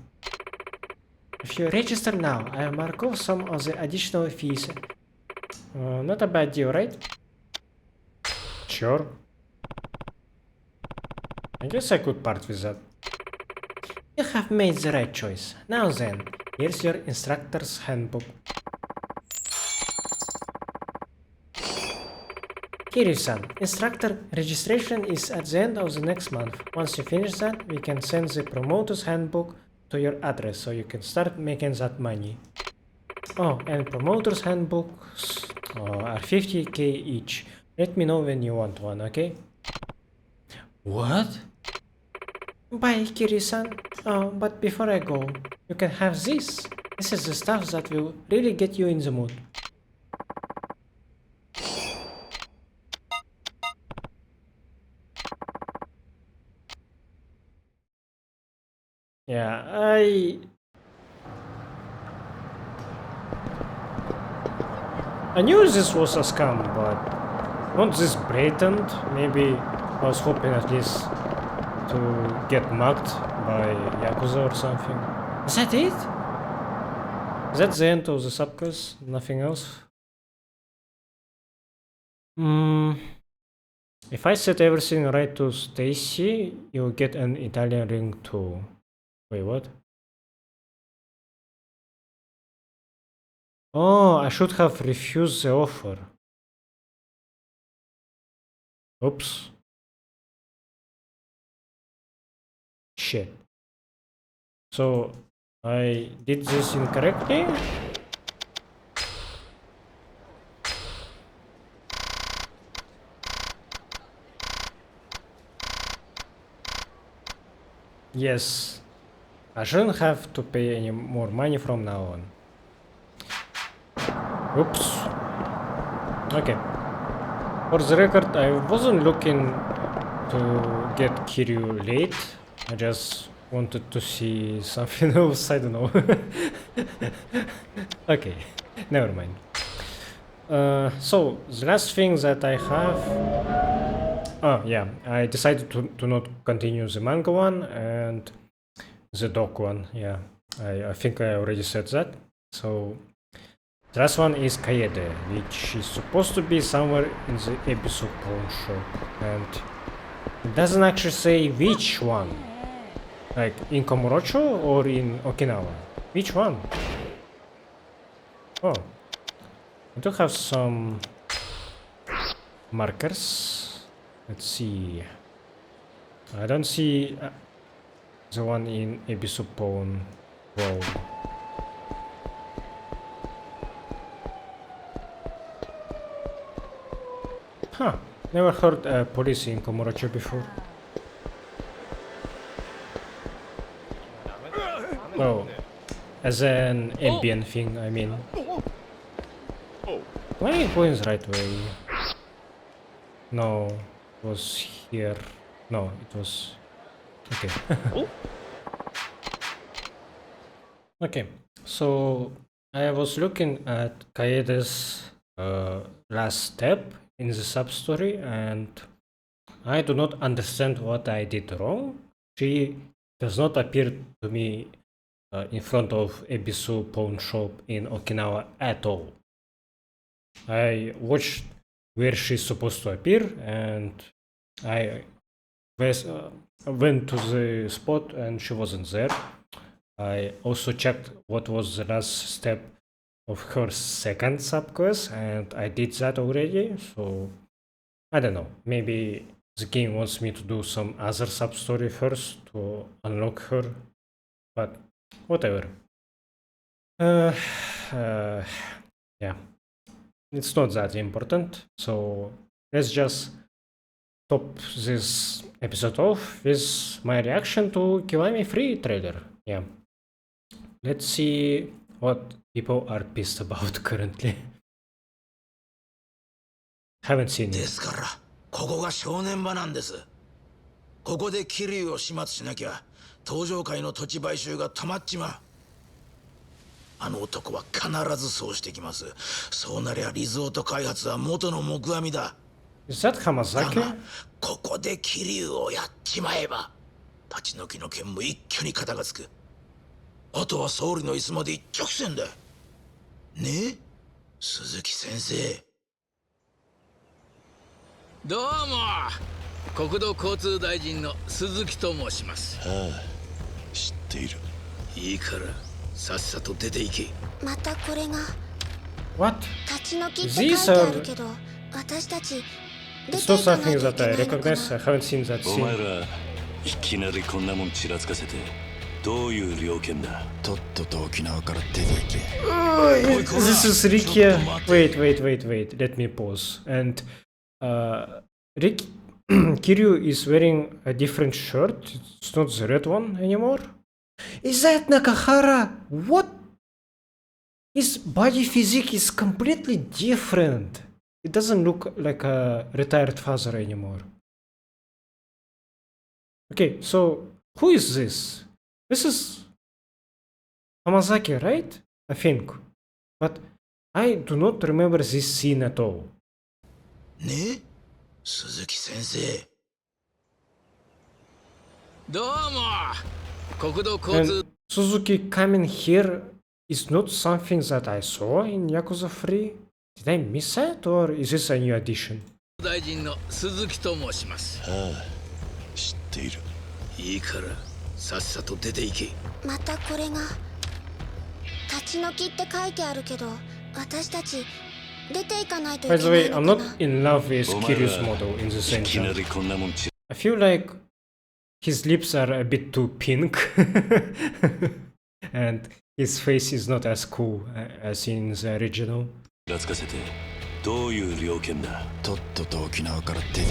If you register now, I'll mark off some of the additional fees. Not a bad deal, right? Sure. I guess I could part with that. You have made the right choice. Now then, here's your instructor's handbook. Kiryu-san, instructor registration is at the end of the next month. Once you finish that, we can send the promoter's handbook to your address so you can start making that money. Oh, and promoter's handbooks are 50k each. Let me know when you want one, okay? What? Bye, Kiryu-san. Oh, but before I go, you can have this. This is the stuff that will really get you in the mood. Yeah, I knew this was a scam, but not this blatant. Maybe I was hoping at least to get mugged by Yakuza or something. Is that it? Is that the end of the subquest? Nothing else? If I set everything right to Stacy, you'll get an Italian ring too. Wait, what? Oh, I should have refused the offer. Oops. Shit. So, I did this incorrectly? Yes. I shouldn't have to pay any more money from now on. Oops. Okay. For the record, I wasn't looking to get Kiryu late. I just wanted to see something else, I don't know. Okay, never mind. So, the last thing that I have Oh yeah, I decided to not continue the manga one and the dog one. Yeah, I think I already said that. So the last one is Kaede, which is supposed to be somewhere in the episode pawn shop, and it doesn't actually say which one. Like in Kamurocho or in Okinawa? Which one? Oh, I do have some markers. Let's see. I don't see the one in Ebisupon Road. Huh. Never heard police in Komorocho before. Oh, as an ambient thing, I mean. Why are you going the right way? No, it was here. No, it was... Okay. Okay, so I was looking at Kaede's last step in the sub-story and I do not understand what I did wrong. She does not appear to me in front of Ebisu pawn shop in Okinawa at all. I watched where she's supposed to appear and I went to the spot and she wasn't there. I also checked what was the last step of her second subquest and I did that already, so I don't know, maybe the game wants me to do some other sub-story first to unlock her, but whatever. Yeah, it's not that important, so let's just top this episode off with my reaction to Kiwami 3 trailer. Yeah. Let's see what people are pissed about currently. Haven't seen で it. すからここが正念場なんです。ここで桐生を始末しなきゃ東上界の土地買収が止まっちまう。あの男は必ずそうしてきます。そうなりゃリゾート開発は元の木阿弥だ。 Is that だ Hamazaki? がここで桐生をやっちまえば立ち退きの件も一挙に肩がつく。あとは総理の椅子まで一直線だ。ねえ鈴木先生。どうも国土交通大臣の鈴木と申します。ああ、知っている。いいからさっさと出て行け。またこれが What? 立ち退きって書いてあるけど私たち出 It's て not いかない something とい that け I ないのか recognize. な。 I haven't seen that お前 scene. らいきなりこんなもんちらつかせてどういう了見だ。とっとと沖縄から出て行け。 This is Rikia. Wait. Let me pause. And Kiryu is wearing a different shirt. It's not the red one anymore. Is that Nakahara? What? His body physique is completely different. It doesn't look like a retired father anymore. Okay, so who is this? This is Hamazaki, right? I think. But I do not remember this scene at all. ねえ鈴木先生。どうも国土交通 And Suzuki coming here is not something that I saw in Yakuza 3? Did I miss that or is this a new addition? 大臣の鈴木と申します。ああ、知っている。いいからさっさと出て行け。またこれが立ち退きって書いてあるけど私たち出ていかないとい By け the ない way, の I'm か not な。 in love with お前 Kiryu's ら model in the い same きな time. りこんなもんち I feel like his lips are a bit too pink and his face is not as cool as in the original. らつかせてどういう了見だ。とっとと沖縄から出て行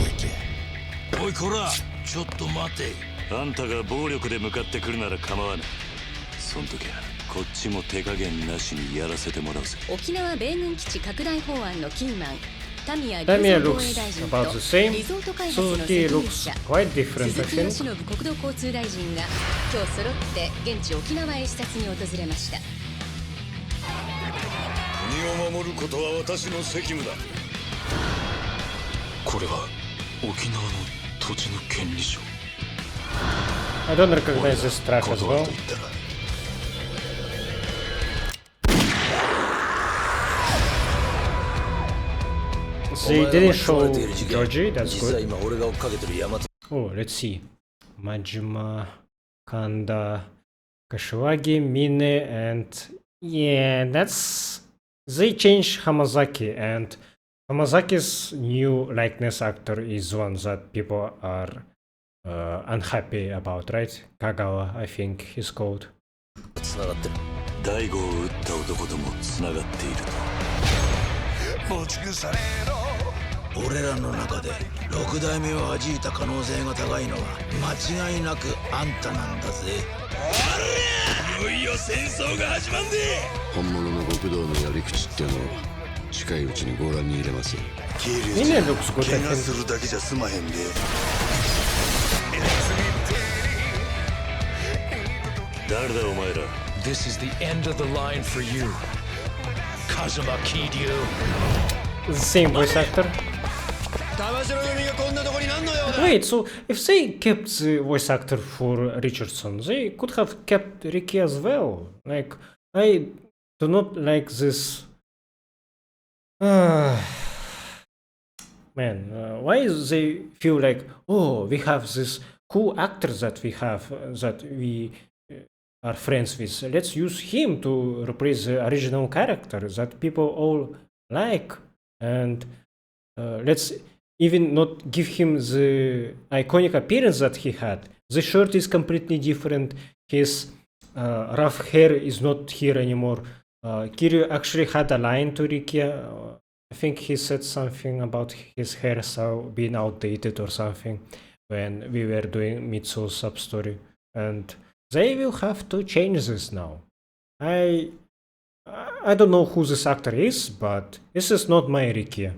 け。おいこらちょっと待て。あんたが暴力で向かってくるなら構わない。そん時はこっちも手加減なしにやらせてもらうぜ。沖縄米軍基地拡大法案のキーマンタミヤ Tamiya 防衛 looks 大臣 about と the same. リゾート開発の Suzuki 責任 looks 者 quite different, I 鈴木義 think. 信国土交通大臣が今日揃って現地沖縄へ視察に訪れました。国を守ることは私の責務だ。これは沖縄の土地の権利書。 I don't recognize this track as well. They didn't show Georgie, that's good. Oh, let's see. Majima, Kanda, Kashiwagi, Mine, and yeah, that's... They changed Hamazaki, and Hamazaki's new likeness actor is one that people are unhappy about, right? Kagawa, I think he's called. 大悟を撃った男ともつながっていると。持ち腐れろ。俺らの中で6代目を弾いた可能性が高いのは間違いなくあんたなんだぜ。いよいよ戦争が始まんで。本物の極道のやり口ってのを近いうちにご覧に入れますよ。キリュウちゃん、怪我するだけじゃ済まへんで。誰だお前ら。This is the end of the line for you. Kazuma Kiryu. The same voice actor. Wait, so if they kept the voice actor for Richardson, they could have kept Ricky as well. Like, I do not like this. Man, why they feel like, oh, we have this cool actor that we have, that we are friends with. Let's use him to replace the original character that people all like, and let's even not give him the iconic appearance that he had. The shirt is completely different. His rough hair is not here anymore. Kiryu actually had a line to Ricky. I think he said something about his hairstyle being outdated or something when we were doing Mitsu's sub-story, and they will have to change this now. I don't know who this actor is, but this is not my Ricky.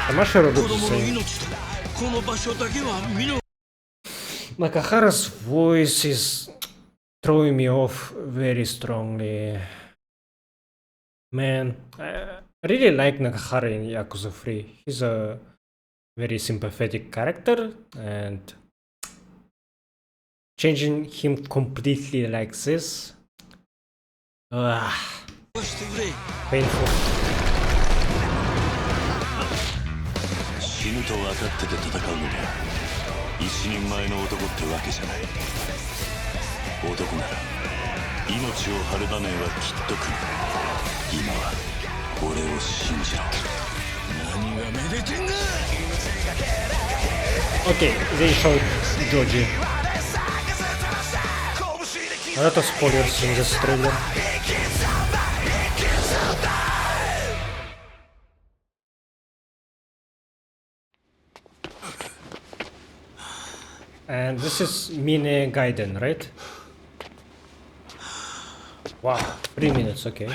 Tamashiro looks the same. Nakahara's voice is throwing me off very strongly. Man, I really like Nakahara in Yakuza 3. He's a very sympathetic character, and changing him completely like this, painful. 死ぬと分かってて戦うのが一人前の男ってわけじゃない。男なら命を張る場面はきっと来る。今は俺を信じろ。何がめでてんだ。 Okay, they showed Joji. A lot of spoilers in this trailer. And this is Mine Gaiden, right? Wow, 3 minutes, okay.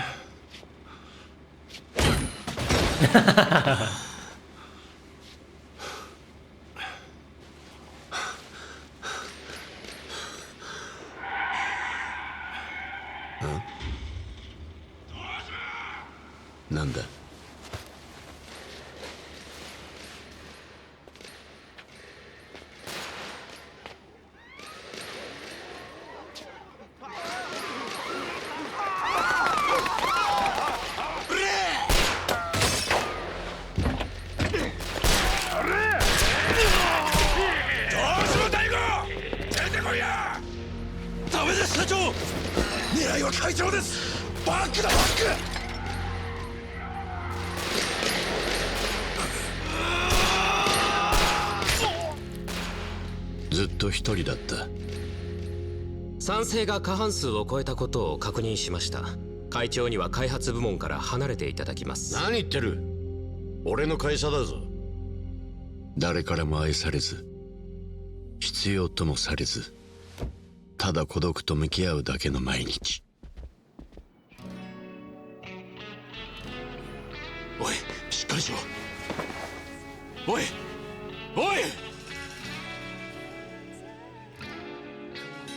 Huh? なんだ。ダメです、社長。狙いは会長です。バックだ、バック。ずっと一人だった。賛成が過半数を超えたことを確認しました。会長には開発部門から離れていただきます。何言ってる。俺の会社だぞ。誰からも愛されず、必要ともされず、ただ孤独と向き合うだけの毎日。おい、しっかりしろ。おい、おい。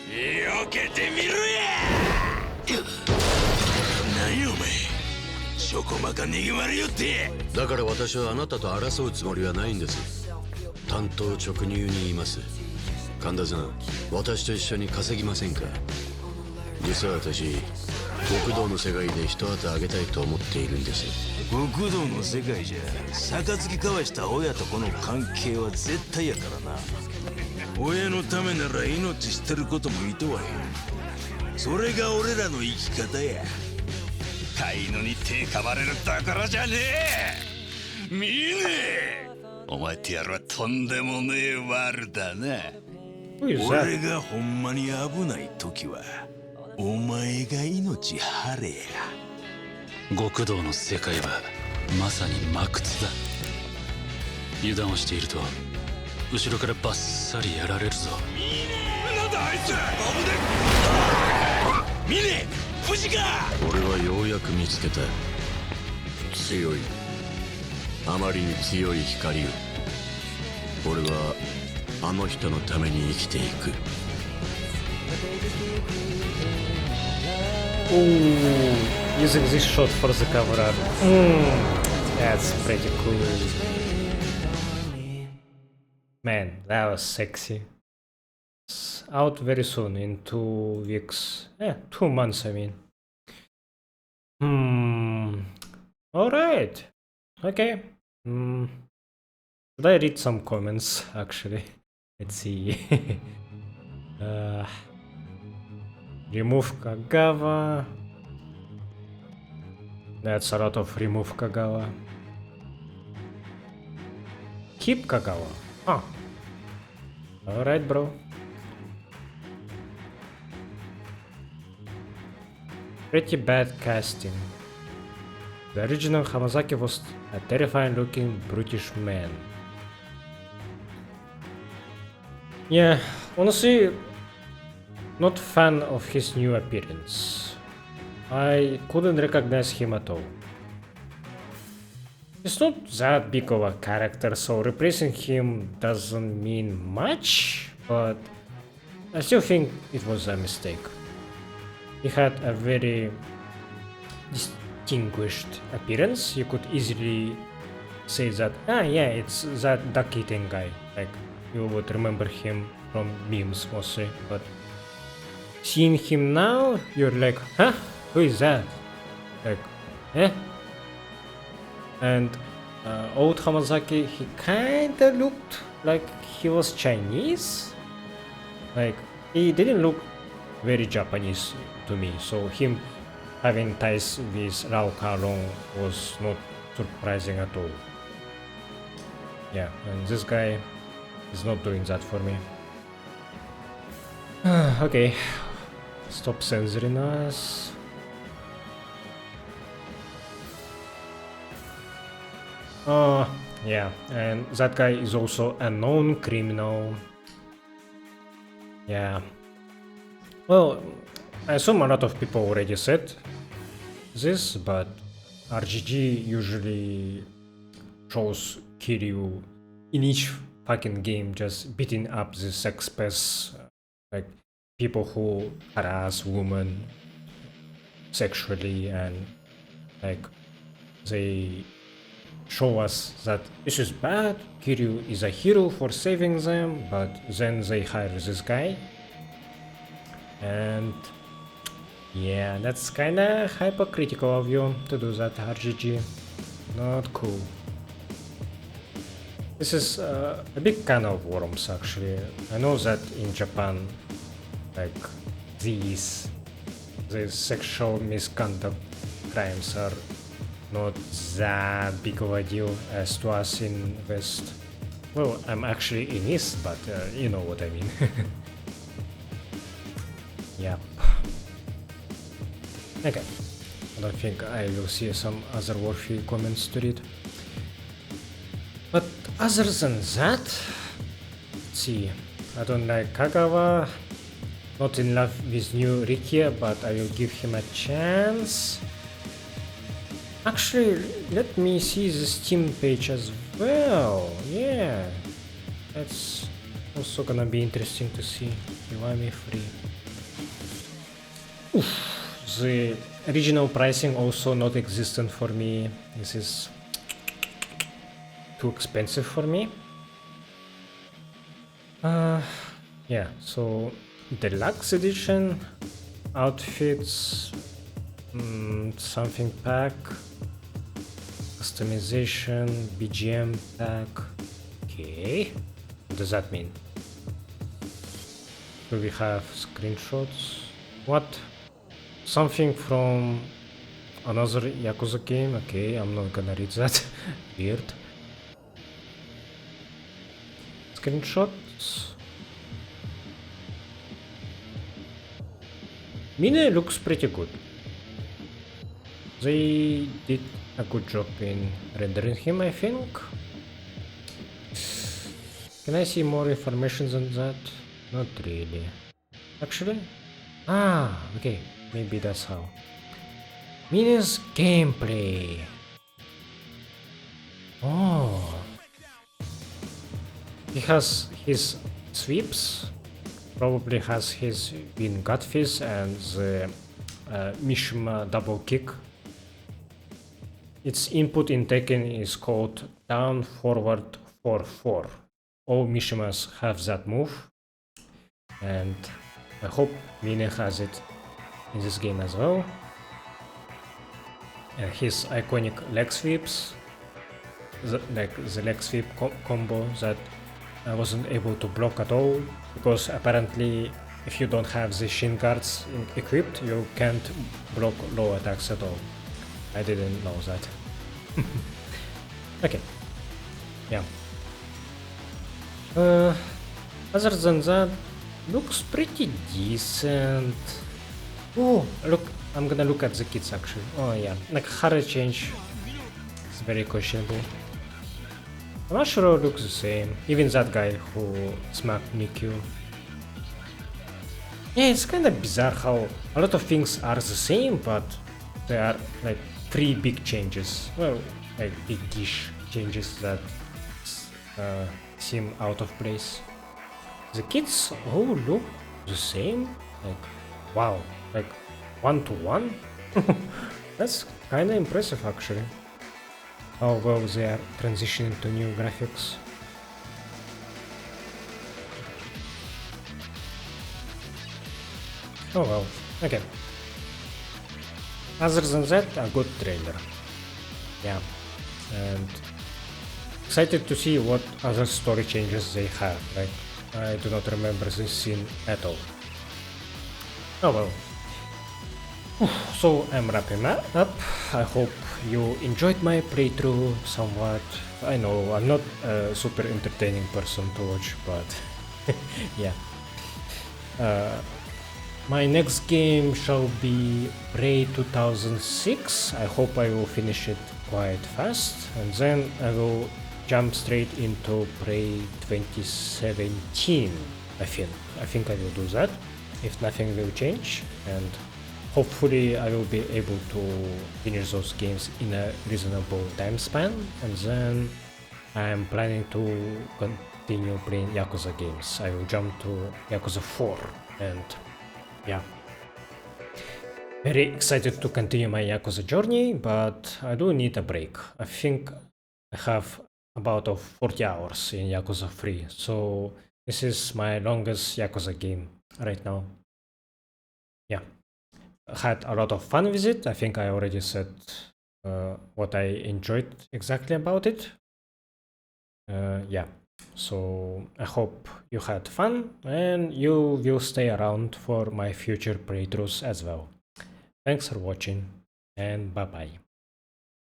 避けてみろや。何お前、ちょこまか逃げまれよって。だから私はあなたと争うつもりはないんです。単刀直入に言います。神田さん、私と一緒に稼ぎませんか？実は私、極道の世界で一旗あげたいと思っているんです。極道の世界じゃ杯交わした親と子の関係は絶対やからな。親のためなら命捨てることもいとわへん。それが俺らの生き方や。飼い犬に手かまれるところじゃねえ。見ねえ。お前ってやるはとんでもねえワルだな。俺がほんまに危ない時はお前が命張れや。極道の世界はまさに真靴だ。油断をしていると後ろからバッサリやられるぞ。なんだあいつ。見ねえ、無事か。俺はようやく見つけた。強い、あまりに強い光を。俺はあの人のために生きていく。Ooh, using this shot for the cover art. That's pretty cool. Man, that was sexy. It's out very soon, in 2 weeks. 2 months, I mean. Alright. Okay. Should I read some comments, actually? Let's see. Remove Kagawa. That's a lot of remove Kagawa. Keep Kagawa. Ah. Alright, bro. Pretty bad casting. The original Hamazaki was a terrifying looking brutish man. Yeah, honestly, not fan of his new appearance. I couldn't recognize him at all. He's not that big of a character, so replacing him doesn't mean much, but I still think it was a mistake. He had a very distinguished appearance. You could easily say that, yeah, it's that duck eating guy. Like, you would remember him from memes mostly, but seeing him now, you're like, huh? Who is that? Like, eh? And old Hamazaki, he kinda looked like he was Chinese. Like, he didn't look very Japanese to me, so him having ties with Rao Kalong was not surprising at all. Yeah, and this guy is not doing that for me. Okay, stop censoring us. Yeah, and that guy is also a known criminal. Yeah. Well, I assume a lot of people already said this, but RGG usually shows Kiryu in each fucking game just beating up the sex pests, like people who harass women sexually, and like they show us that this is bad, Kiryu is a hero for saving them, but then they hire this guy. And yeah, that's kinda hypocritical of you to do that, RGG. Not cool. This is a big can of worms, actually. I know that in Japan, like, these sexual misconduct crimes are not that big of a deal as to us in West. Well, I'm actually in East, but you know what I mean. Yep. Okay. I don't think I will see some other worthy comments to read. But other than that, let's see. I don't like Kagawa. Not in love with new Rikia, but I will give him a chance. Actually, let me see the Steam page as well. Yeah, that's also gonna be interesting to see. Kiwami free. Oof, the original pricing also not existent for me. This is too expensive for me. Yeah, so deluxe edition outfits, something pack, customization, BGM pack. Okay, what does that mean? Do we have screenshots? What? Something from another Yakuza game? Okay, I'm not gonna read that. Weird. Screenshots. Mine looks pretty good. They did a good job in rendering him, I think. Can I see more information than that? Not really. Actually? Ah, okay. Maybe that's how. Mine's gameplay. Oh. He has his sweeps. Probably has his win gut fizz and the Mishima double kick. Its input in Tekken is called down forward 4-4. All Mishimas have that move, and I hope Mine has it in this game as well. His iconic leg sweeps, like the leg sweep combo that I wasn't able to block at all, because apparently if you don't have the shin guards equipped, you can't block low attacks at all. I didn't know that. Okay. Yeah. Other than that, looks pretty decent. Oh, look, I'm gonna look at the kits actually. Oh yeah, like color change is very questionable. I'm not sure it looks the same. Even that guy who smacked Mikyu. Yeah, it's kind of bizarre how a lot of things are the same, but they are like 3 big changes. Well, like big-ish changes that seem out of place. The kits all look the same. Like, wow, like 1-to-1. That's kind of impressive actually. How well they are transitioning to new graphics. Oh well, okay. Other than that, a good trailer. Yeah, and excited to see what other story changes they have. Like, I do not remember this scene at all. Oh well. So I'm wrapping up. I hope you enjoyed my playthrough somewhat. I know I'm not a super entertaining person to watch, but yeah. My next game shall be Prey 2006. I hope I will finish it quite fast, and then I will jump straight into Prey 2017. I think I will do that if nothing will change, and hopefully I will be able to finish those games in a reasonable time span, and then I am planning to continue playing Yakuza games. I will jump to Yakuza 4, and yeah. Very excited to continue my Yakuza journey, but I do need a break. I think I have about 40 hours in Yakuza 3, so this is my longest Yakuza game right now. Yeah. Had a lot of fun with it. I think I already said what I enjoyed exactly about it. Yeah, so I hope you had fun and you will stay around for my future playthroughs as well. Thanks for watching and bye bye.